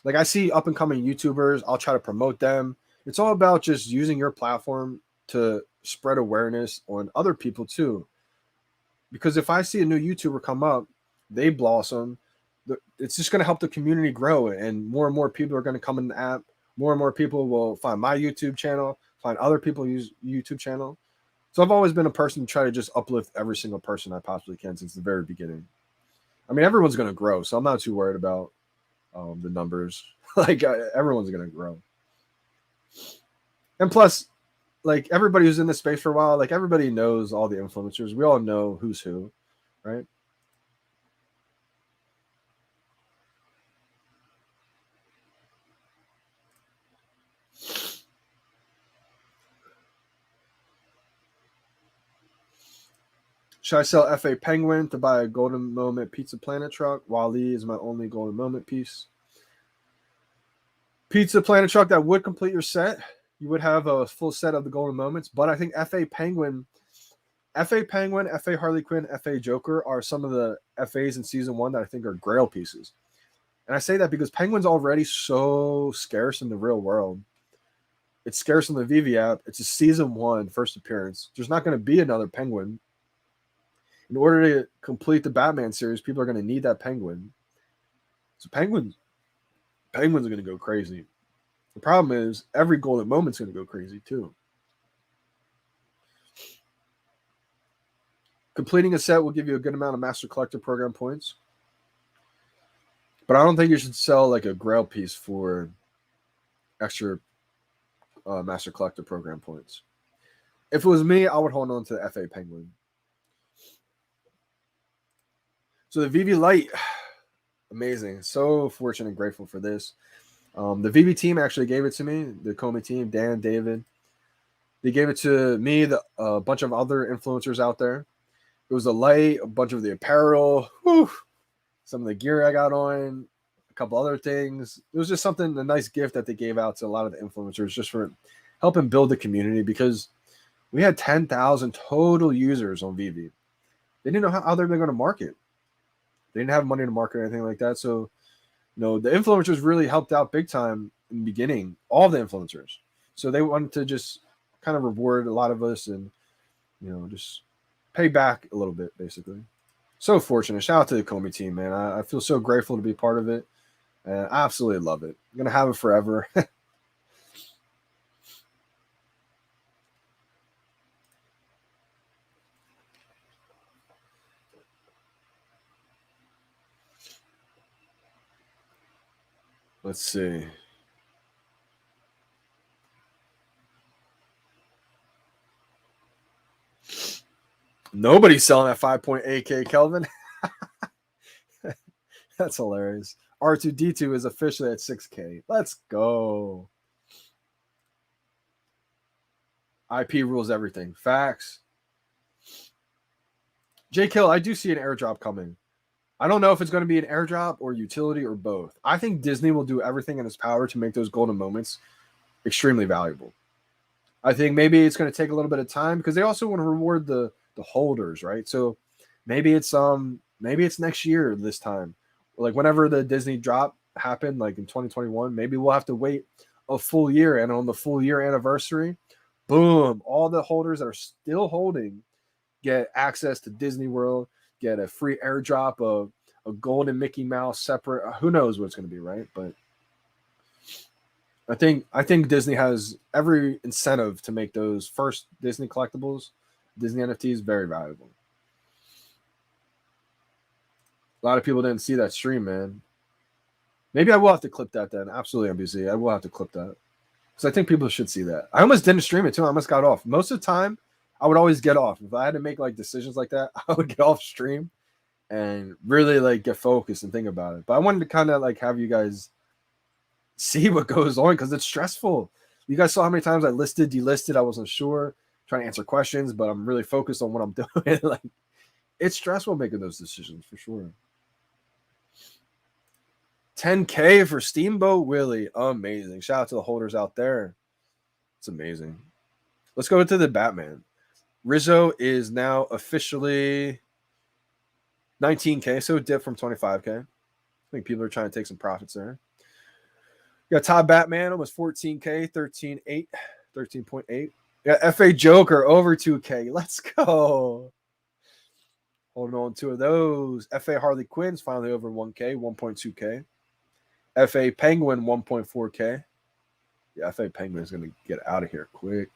I see up and coming YouTubers. I'll try to promote them. It's all about just using your platform to spread awareness on other people too. Because if I see a new YouTuber come up, they blossom, it's just going to help the community grow, and more people are going to come in the app. More and more people will find my YouTube channel, find other people's YouTube channel. So I've always been a person to try to just uplift every single person I possibly can since the very beginning. I mean, everyone's going to grow, so I'm not too worried about the numbers. Like, everyone's going to grow. And plus, like, everybody who's in this space for a while, like, everybody knows all the influencers. We all know who's who, right? Should I sell FA Penguin to buy a Golden Moment Pizza Planet truck? Wally is my only Golden Moment piece. Pizza Planet truck, that would complete your set. You would have a full set of the Golden Moments, but I think FA Penguin, FA Harley Quinn, FA Joker are some of the FAs in season 1 that I think are grail pieces. And I say that because Penguin's already so scarce in the real world. It's scarce in the VeVe app. It's a season 1 first appearance. There's not going to be another Penguin. In order to complete the Batman series, people are going to need that Penguin. So Penguin's going to go crazy. The problem is every Golden Moment's going to go crazy too. Completing a set will give you a good amount of Master Collector Program points. But I don't think you should sell like a Grail piece for extra Master Collector Program points. If it was me, I would hold on to the FA Penguin. So the VeVe Lite, amazing. So fortunate and grateful for this. The VeVe team actually gave it to me. The Comey team, Dan, David. They gave it to me, a bunch of other influencers out there. It was a light, a bunch of the apparel, some of the gear I got on, a couple other things. It was just a nice gift that they gave out to a lot of the influencers just for helping build the community, because we had 10,000 total users on VeVe. They didn't know how they're going to market. They didn't have money to market or anything like that. So, the influencers really helped out big time in the beginning, all the influencers. So they wanted to just kind of reward a lot of us and, just pay back a little bit, basically. So fortunate. Shout out to the Comey team, man. I feel so grateful to be part of it. And I absolutely love it. I'm going to have it forever. Let's see. Nobody's selling at 5.8K, Kelvin. That's hilarious. R2D2 is officially at 6K. Let's go. IP rules everything. Facts. J Kill, I do see an airdrop coming. I don't know if it's going to be an airdrop or utility or both. I think Disney will do everything in its power to make those golden moments extremely valuable. I think maybe it's going to take a little bit of time because they also want to reward the holders, right? So maybe it's next year this time. Like whenever the Disney drop happened, like in 2021, maybe we'll have to wait a full year, and on the full year anniversary, boom, all the holders that are still holding get access to Disney World, get a free airdrop of a golden Mickey Mouse separate. Who knows what it's going to be, right? But I think Disney has every incentive to make those first Disney collectibles, Disney NFTs, very valuable. A lot of people didn't see that stream, man. Maybe I will have to clip that then. Absolutely, NBC. I will have to clip that. Because I think people should see that. I almost didn't stream it too. I almost got off. Most of the time, I would always get off. If I had to make like decisions like that, I would get off stream and really like get focused and think about it. But I wanted to kind of like have you guys see what goes on because it's stressful. You guys saw how many times I listed, delisted. I wasn't sure, trying to answer questions, but I'm really focused on what I'm doing. Like it's stressful making those decisions for sure. 10K for Steamboat Willie. Amazing. Shout out to the holders out there. It's amazing. Let's go to the Batman. Rizzo is now officially 19K, so it dipped from 25K. I think people are trying to take some profits there. You got Todd Batman, almost 14K, 13.8, 13.8. Got FA Joker over 2K. Let's go. Holding on two of those. FA Harley Quinn's finally over 1K, 1.2K. FA Penguin, 1.4K. Yeah, FA Penguin is going to get out of here quick.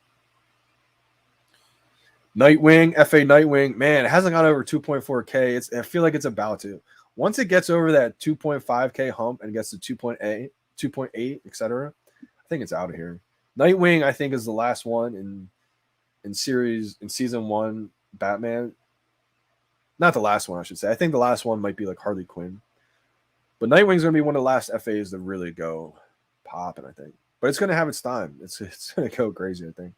Nightwing, FA Nightwing. Man, it hasn't gone over 2.4K. I feel like it's about to. Once it gets over that 2.5K hump and gets to 2.8, etc., I think it's out of here. Nightwing, I think, is the last one in season 1 Batman. Not the last one, I should say. I think the last one might be like Harley Quinn. But Nightwing's going to be one of the last FAs to really go popping, I think. But it's going to have its time. It's going to go crazy, I think.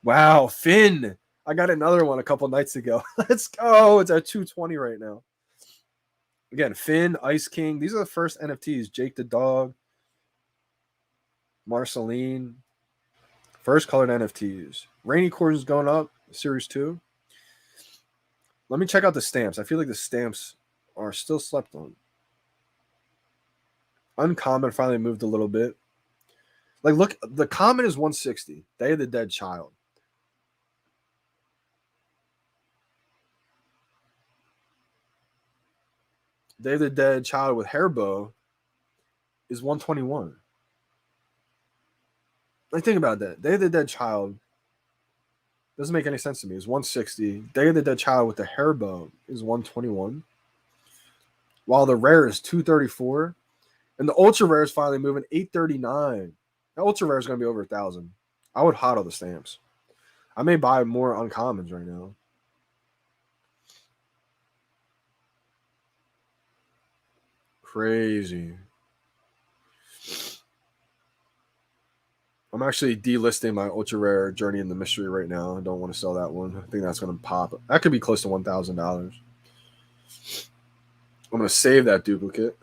Wow, Finn. I got another one a couple nights ago. Let's go. It's at 220 right now. Again, Finn, Ice King. These are the first NFTs. Jake the Dog. Marceline. First colored NFTs. Rainy Course is going up. Series 2. Let me check out the stamps. I feel like the stamps are still slept on. Uncommon finally moved a little bit. Like, look, the common is 160. Day of the Dead Child. Day of the Dead Child with hair bow is 121. Like, think about that. Day of the Dead Child doesn't make any sense to me. It's 160. Day of the Dead Child with the hair bow is 121. While the rare is 234. And the ultra rare is finally moving 839. The ultra rare is going to be over 1,000. I would hodl the stamps. I may buy more uncommons right now. Crazy. I'm actually delisting my ultra rare Journey in the Mystery right now. I don't want to sell that one. I think that's going to pop. That could be close to $1,000. I'm going to save that duplicate.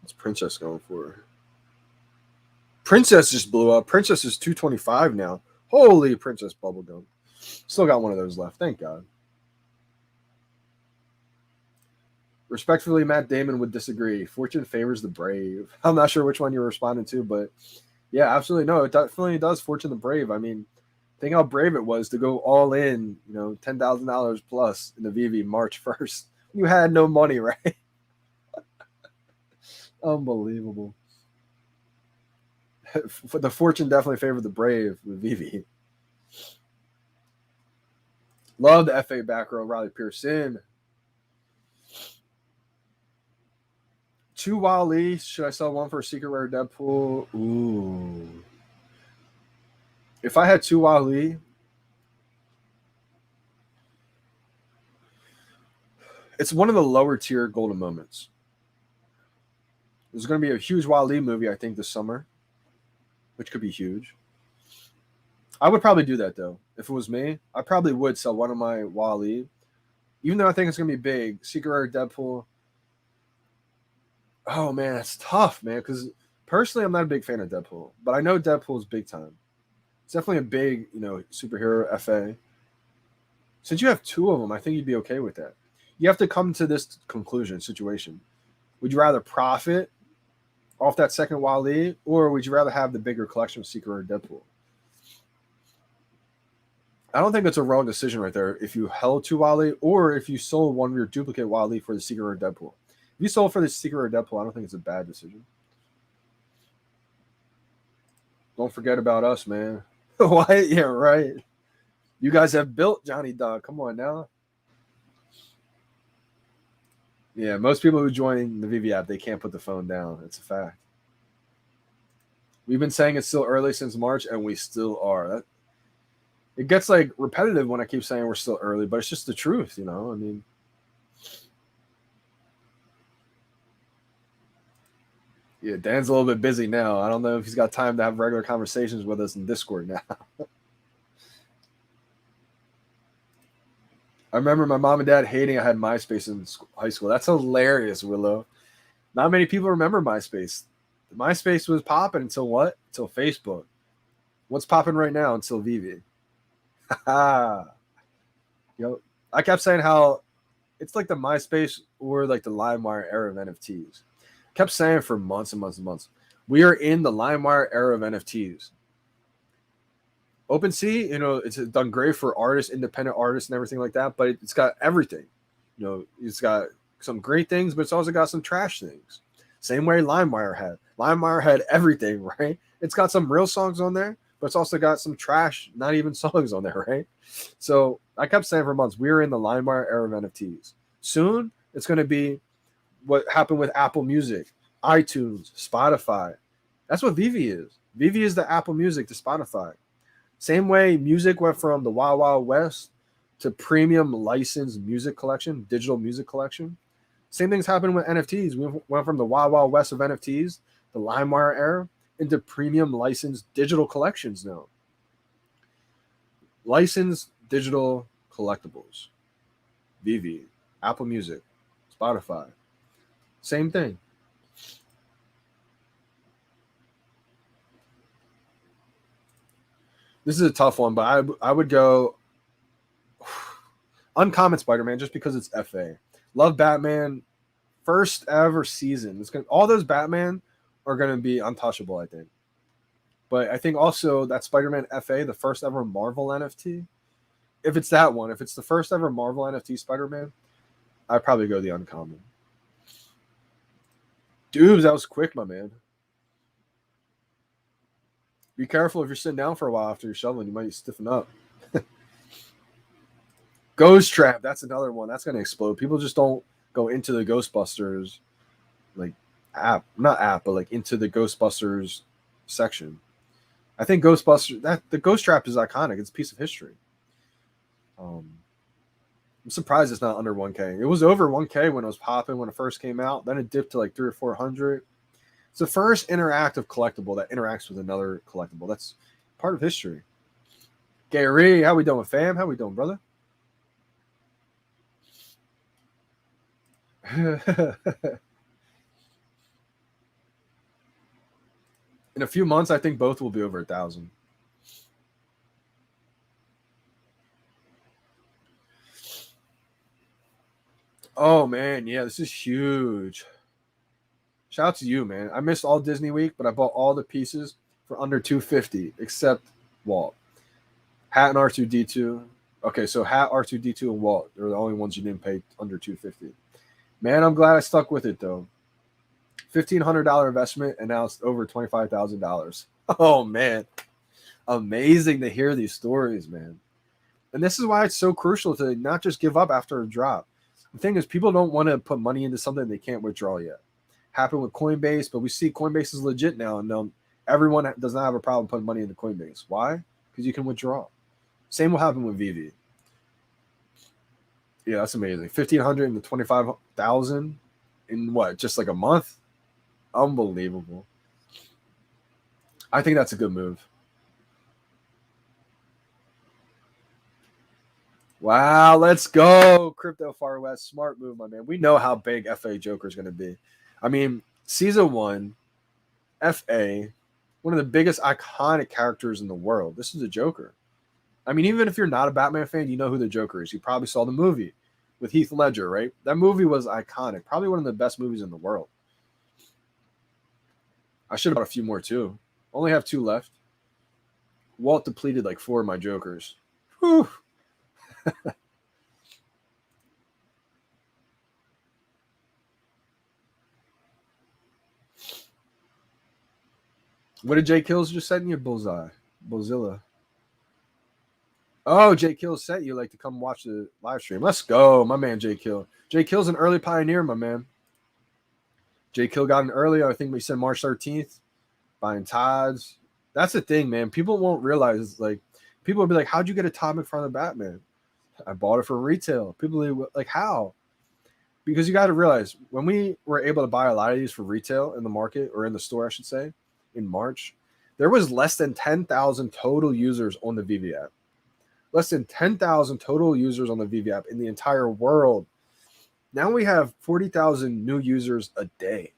What's Princess going for? Princess just blew up. Princess is 225 now. Holy Princess Bubblegum. Still got one of those left. Thank God. Respectfully, Matt Damon would disagree. Fortune favors the brave. I'm not sure which one you were responding to, but yeah, absolutely. No, it definitely does Fortune the brave. I mean, think how brave it was to go all in, $10,000 plus in the VeVe March 1st. You had no money, right? Unbelievable. The Fortune definitely favored the brave with VeVe. Love the FA back row, Riley Pearson. 2 Wally. Should I sell one for a secret rare Deadpool? Ooh. If I had 2 Wally, it's one of the lower tier golden moments. There's going to be a huge Wally movie, I think, this summer, which could be huge. I would probably do that, though. If it was me, I probably would sell one of my Wally. Even though I think it's going to be big. Secret Rare Deadpool. Oh, man, that's tough, man. Because personally, I'm not a big fan of Deadpool. But I know Deadpool is big time. It's definitely a big, superhero FA. Since you have 2 of them, I think you'd be okay with that. You have to come to this situation. Would you rather profit off that second Wally, or would you rather have the bigger collection of Secret Rare Deadpool? I don't think it's a wrong decision right there if you held 2 Wally or if you sold one of your duplicate Wally for the Secret Rare Deadpool. If you sold for the Secret Rare Deadpool, I don't think it's a bad decision. Don't forget about us, man. Why? Yeah, right. You guys have built Johnny Dunn. Come on now. Yeah, most people who join the VeVe app, they can't put the phone down. It's a fact. We've been saying it's still early since March, and we still are. It gets like repetitive when I keep saying we're still early, but it's just the truth, I mean, yeah, Dan's a little bit busy now. I don't know if he's got time to have regular conversations with us in Discord now. I remember my mom and dad hating I had MySpace in high school. That's hilarious, Willow. Not many people remember MySpace. MySpace was popping until what? Until Facebook. What's popping right now until VeVe? I kept saying how it's like the MySpace or like the LimeWire era of NFTs. Kept saying for months and months and months. We are in the LimeWire era of NFTs. OpenSea, it's done great for artists, independent artists, and everything like that. But it's got everything. It's got some great things, but it's also got some trash things. Same way LimeWire had. LimeWire had everything, right? It's got some real songs on there, but it's also got some trash, not even songs on there, right? So I kept saying for months, we're in the LimeWire era of NFTs. Soon, it's going to be what happened with Apple Music, iTunes, Spotify. That's what VeVe is. VeVe is the Apple Music to Spotify. Same way music went from the Wild Wild West to premium licensed music collection, digital music collection. Same thing's happened with NFTs. We went from the Wild Wild West of NFTs, the LimeWire era, into premium licensed digital collections now. Licensed digital collectibles. VeVe, Apple Music, Spotify. Same thing. This is a tough one, but I would go Uncommon Spider-Man just because it's FA. Love Batman. First ever season. All those Batman are going to be untouchable, I think. But I think also that Spider-Man FA, the first ever Marvel NFT, if it's that one, if it's the first ever Marvel NFT Spider-Man, I'd probably go the Uncommon. Dude, that was quick, my man. Be careful if you're sitting down for a while after you're shoveling. You might stiffen up. Ghost Trap. That's another one. That's going to explode. People just don't go into the Ghostbusters but into the Ghostbusters section. I think the Ghost Trap is iconic. It's a piece of history. I'm surprised it's not under 1K. It was over 1K when it was popping when it first came out. Then it dipped to like 300 or 400. It's the first interactive collectible that interacts with another collectible. That's part of history. Gary, how we doing, fam? How we doing, brother? In a few months, I think both will be over 1,000. Oh, man. Yeah, this is huge. Shout out to you, man. I missed all Disney Week, but I bought all the pieces for under $250, except Walt. Hat and R2-D2. Okay, so Hat, R2-D2, and Walt. They're the only ones you didn't pay under $250. Man, I'm glad I stuck with it, though. $1,500 investment, and now it's over $25,000. Oh, man. Amazing to hear these stories, man. And this is why it's so crucial to not just give up after a drop. The thing is, people don't want to put money into something they can't withdraw yet. happened with Coinbase, but we see Coinbase is legit now, and everyone does not have a problem putting money into Coinbase. Why? Because you can withdraw. Same will happen with VeVe. Yeah, that's amazing. 1,500 to 25,000 in what? Just like a month? Unbelievable. I think that's a good move. Wow, let's go. Crypto Far West. Smart move, my man. We know how big FA Joker is going to be. I mean, season 1, FA, one of the biggest iconic characters in the world. This is a Joker. I mean, even if you're not a Batman fan, you know who the Joker is. You probably saw the movie with Heath Ledger, right? That movie was iconic. Probably one of the best movies in the world. I should have bought a few more too. Only have 2 left. Walt depleted like 4 of my Jokers. Whew. What did Jay Kills just send you? Bullseye. Bozilla. Oh, Jay Kills sent you like to come watch the live stream. Let's go, my man Jay Kill. Jay Kill's an early pioneer, my man. Jay Kill got in early. I think we said March 13th. Buying Todd's. That's the thing, man. People won't realize, like, people will be like, how'd you get a Todd from the Batman? I bought it for retail. People are like, how? Because you got to realize, when we were able to buy a lot of these for retail in the market, or in the store, I should say, in March, there was less than 10,000 total users on the VeVe app. Less than 10,000 total users on the VeVe app in the entire world. Now we have 40,000 new users a day.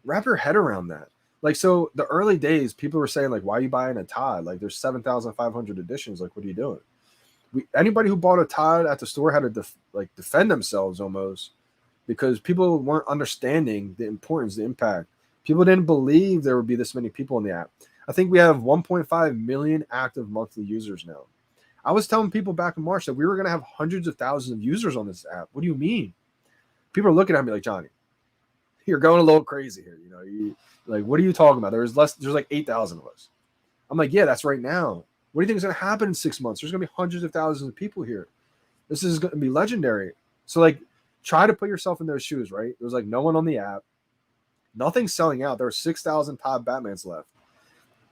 Wrap your head around that. Like, so the early days, people were saying, like, why are you buying a Todd? Like, there's 7,500 editions. Like, what are you doing? Anybody who bought a Todd at the store had to defend themselves almost, because people weren't understanding the importance, the impact. People didn't believe there would be this many people in the app. I think we have 1.5 million active monthly users now. I was telling people back in March that we were going to have hundreds of thousands of users on this app. What do you mean? People are looking at me like, Johnny, you're going a little crazy here. You know, like, what are you talking about? There's like 8,000 of us. I'm like, yeah, that's right now. What do you think is going to happen in 6 months? There's going to be hundreds of thousands of people here. This is going to be legendary. So, like, try to put yourself in those shoes, right? There's like no one on the app. Nothing's selling out. There are 6,000 Todd Batmans left.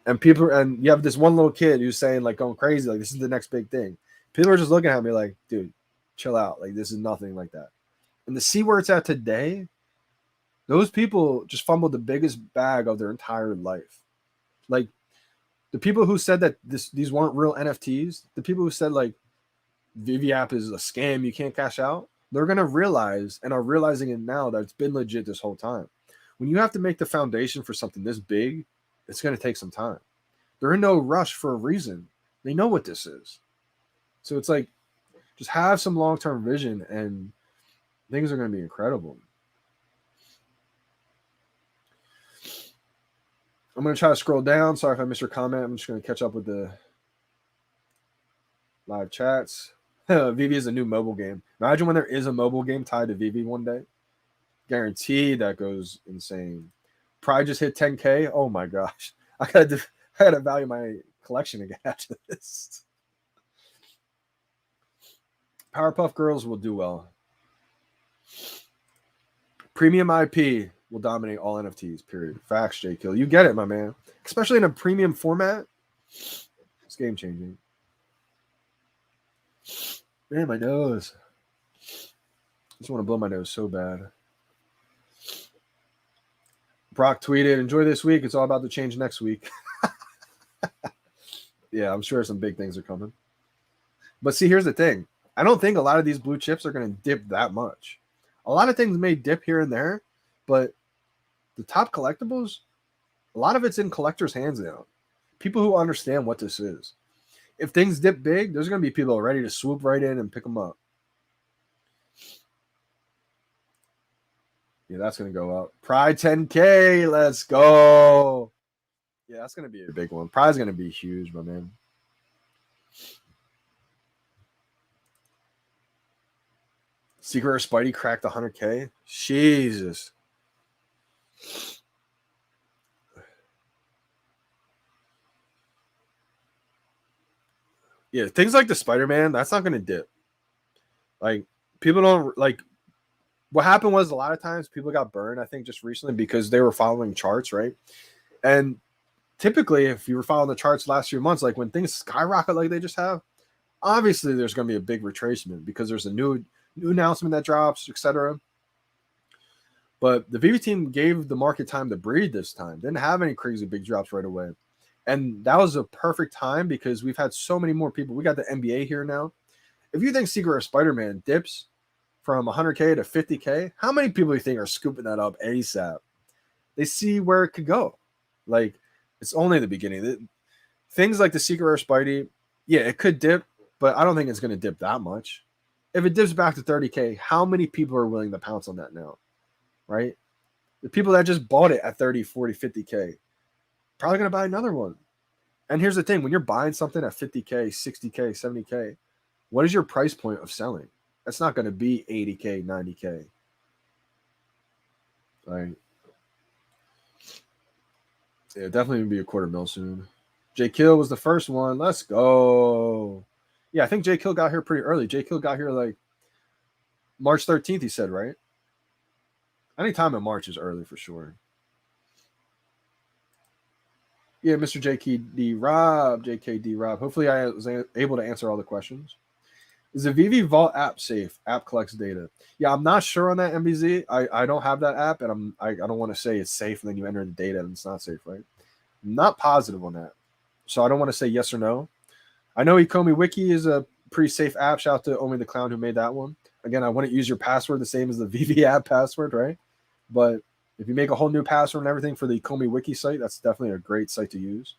And you have this one little kid who's saying, like, going crazy, like, this is the next big thing. People are just looking at me like, dude, chill out. Like, this is nothing like that. And to see where it's at today, those people just fumbled the biggest bag of their entire life. Like, the people who said that these weren't real NFTs, the people who said, like, VeVe app is a scam, you can't cash out, they're going to realize, and are realizing it now, that it's been legit this whole time. When you have to make the foundation for something this big, it's going to take some time. They're in no rush for a reason. They know what this is. So it's like, just have some long-term vision, and things are going to be incredible. I'm going to try to scroll down. Sorry if I missed your comment. I'm just going to catch up with the live chats. VeVe is a new mobile game. Imagine when there is a mobile game tied to VeVe one day. Guaranteed that goes insane. Pride just hit 10K. Oh my gosh. I gotta value my collection again after this. Powerpuff Girls will do well. Premium IP will dominate all NFTs, period. Facts, J Kill. You get it, my man. Especially in a premium format. It's game changing. Man, my nose. I just want to blow my nose so bad. Brock tweeted, enjoy this week. It's all about to change next week. Yeah, I'm sure some big things are coming. But see, here's the thing. I don't think a lot of these blue chips are going to dip that much. A lot of things may dip here and there, but the top collectibles, a lot of it's in collectors' hands now. People who understand what this is. If things dip big, there's going to be people ready to swoop right in and pick them up. Yeah, that's going to go up. Pride 10K. Let's go. Yeah, that's going to be a big one. Pride's going to be huge, my man. Secret Rare Spidey cracked 100K. Jesus. Yeah, things like the Spiderman, that's not going to dip. Like, people don't, like, what happened was a lot of times people got burned, I think, just recently because they were following charts, right? And typically, if you were following the charts last few months, like when things skyrocket like they just have, obviously there's going to be a big retracement because there's a new announcement that drops, etc. But the VeVe team gave the market time to breathe this time. Didn't have any crazy big drops right away. And that was a perfect time because we've had so many more people. We got the NBA here now. If you think Secret or Spider-Man dips from 100K to 50K, how many people do you think are scooping that up ASAP? They see where it could go. Like, it's only the beginning. Things like the Secret or Spidey, yeah, it could dip, but I don't think it's going to dip that much. If it dips back to 30K, how many people are willing to pounce on that now? Right? The people that just bought it at 30, 40, 50K, probably going to buy another one. And here's the thing. When you're buying something at 50K, 60K, 70K, what is your price point of selling? That's not going to be 80K, 90K. Right? Yeah, definitely going to be a quarter mil soon. J. Kill was the first one. Let's go. Yeah, I think J. Kill got here pretty early. J. Kill got here like March 13th, he said, right? Anytime in March is early for sure. Yeah, Mr. JKD Rob, JKD Rob. Hopefully I was able to answer all the questions. Is the VeVe Vault app safe? App collects data. Yeah, I'm not sure on that, MBZ. I don't have that app, and I don't want to say it's safe and then you enter the data and it's not safe, right? I'm not positive on that. So I don't want to say yes or no. I know Ecomi Wiki is a pretty safe app. Shout out to Omi the Clown who made that one. Again, I wouldn't use your password the same as the VeVe app password, right? But if you make a whole new password and everything for the Ecomi Wiki site, that's definitely a great site to use.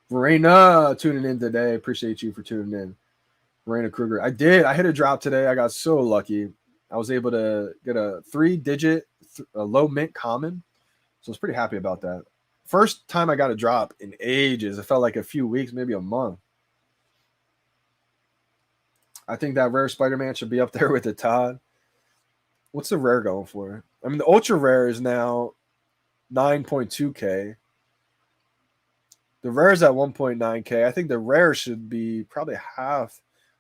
Verena tuning in today. Appreciate you for tuning in. Verena Kruger. I did. I hit a drop today. I got so lucky. I was able to get a 3-digit low mint common. So I was pretty happy about that. First time I got a drop in ages. It felt like a few weeks, maybe a month. I think that rare Spider-Man should be up there with the Todd. What's the rare going for? I mean, the ultra rare is now 9.2K. The rare is at 1.9K. I think the rare should be probably half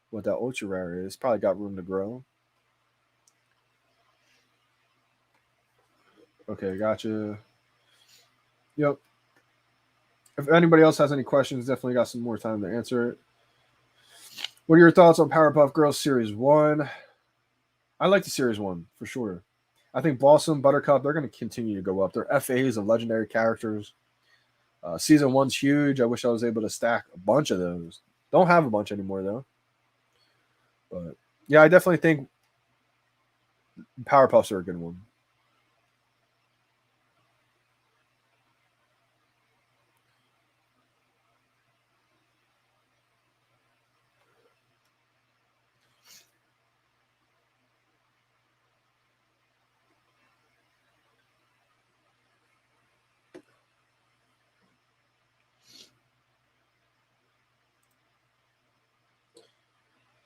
what that ultra rare is. Probably got room to grow. Okay, gotcha. Yep. If anybody else has any questions, definitely got some more time to answer it. What are your thoughts on Powerpuff Girls Series 1? I like the Series 1 for sure. I think Blossom, Buttercup, they're going to continue to go up. They're FAs of legendary characters. Season 1's huge. I wish I was able to stack a bunch of those. Don't have a bunch anymore, though. But, yeah, I definitely think Powerpuffs are a good one.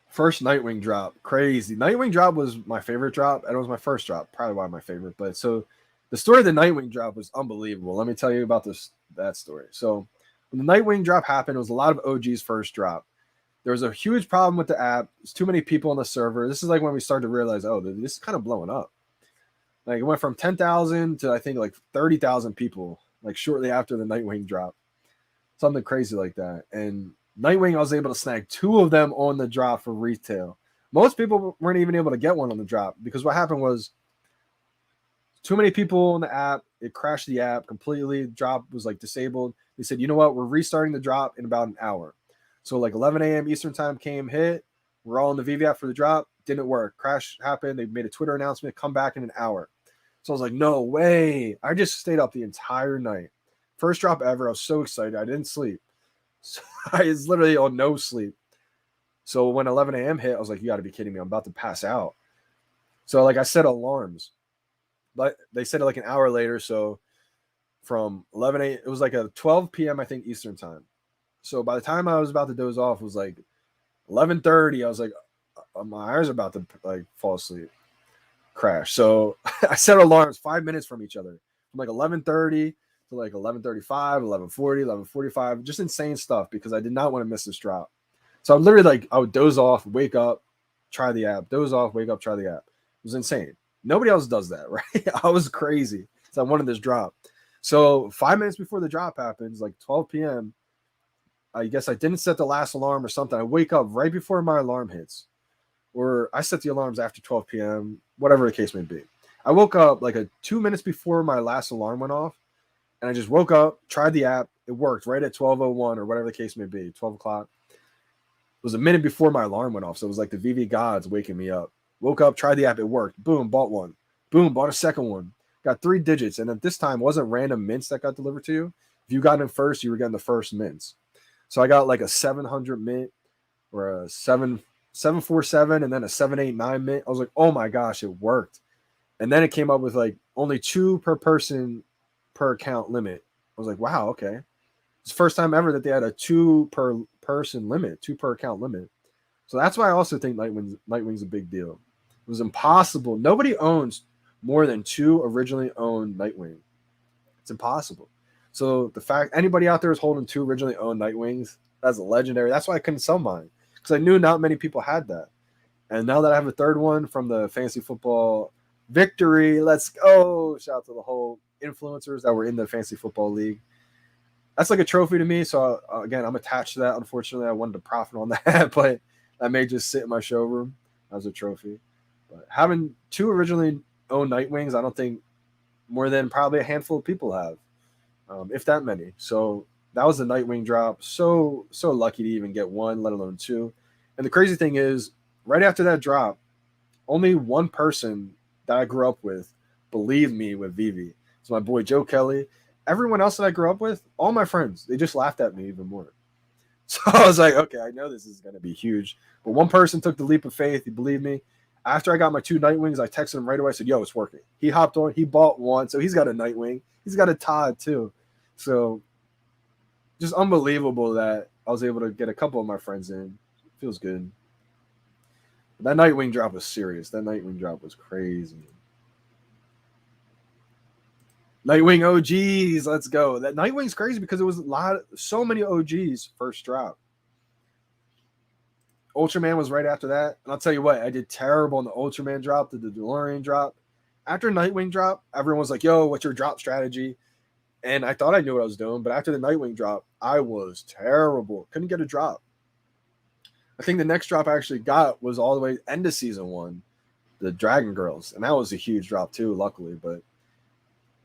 First Nightwing drop. Crazy. Nightwing drop was my favorite drop, and it was my first drop. Probably why my favorite. But so the story of the Nightwing drop was unbelievable. Let me tell you about that story. So when the Nightwing drop happened, it was a lot of OG's first drop. There was a huge problem with the app. There's too many people on the server. This is like when we started to realize, oh, this is kind of blowing up. Like it went from 10,000 to I think like 30,000 people, like shortly after the Nightwing drop. Something crazy like that. And Nightwing, I was able to snag 2 of them on the drop for retail. Most people weren't even able to get one on the drop because what happened was too many people on the app. It crashed the app completely. The drop was like disabled. They said, you know what? We're restarting the drop in about an hour. So like 11 a.m. Eastern time hit. We're all in the VeVe app for the drop. Didn't work. Crash happened. They made a Twitter announcement. Come back in an hour. So I was like, no way. I just stayed up the entire night. First drop ever. I was so excited. I didn't sleep. So I was literally on no sleep. So when 11 a.m. hit, I was like, you got to be kidding me. I'm about to pass out. So like I set alarms. But they said it like an hour later. So from 11 a.m., it was like a 12 p.m. I think Eastern time. So by the time I was about to doze off, it was like 11:30. I was like, my eyes are about to like fall asleep, crash. So I set alarms 5 minutes from each other, from like 11:30 to like 11:35, 11:40, 11:45. Just insane stuff because I did not want to miss this drop. So I'm literally like, I would doze off, wake up, try the app, doze off, wake up, try the app. was insane. Nobody else does that, right? I was crazy. So I wanted this drop. So 5 minutes before the drop happens, like 12 p.m., I guess I didn't set the last alarm or something. I wake up right before my alarm hits, or I set the alarms after 12 p.m., whatever the case may be. I woke up like 2 minutes before my last alarm went off, and I just woke up, tried the app. It worked right at 12:01 or whatever the case may be, 12 o'clock. It was a minute before my alarm went off, so it was like the VeVe gods waking me up. Woke up, tried the app, it worked. Boom, bought one. Boom, bought a second one. Got 3 digits, and at this time, it wasn't random mints that got delivered to you. If you got in first, you were getting the first mints. So I got like a 700 mint or a 747 and then a 789 mint. I was like, oh my gosh, it worked. And then it came up with like only 2 per person per account limit. I was like, wow, okay. It's the first time ever that they had a 2 per person limit, 2 per account limit. So that's why I also think Nightwing's a big deal. It was impossible. Nobody owns more than 2 originally owned Nightwing. It's impossible. So the fact anybody out there is holding 2 originally owned Nightwings, that's legendary. That's why I couldn't sell mine, because I knew not many people had that. And now that I have a 3rd one from the fantasy football victory, let's go. Shout out to the whole influencers that were in the fantasy football league. That's like a trophy to me. So again, I'm attached to that. Unfortunately, I wanted to profit on that, but that may just sit in my showroom as a trophy. But having 2 originally owned Nightwings, I don't think more than probably a handful of people have, if that many. So that was the Nightwing drop. So lucky to even get 1, let alone 2. And the crazy thing is, right after that drop, only 1 person that I grew up with believed me with VeVe. It's my boy Joe Kelly. Everyone else that I grew up with, all my friends, they just laughed at me even more. So I was like, okay, I know this is going to be huge. But 1 person took the leap of faith. He believed me. After I got my 2 Nightwings, I texted him right away. I said, yo, it's working. He hopped on. He bought 1. So he's got a Nightwing. He's got a Todd too. So just unbelievable that I was able to get a couple of my friends in. Feels good. That Nightwing drop was serious. That Nightwing drop was crazy. Nightwing OGs, let's go. That Nightwing's crazy because it was so many OGs first drop. Ultraman was right after that. And I'll tell you what, I did terrible on the Ultraman drop, the DeLorean drop. After Nightwing drop, everyone was like, yo, what's your drop strategy? And I thought I knew what I was doing, but after the Nightwing drop, I was terrible. Couldn't get a drop. I think the next drop I actually got was all the way end of season 1, the Dragon Girls. And that was a huge drop too, luckily. But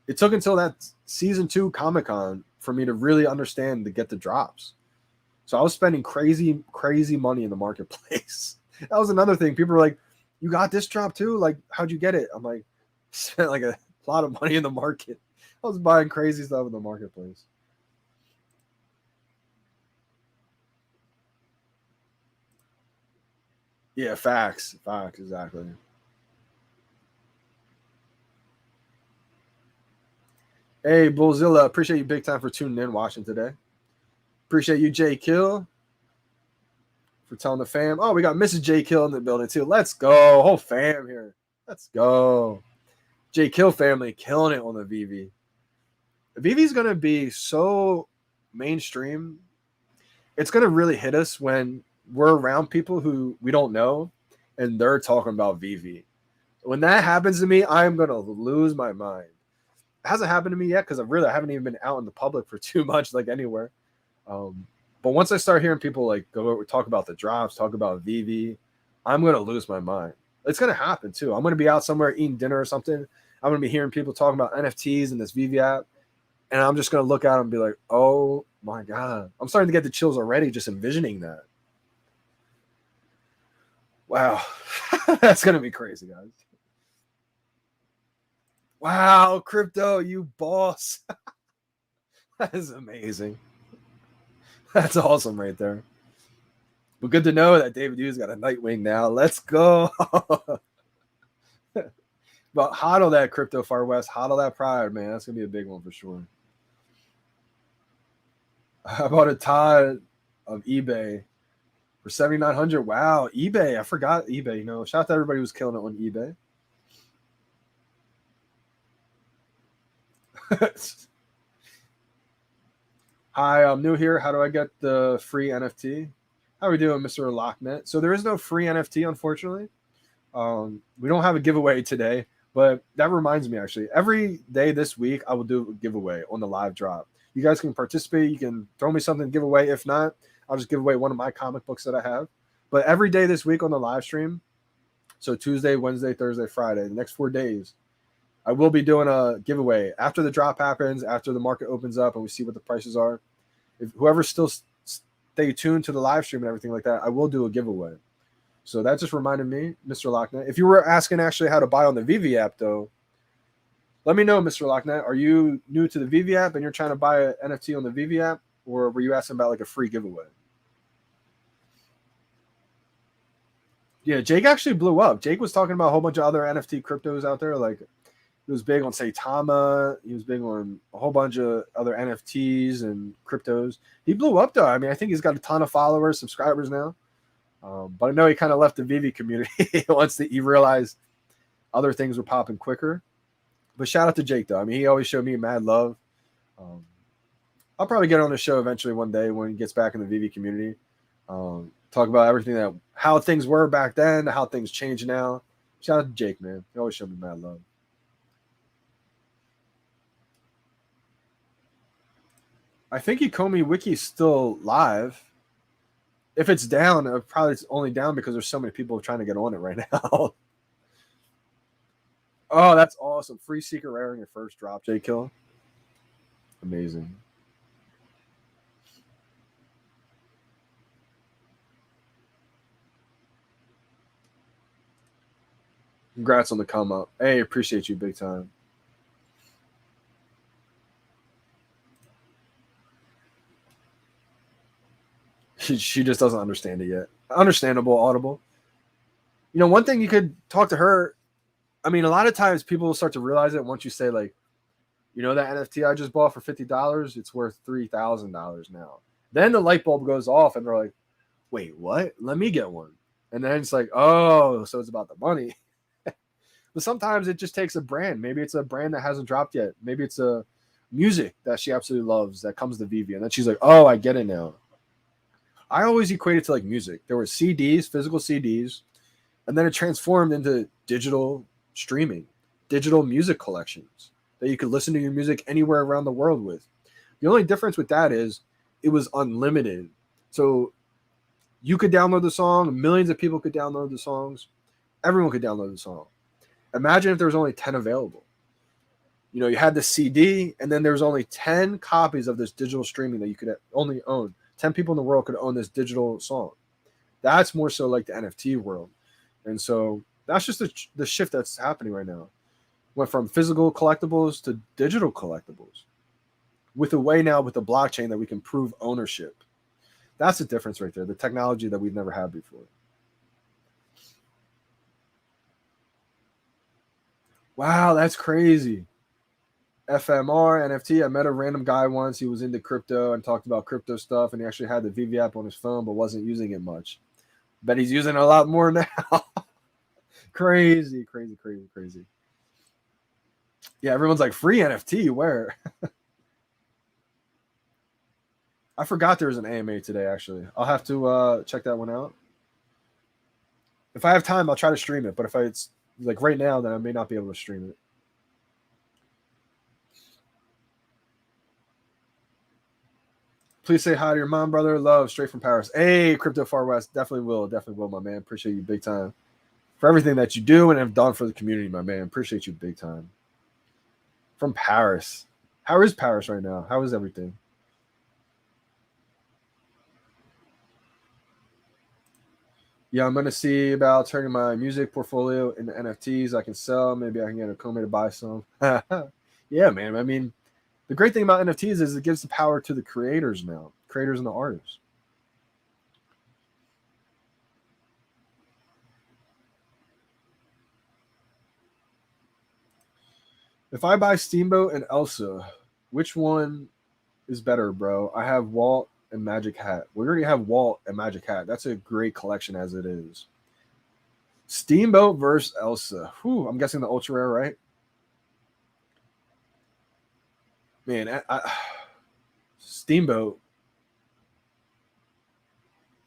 it took until that season 2 Comic-Con for me to really understand to get the drops. So I was spending crazy, crazy money in the marketplace. That was another thing. People were like, you got this drop too? Like, how'd you get it? I'm like, spent like a lot of money in the market. I was buying crazy stuff in the marketplace. Yeah, facts. Facts, exactly. Hey, Bullzilla, appreciate you big time for tuning in, watching today. Appreciate you, J Kill, for telling the fam. Oh, we got Mrs. J Kill in the building too. Let's go. Whole fam here. Let's go. J Kill family killing it on the VeVe. VeVe's going to be so mainstream. It's going to really hit us when we're around people who we don't know and they're talking about VeVe. When that happens to me, I'm going to lose my mind. It hasn't happened to me yet because I haven't even been out in the public for too much, like anywhere. But once I start hearing people like go talk about the drops, talk about VeVe, I'm going to lose my mind. It's going to happen too. I'm going to be out somewhere eating dinner or something. I'm going to be hearing people talking about NFTs and this VeVe app. And I'm just going to look at them and be like, oh my God. I'm starting to get the chills already just envisioning that. Wow. That's going to be crazy, guys. Wow, crypto, you boss. That is amazing. That's awesome right there. But good to know that David Hughes got a Nightwing now. Let's go. But hodl that crypto Far West. Hodl that pride, man. That's going to be a big one for sure. I bought a Todd of eBay for $7,900. Wow, eBay. I forgot eBay. Shout out to everybody who's killing it on eBay. Hi, I'm new here. How do I get the free NFT? How are we doing, Mr. Locknet? So there is no free NFT, unfortunately. We don't have a giveaway today, but that reminds me, actually, every day this week I will do a giveaway on the live drop. You guys can participate. You can throw me something to give away. If not, I'll just give away one of my comic books that I have. But every day this week on the live stream, so Tuesday, Wednesday, Thursday, Friday, the next 4 days, I will be doing a giveaway after the drop happens, after the market opens up and we see what the prices are. If whoever's still stay tuned to the live stream and everything like that, I will do a giveaway. So that just reminded me, Mr. Locknet. If you were asking actually how to buy on the VeVe app, though, let me know, Mr. Locknet. Are you new to the VeVe app and you're trying to buy an NFT on the VeVe app, or were you asking about like a free giveaway? Yeah, Jake actually blew up. Jake was talking about a whole bunch of other NFT cryptos out there. Like, he was big on Saitama. He was big on a whole bunch of other NFTs and cryptos. He blew up, though. I mean, I think he's got a ton of followers, subscribers now. But I know he kind of left the VeVe community once he realized other things were popping quicker. But shout out to Jake, though. I mean, he always showed me mad love. I'll probably get on the show eventually one day when he gets back in the VeVe community. Talk about everything how things were back then, how things change now. Shout out to Jake, man. He always showed me mad love. I think Ecomi Wiki's still live. If it's down, probably it's only down because there's so many people trying to get on it right now. Oh, that's awesome. Free secret rare in your first drop, J Kill. Amazing. Congrats on the come up. Hey, appreciate you big time. She just doesn't understand it yet. Understandable, audible. You know, one thing you could talk to her. I mean, a lot of times people will start to realize it once you say, like, you know, that NFT I just bought for $50, it's worth $3,000 now. Then the light bulb goes off and they're like, wait, what? Let me get one. And then it's like, oh, so it's about the money. But sometimes it just takes a brand. Maybe it's a brand that hasn't dropped yet. Maybe it's a music that she absolutely loves that comes to VeVe. And then she's like, oh, I get it now. I always equate it to like music. There were CDs, physical CDs, and then it transformed into digital streaming, digital music collections that you could listen to your music anywhere around the world with. The only difference with that is it was unlimited. So you could download the song, millions of people could download the songs, everyone could download the song. Imagine if there was only 10 available. You know, you had the CD, and then there was only 10 copies of this digital streaming that you could only own. 10 people in the world could own this digital song. That's more so like the NFT world. And so that's just the shift that's happening right now. Went from physical collectibles to digital collectibles. With a way now with the blockchain that we can prove ownership. That's the difference right there. The technology that we've never had before. Wow, that's crazy. FMR, NFT. I met a random guy once. He was into crypto and talked about crypto stuff, and he actually had the VeVe app on his phone, but wasn't using it much. Bet he's using it a lot more now. Crazy. Yeah, everyone's like, free NFT, where? I forgot there was an AMA today, actually. I'll have to check that one out. If I have time, I'll try to stream it, but if it's like right now, then I may not be able to stream it. Please say hi to your mom, brother. Love, straight from Paris. Hey, Crypto Far West. Definitely will, my man. Appreciate you big time for everything that you do and have done for the community, my man. Appreciate you big time. From Paris. How is Paris right now? How is everything? Yeah, I'm going to see about turning my music portfolio into NFTs I can sell. Maybe I can get a Kome to buy some. Yeah, man. I mean, the great thing about NFTs is it gives the power to the creators now, creators and the artists. If I buy Steamboat and Elsa, which one is better, bro? I have Walt and Magic Hat. We already have Walt and Magic Hat. That's a great collection as it is. Steamboat versus Elsa. Whew, I'm guessing the ultra rare, right? Man, Steamboat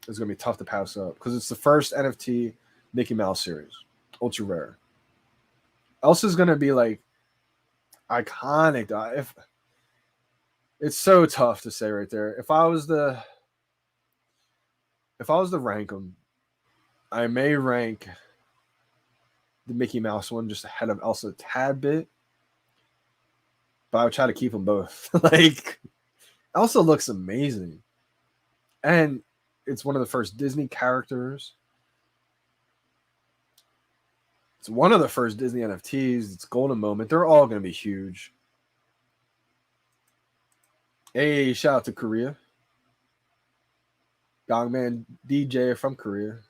is going to be tough to pass up because it's the first NFT Mickey Mouse series. ultra rare. Elsa's gonna be like iconic. If it's so tough to say right there. If I was to rank them, I may rank the Mickey Mouse one just ahead of Elsa a tad bit, but I would try to keep them both. Like Elsa looks amazing, and it's one of the first Disney characters. It's one of the first Disney NFTs. It's Golden Moment. They're all going to be huge. Hey, shout out to Korea. Dogman DJ from Korea.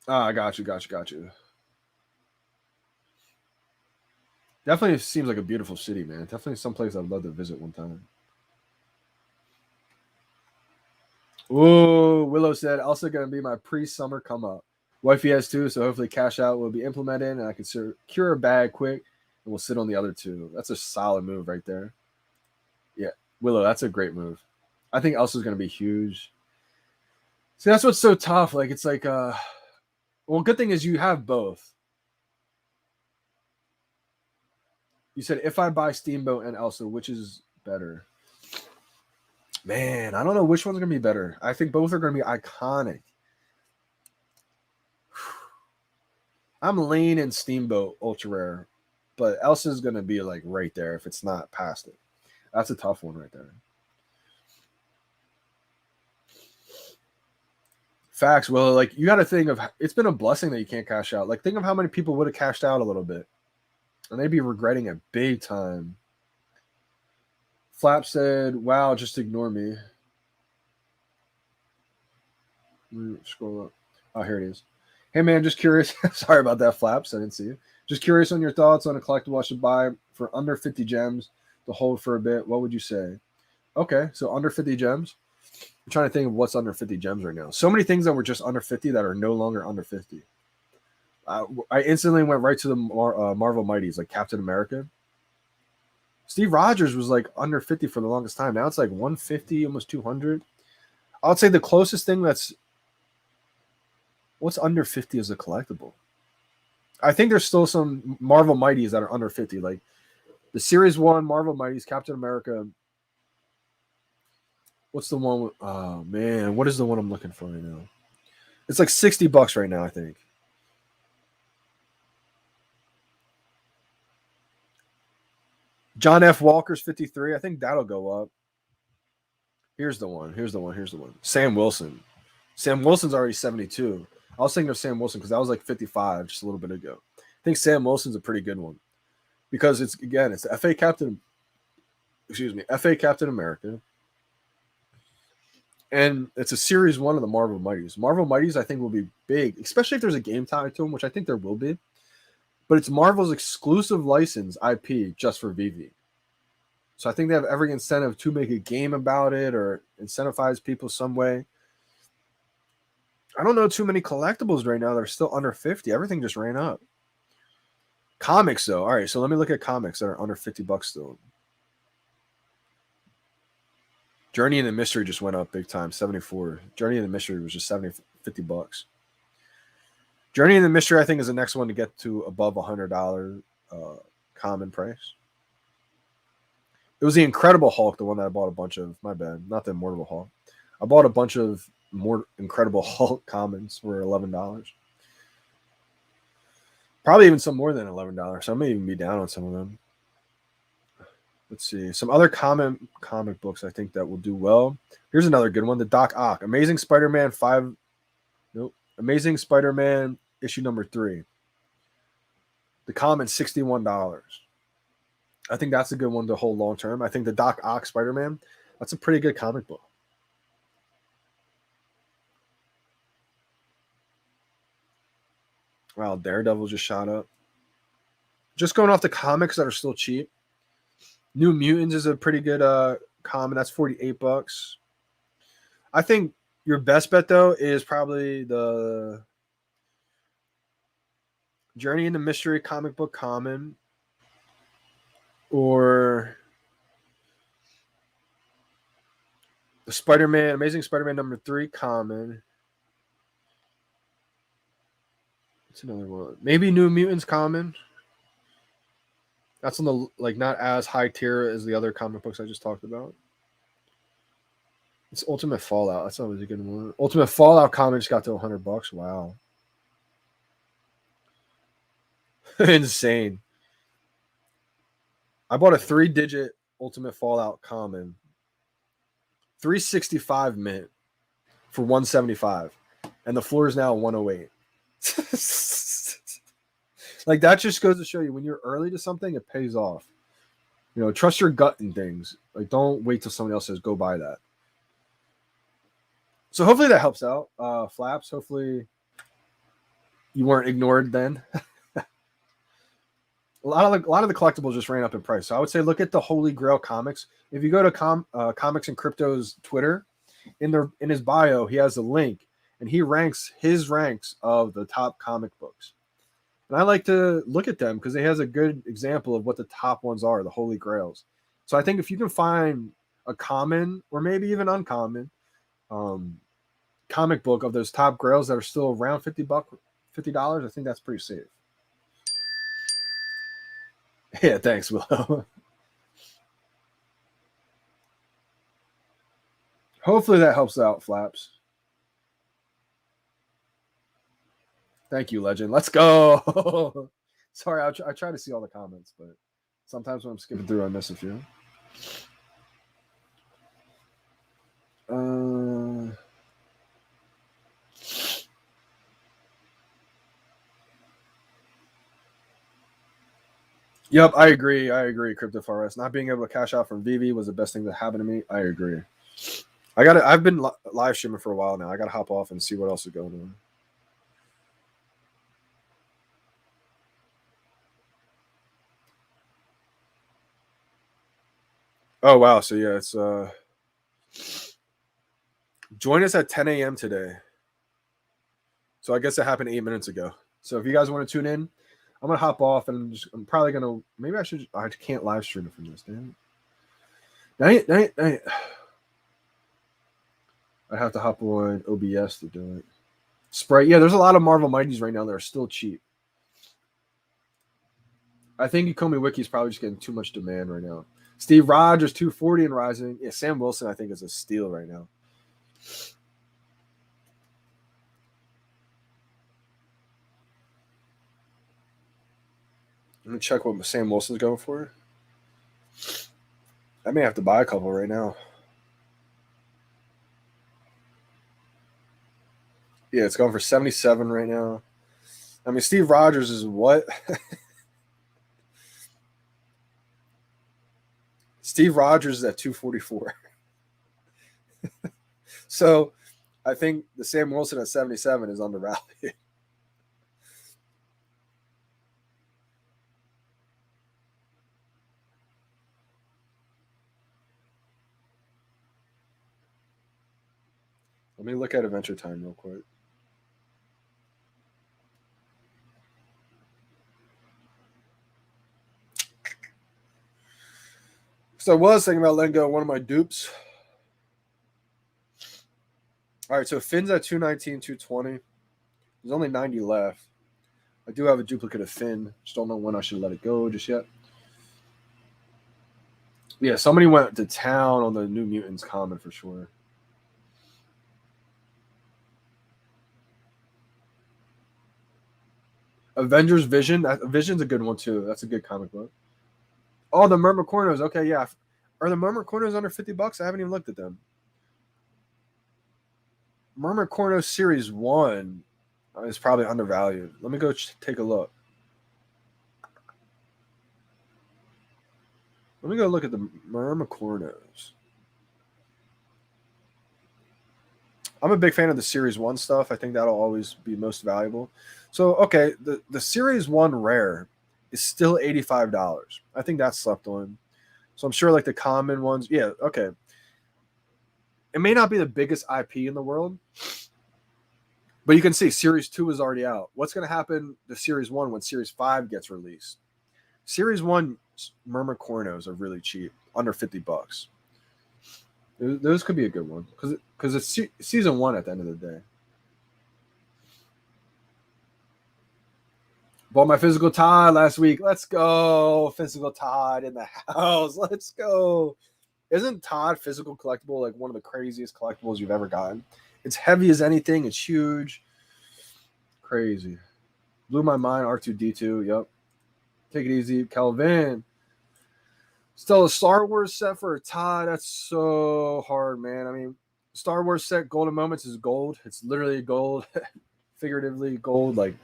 I got you. Definitely seems like a beautiful city, man. Definitely someplace I'd love to visit one time. Ooh, Willow said, also going to be my pre-summer come up. Wifey has two, so hopefully cash out will be implemented and I can secure a bag quick and we'll sit on the other two. That's a solid move right there. Yeah, Willow, that's a great move. I think Elsa's going to be huge. See, that's what's so tough. Like, it's like, well, good thing is you have both. You said, if I buy Steamboat and Elsa, which is better? Man, I don't know which one's going to be better. I think both are going to be iconic. I'm leaning Steamboat Ultra Rare, but Elsa's going to be like right there if it's not past it. That's a tough one right there. Facts. Well, like you got to think of, it's been a blessing that you can't cash out. Like think of how many people would have cashed out a little bit and they'd be regretting it big time. Flap said, wow, just ignore me. Scroll up. Oh, here it is. Hey, man, just curious. Sorry about that, Flaps. I didn't see you. Just curious on your thoughts on a collectible I should buy for under 50 gems to hold for a bit. What would you say? Okay, so under 50 gems. I'm trying to think of what's under 50 gems right now. So many things that were just under 50 that are no longer under 50. I instantly went right to the Marvel Mighties, like Captain America. Steve Rogers was like under 50 for the longest time. Now it's like 150, almost 200. I would say the closest thing that's what's under 50 as a collectible. I think there's still some Marvel Mighties that are under 50, like the Series 1 Marvel Mighties, Captain America. What's the one? Oh, man. What is the one I'm looking for right now? It's like $60 right now, I think. John F. Walker's 53. I think that'll go up. Here's the one. Sam Wilson. Sam Wilson's already 72. I was thinking of Sam Wilson because that was like 55 just a little bit ago. I think Sam Wilson's a pretty good one because it's the FA Captain America. And it's a Series 1 of the Marvel Mighties. Marvel Mighties, I think, will be big, especially if there's a game tied to them, which I think there will be. But it's Marvel's exclusive license IP just for VeVe. So I think they have every incentive to make a game about it or incentivize people some way. I don't know too many collectibles right now that are still under 50. Everything just ran up. Comics, though. All right, so let me look at comics that are under $50 still. Journey and the Mystery just went up big time, 74. Journey and the Mystery was just $50. Journey and the Mystery, I think, is the next one to get to above $100 common price. It was the Incredible Hulk, the one that I bought a bunch of. My bad, not the Immortal Hulk. I bought a bunch of more Incredible Hulk commons for $11. Probably even some more than $11. So I may even be down on some of them. Let's see. Some other comic books I think that will do well. Here's another good one. The Doc Ock. Amazing Spider-Man 5. Nope. Amazing Spider-Man issue number 3. The common $61. I think that's a good one to hold long term. I think the Doc Ock Spider-Man, that's a pretty good comic book. Wow, Daredevil just shot up. Just going off the comics that are still cheap. New Mutants is a pretty good common. That's $48. I think your best bet, though, is probably the Journey into Mystery comic book common. Or The Spider-Man, Amazing Spider-Man #3 common. What's another one? Maybe New Mutants common. That's on the like not as high tier as the other comic books I just talked about. It's Ultimate Fallout. That's always a good one. Ultimate Fallout common just got to $100. Wow. Insane. I bought a 3-digit Ultimate Fallout common. 365 mint for 175. And the floor is now 108. Like that just goes to show you when you're early to something, it pays off. You know, trust your gut in things. Like don't wait till somebody else says go buy that. So hopefully that helps out. Flaps, hopefully you weren't ignored then. A lot of the collectibles just ran up in price. So I would say look at the Holy Grail comics. If you go to Comics and Crypto's Twitter, in his bio, he has a link and he ranks his ranks of the top comic books. And I like to look at them because he has a good example of what the top ones are, the Holy Grails. So I think if you can find a common or maybe even uncommon comic book of those top grails that are still around $50, I think that's pretty safe. Yeah, thanks, Willow. Hopefully that helps out, Flaps. Thank you, Legend. Let's go. Sorry, I try to see all the comments, but sometimes when I'm skipping through, I miss a few. Yep, I agree. Crypto Far West. Not being able to cash out from VeVe was the best thing that happened to me. I agree. I've been live streaming for a while now. I gotta hop off and see what else is going on. Oh wow, so yeah, it's join us at 10 a.m. today. So I guess it happened 8 minutes ago. So if you guys want to tune in, I'm gonna hop off and I'm probably gonna I can't live stream it from this, damn it. Dang it. I have to hop on OBS to do it. Sprite, yeah, there's a lot of Marvel Mighties right now that are still cheap. I think Ecomi Wiki is probably just getting too much demand right now. Steve Rogers, 240 and rising. Yeah, Sam Wilson, I think, is a steal right now. Let me check what Sam Wilson's going for. I may have to buy a couple right now. Yeah, it's going for 77 right now. I mean, Steve Rogers is what? Steve Rogers is at 244. So I think the Sam Wilson at 77 is undervalued. Let me look at Adventure Time real quick. So I was thinking about letting go of one of my dupes. All right, so Finn's at 219, 220. There's only 90 left. I do have a duplicate of Finn. Just don't know when I should let it go just yet. Yeah, somebody went to town on the New Mutants common for sure. Avengers Vision. Vision's a good one too. That's a good comic book. Oh, the Myrmicornos. Okay, yeah. Are the Myrmicornos under $50? I haven't even looked at them. Myrmicornos Series 1 is probably undervalued. Let me go take a look. Let me go look at the Myrmicornos. I'm a big fan of the Series 1 stuff. I think that'll always be most valuable. So, okay, the Series 1 rare is still $85. I think that's slept on. So I'm sure like the common ones, yeah, okay. It may not be the biggest IP in the world, but you can see Series 2 is already out. What's going to happen to Series 1 when Series 5 gets released? Series 1 Myrmicornos are really cheap, under $50. Those could be a good one because it's season 1 at the end of the day. Bought my physical Todd last week. Let's go. Physical Todd in the house. Let's go. Isn't Todd physical collectible like one of the craziest collectibles you've ever gotten? It's heavy as anything. It's huge. Crazy. Blew my mind. R2D2. Yep. Take it easy. Kelvin. Still a Star Wars set for a Todd. That's so hard, man. I mean, Star Wars set Golden Moments is gold. It's literally gold. Figuratively gold. Like,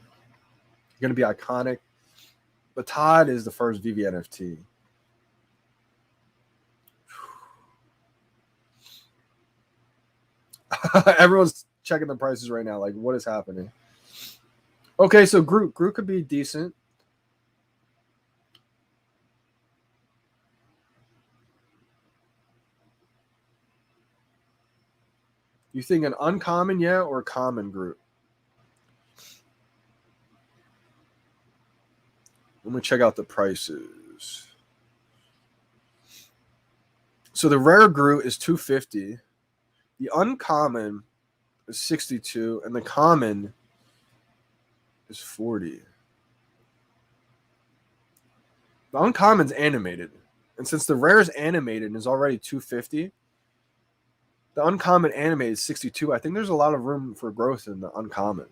going to be iconic. But Todd is the first VeVe NFT. Everyone's checking the prices right now. Like, what is happening? Okay, so Groot could be decent. You think an uncommon yet or common Groot? Let me check out the prices. So the rare Groot is $250. The uncommon is $62, and the common is $40. The uncommon's animated, and since the rare is animated and is already $250, the uncommon animated is $62. I think there's a lot of room for growth in the uncommon.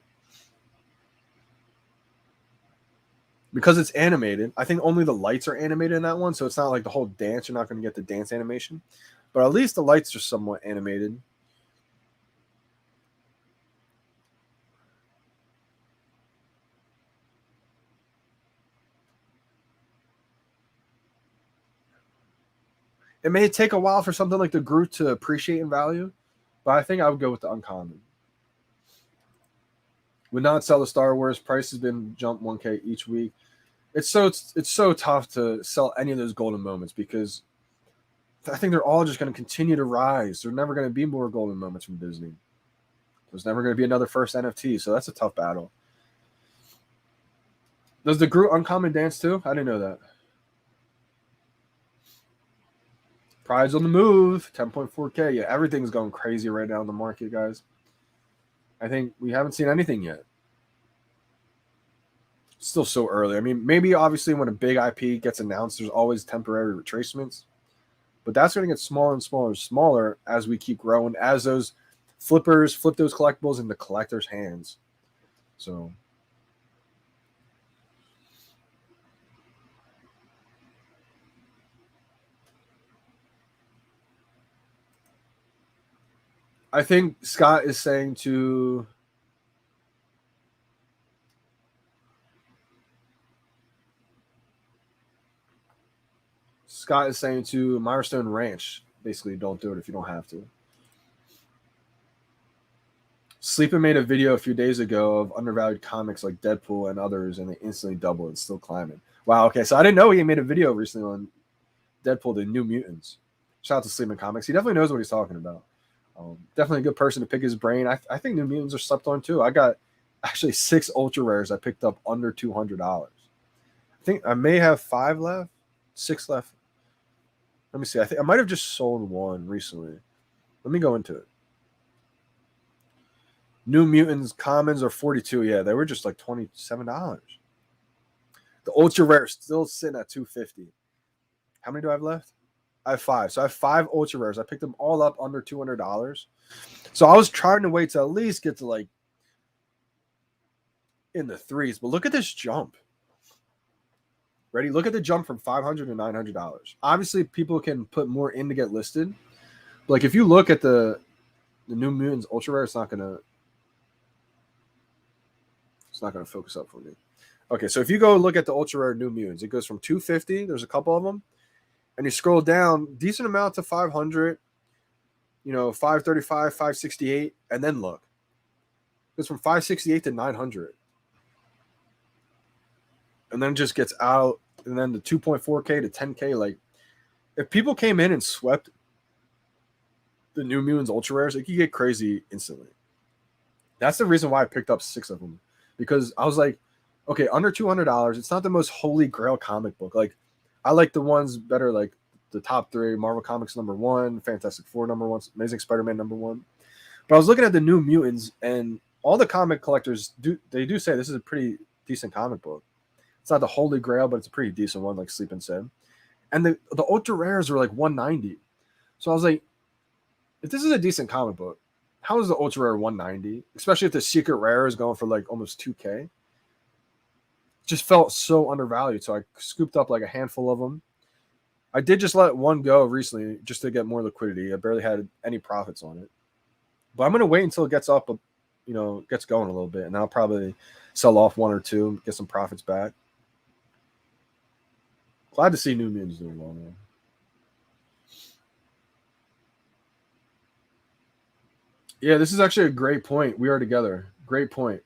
Because it's animated, I think only the lights are animated in that one, so it's not like the whole dance. You're not going to get the dance animation. But at least the lights are somewhat animated. It may take a while for something like the Groot to appreciate in value, but I think I would go with the uncommon. Would not sell the Star Wars. Price has been jumped 1K each week. It's so tough to sell any of those golden moments because I think they're all just going to continue to rise. There's never going to be more golden moments from Disney. There's never going to be another first NFT, so that's a tough battle. Does the Groot uncommon dance too? I didn't know that. Prize on the move, 10.4K. Yeah, everything's going crazy right now in the market, guys. I think we haven't seen anything yet. Still so early. I mean, maybe obviously when a big IP gets announced, there's always temporary retracements. But that's going to get smaller and smaller and smaller as we keep growing, as those flippers flip those collectibles into collectors' hands. So I think Scott is saying to Milestone Ranch, basically, don't do it if you don't have to. Sleepin made a video a few days ago of undervalued comics like Deadpool and others, and they instantly doubled and still climbing. Wow, okay, so I didn't know he made a video recently on Deadpool, the New Mutants. Shout out to Sleepin Comics. He definitely knows what he's talking about. Definitely a good person to pick his brain. I think New Mutants are slept on too. I got actually 6 ultra rares I picked up under $200. I think I may have 5 left, 6 left. Let me see. I think I might have just sold one recently. Let me go into it. New Mutants commons are $42. Yeah, they were just like $27. The ultra rare is still sitting at $250. How many do I have left? I have 5. So I have 5 ultra rares. I picked them all up under $200. So I was trying to wait to at least get to like in the 3s. But look at this jump. Ready? Look at the jump from $500 to $900. Obviously, people can put more in to get listed. But like if you look at the New Mutants ultra rare, it's not gonna focus up for me. Okay, so if you go look at the ultra rare New Mutants, it goes from $250. There's a couple of them. And you scroll down, decent amount to $500, $535, $568, and then look. It goes from $568 to $900. And then just gets out, and then the 2.4K to 10K. Like, if people came in and swept the New Mutants ultra rares, it could get crazy instantly. That's the reason why I picked up 6 of them. Because I was like, okay, under $200, it's not the most holy grail comic book. Like, I like the ones better, like the top 3: Marvel Comics #1, Fantastic Four #1, Amazing Spider-Man #1. But I was looking at the New Mutants, and all the comic collectors do say this is a pretty decent comic book. It's not the holy grail, but it's a pretty decent one, like Sleep and said. And the ultra rares were like 190. So I was like, if this is a decent comic book, how is the ultra rare 190? Especially if the secret rare is going for like almost 2K. Just felt so undervalued. So I scooped up like a handful of them. I did just let one go recently just to get more liquidity. I barely had any profits on it. But I'm going to wait until it gets up, gets going a little bit. And I'll probably sell off 1 or 2, get some profits back. Glad to see New Mutants doing well, man. Yeah, this is actually a great point. We are together. Great point.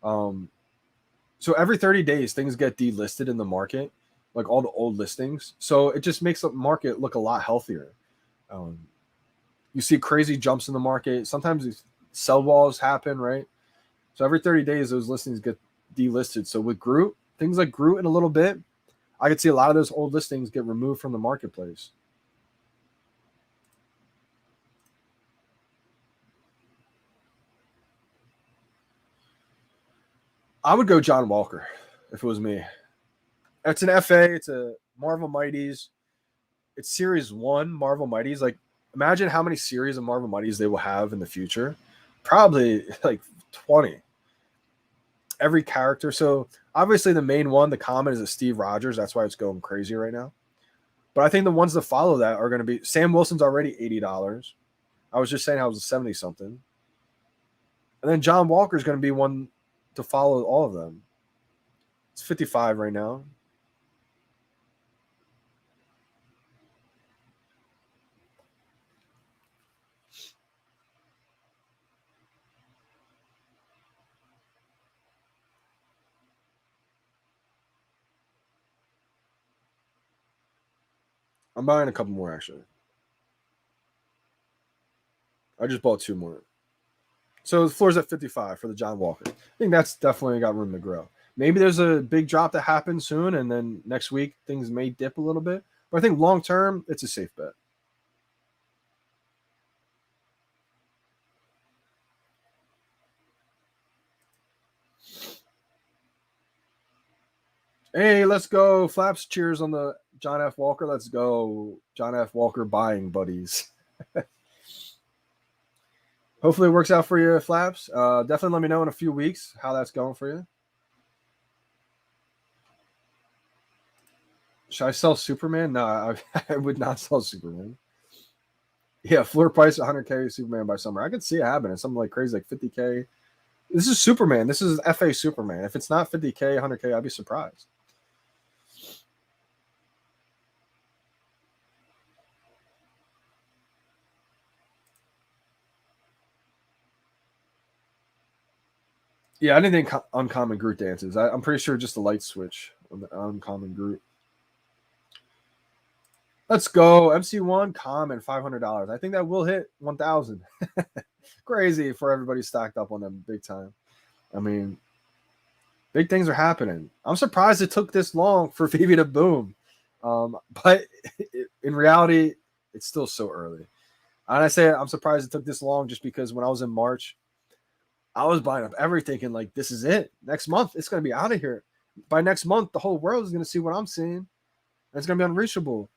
So every 30 days, things get delisted in the market, like all the old listings. So it just makes the market look a lot healthier. You see crazy jumps in the market. Sometimes these sell walls happen, right? So every 30 days, those listings get delisted. So with Groot, things like Groot in a little bit, I could see a lot of those old listings get removed from the marketplace. I would go John Walker if it was me. It's an FA. It's a Marvel Mighties. It's Series 1 Marvel Mighties. Like, imagine how many series of Marvel Mighties they will have in the future. Probably like 20. Every character. So obviously the main one, the common, is a Steve Rogers. That's why it's going crazy right now. But I think the ones that follow that are going to be Sam Wilson's already $80. I was just saying I was a 70 something. And then John Walker is going to be one to follow all of them. It's 55 right now. I'm buying a couple more, actually. I just bought 2 more. So the floor's at 55 for the John Walker. I think that's definitely got room to grow. Maybe there's a big drop that happens soon, and then next week things may dip a little bit. But I think long term, it's a safe bet. Hey, let's go. Flaps, cheers on the John F. Walker. Let's go. John F. Walker buying buddies. Hopefully it works out for you, Flaps. Definitely let me know in a few weeks how that's going for you. Should I sell Superman? No, I would not sell Superman. Yeah, floor price 100K Superman by summer. I could see it happening. Something like crazy, like 50K. This is Superman. This is FA Superman. If it's not 50K, 100K, I'd be surprised. Yeah, I didn't think Uncommon Groot dances. I'm pretty sure just a light switch on the Uncommon Groot. Let's go. MC1 common $500. I think that will hit 1,000. Crazy for everybody stacked up on them big time. I mean, big things are happening. I'm surprised it took this long for VeVe to boom. But in reality, it's still so early. And I say I'm surprised it took this long just because when I was in March, I was buying up everything and like, this is it. Next month, it's going to be out of here. By next month, the whole world is going to see what I'm seeing. And it's going to be unreachable.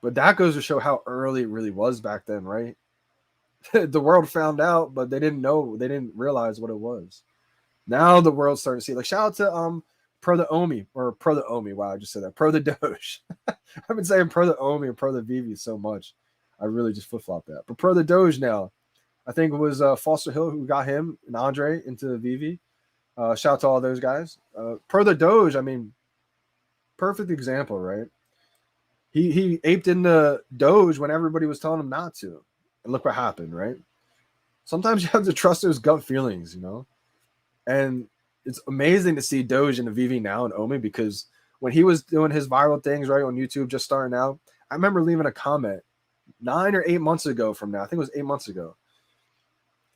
But that goes to show how early it really was back then, right? The world found out, but they didn't know. They didn't realize what it was. Now the world's starting to see. Like, shout out to Pro the Omi or Pro the Omi. Wow, I just said that. Pro the Doge. I've been saying Pro the Omi and Pro the VeVe so much. I really just flip-flopped that. But Pro the Doge now. I think it was Foster Hill who got him and Andre into VeVe. Shout out to all those guys. Pro the Doge, I mean, perfect example, right? He aped into Doge when everybody was telling him not to. And look what happened, right? Sometimes you have to trust those gut feelings, you know? And it's amazing to see Doge in the VeVe now and Omi because when he was doing his viral things, right, on YouTube, just starting out, I remember leaving a comment 9 or 8 months ago from now. I think it was 8 months ago.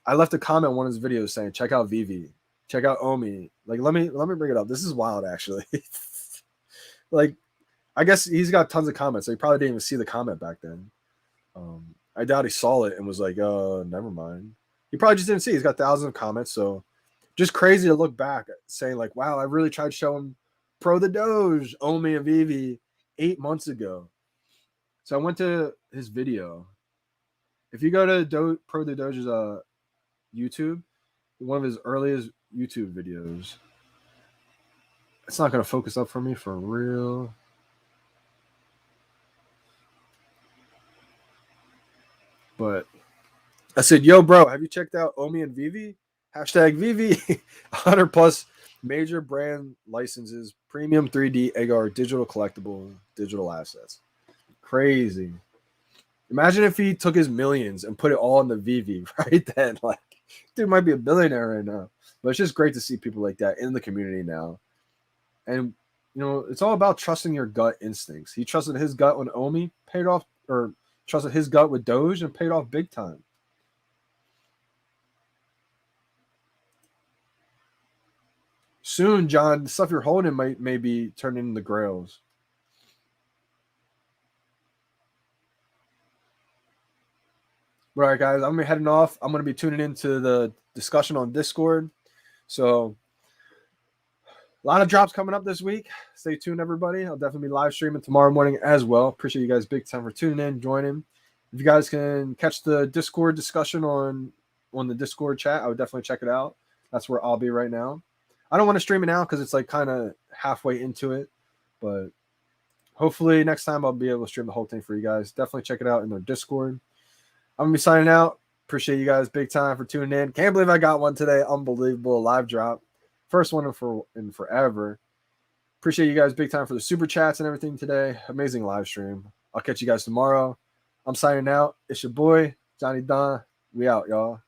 I left a comment on one of his videos saying, check out VeVe, check out Omi. Like, let me bring it up. This is wild, actually. Like, I guess he's got tons of comments. So he probably didn't even see the comment back then. I doubt he saw it and was like, never mind. He probably just didn't see. He's got thousands of comments. So just crazy to look back saying like, wow, I really tried showing Pro the Doge, Omi and VeVe 8 months ago. So I went to his video. If you go to Pro the Doge's YouTube, one of his earliest YouTube videos. It's not going to focus up for me for real. But I said, yo, bro, have you checked out Omi and VeVe? Hashtag VeVe. 100 plus major brand licenses, premium 3D agar, digital collectible, digital assets. Crazy. Imagine if he took his millions and put it all in the VeVe right then. Like, dude might be a billionaire right now. But it's just great to see people like that in the community now. And, you know, it's all about trusting your gut instincts. He trusted his gut when Omi paid off, or trusted his gut with Doge and paid off big time. Soon, John, the stuff you're holding may be turning into grails. All right, guys, I'm going to be heading off. I'm going to be tuning into the discussion on Discord. So, a lot of drops coming up this week. Stay tuned, everybody. I'll definitely be live streaming tomorrow morning as well. Appreciate you guys big time for tuning in, joining. If you guys can catch the Discord discussion on the Discord chat, I would definitely check it out. That's where I'll be right now. I don't want to stream it now because it's like kind of halfway into it. But hopefully next time I'll be able to stream the whole thing for you guys. Definitely check it out in their Discord. I'm going to be signing out. Appreciate you guys big time for tuning in. Can't believe I got one today. Unbelievable live drop. First one in forever. Appreciate you guys big time for the super chats and everything today. Amazing live stream. I'll catch you guys tomorrow. I'm signing out. It's your boy, Johnny Dunn. We out, y'all.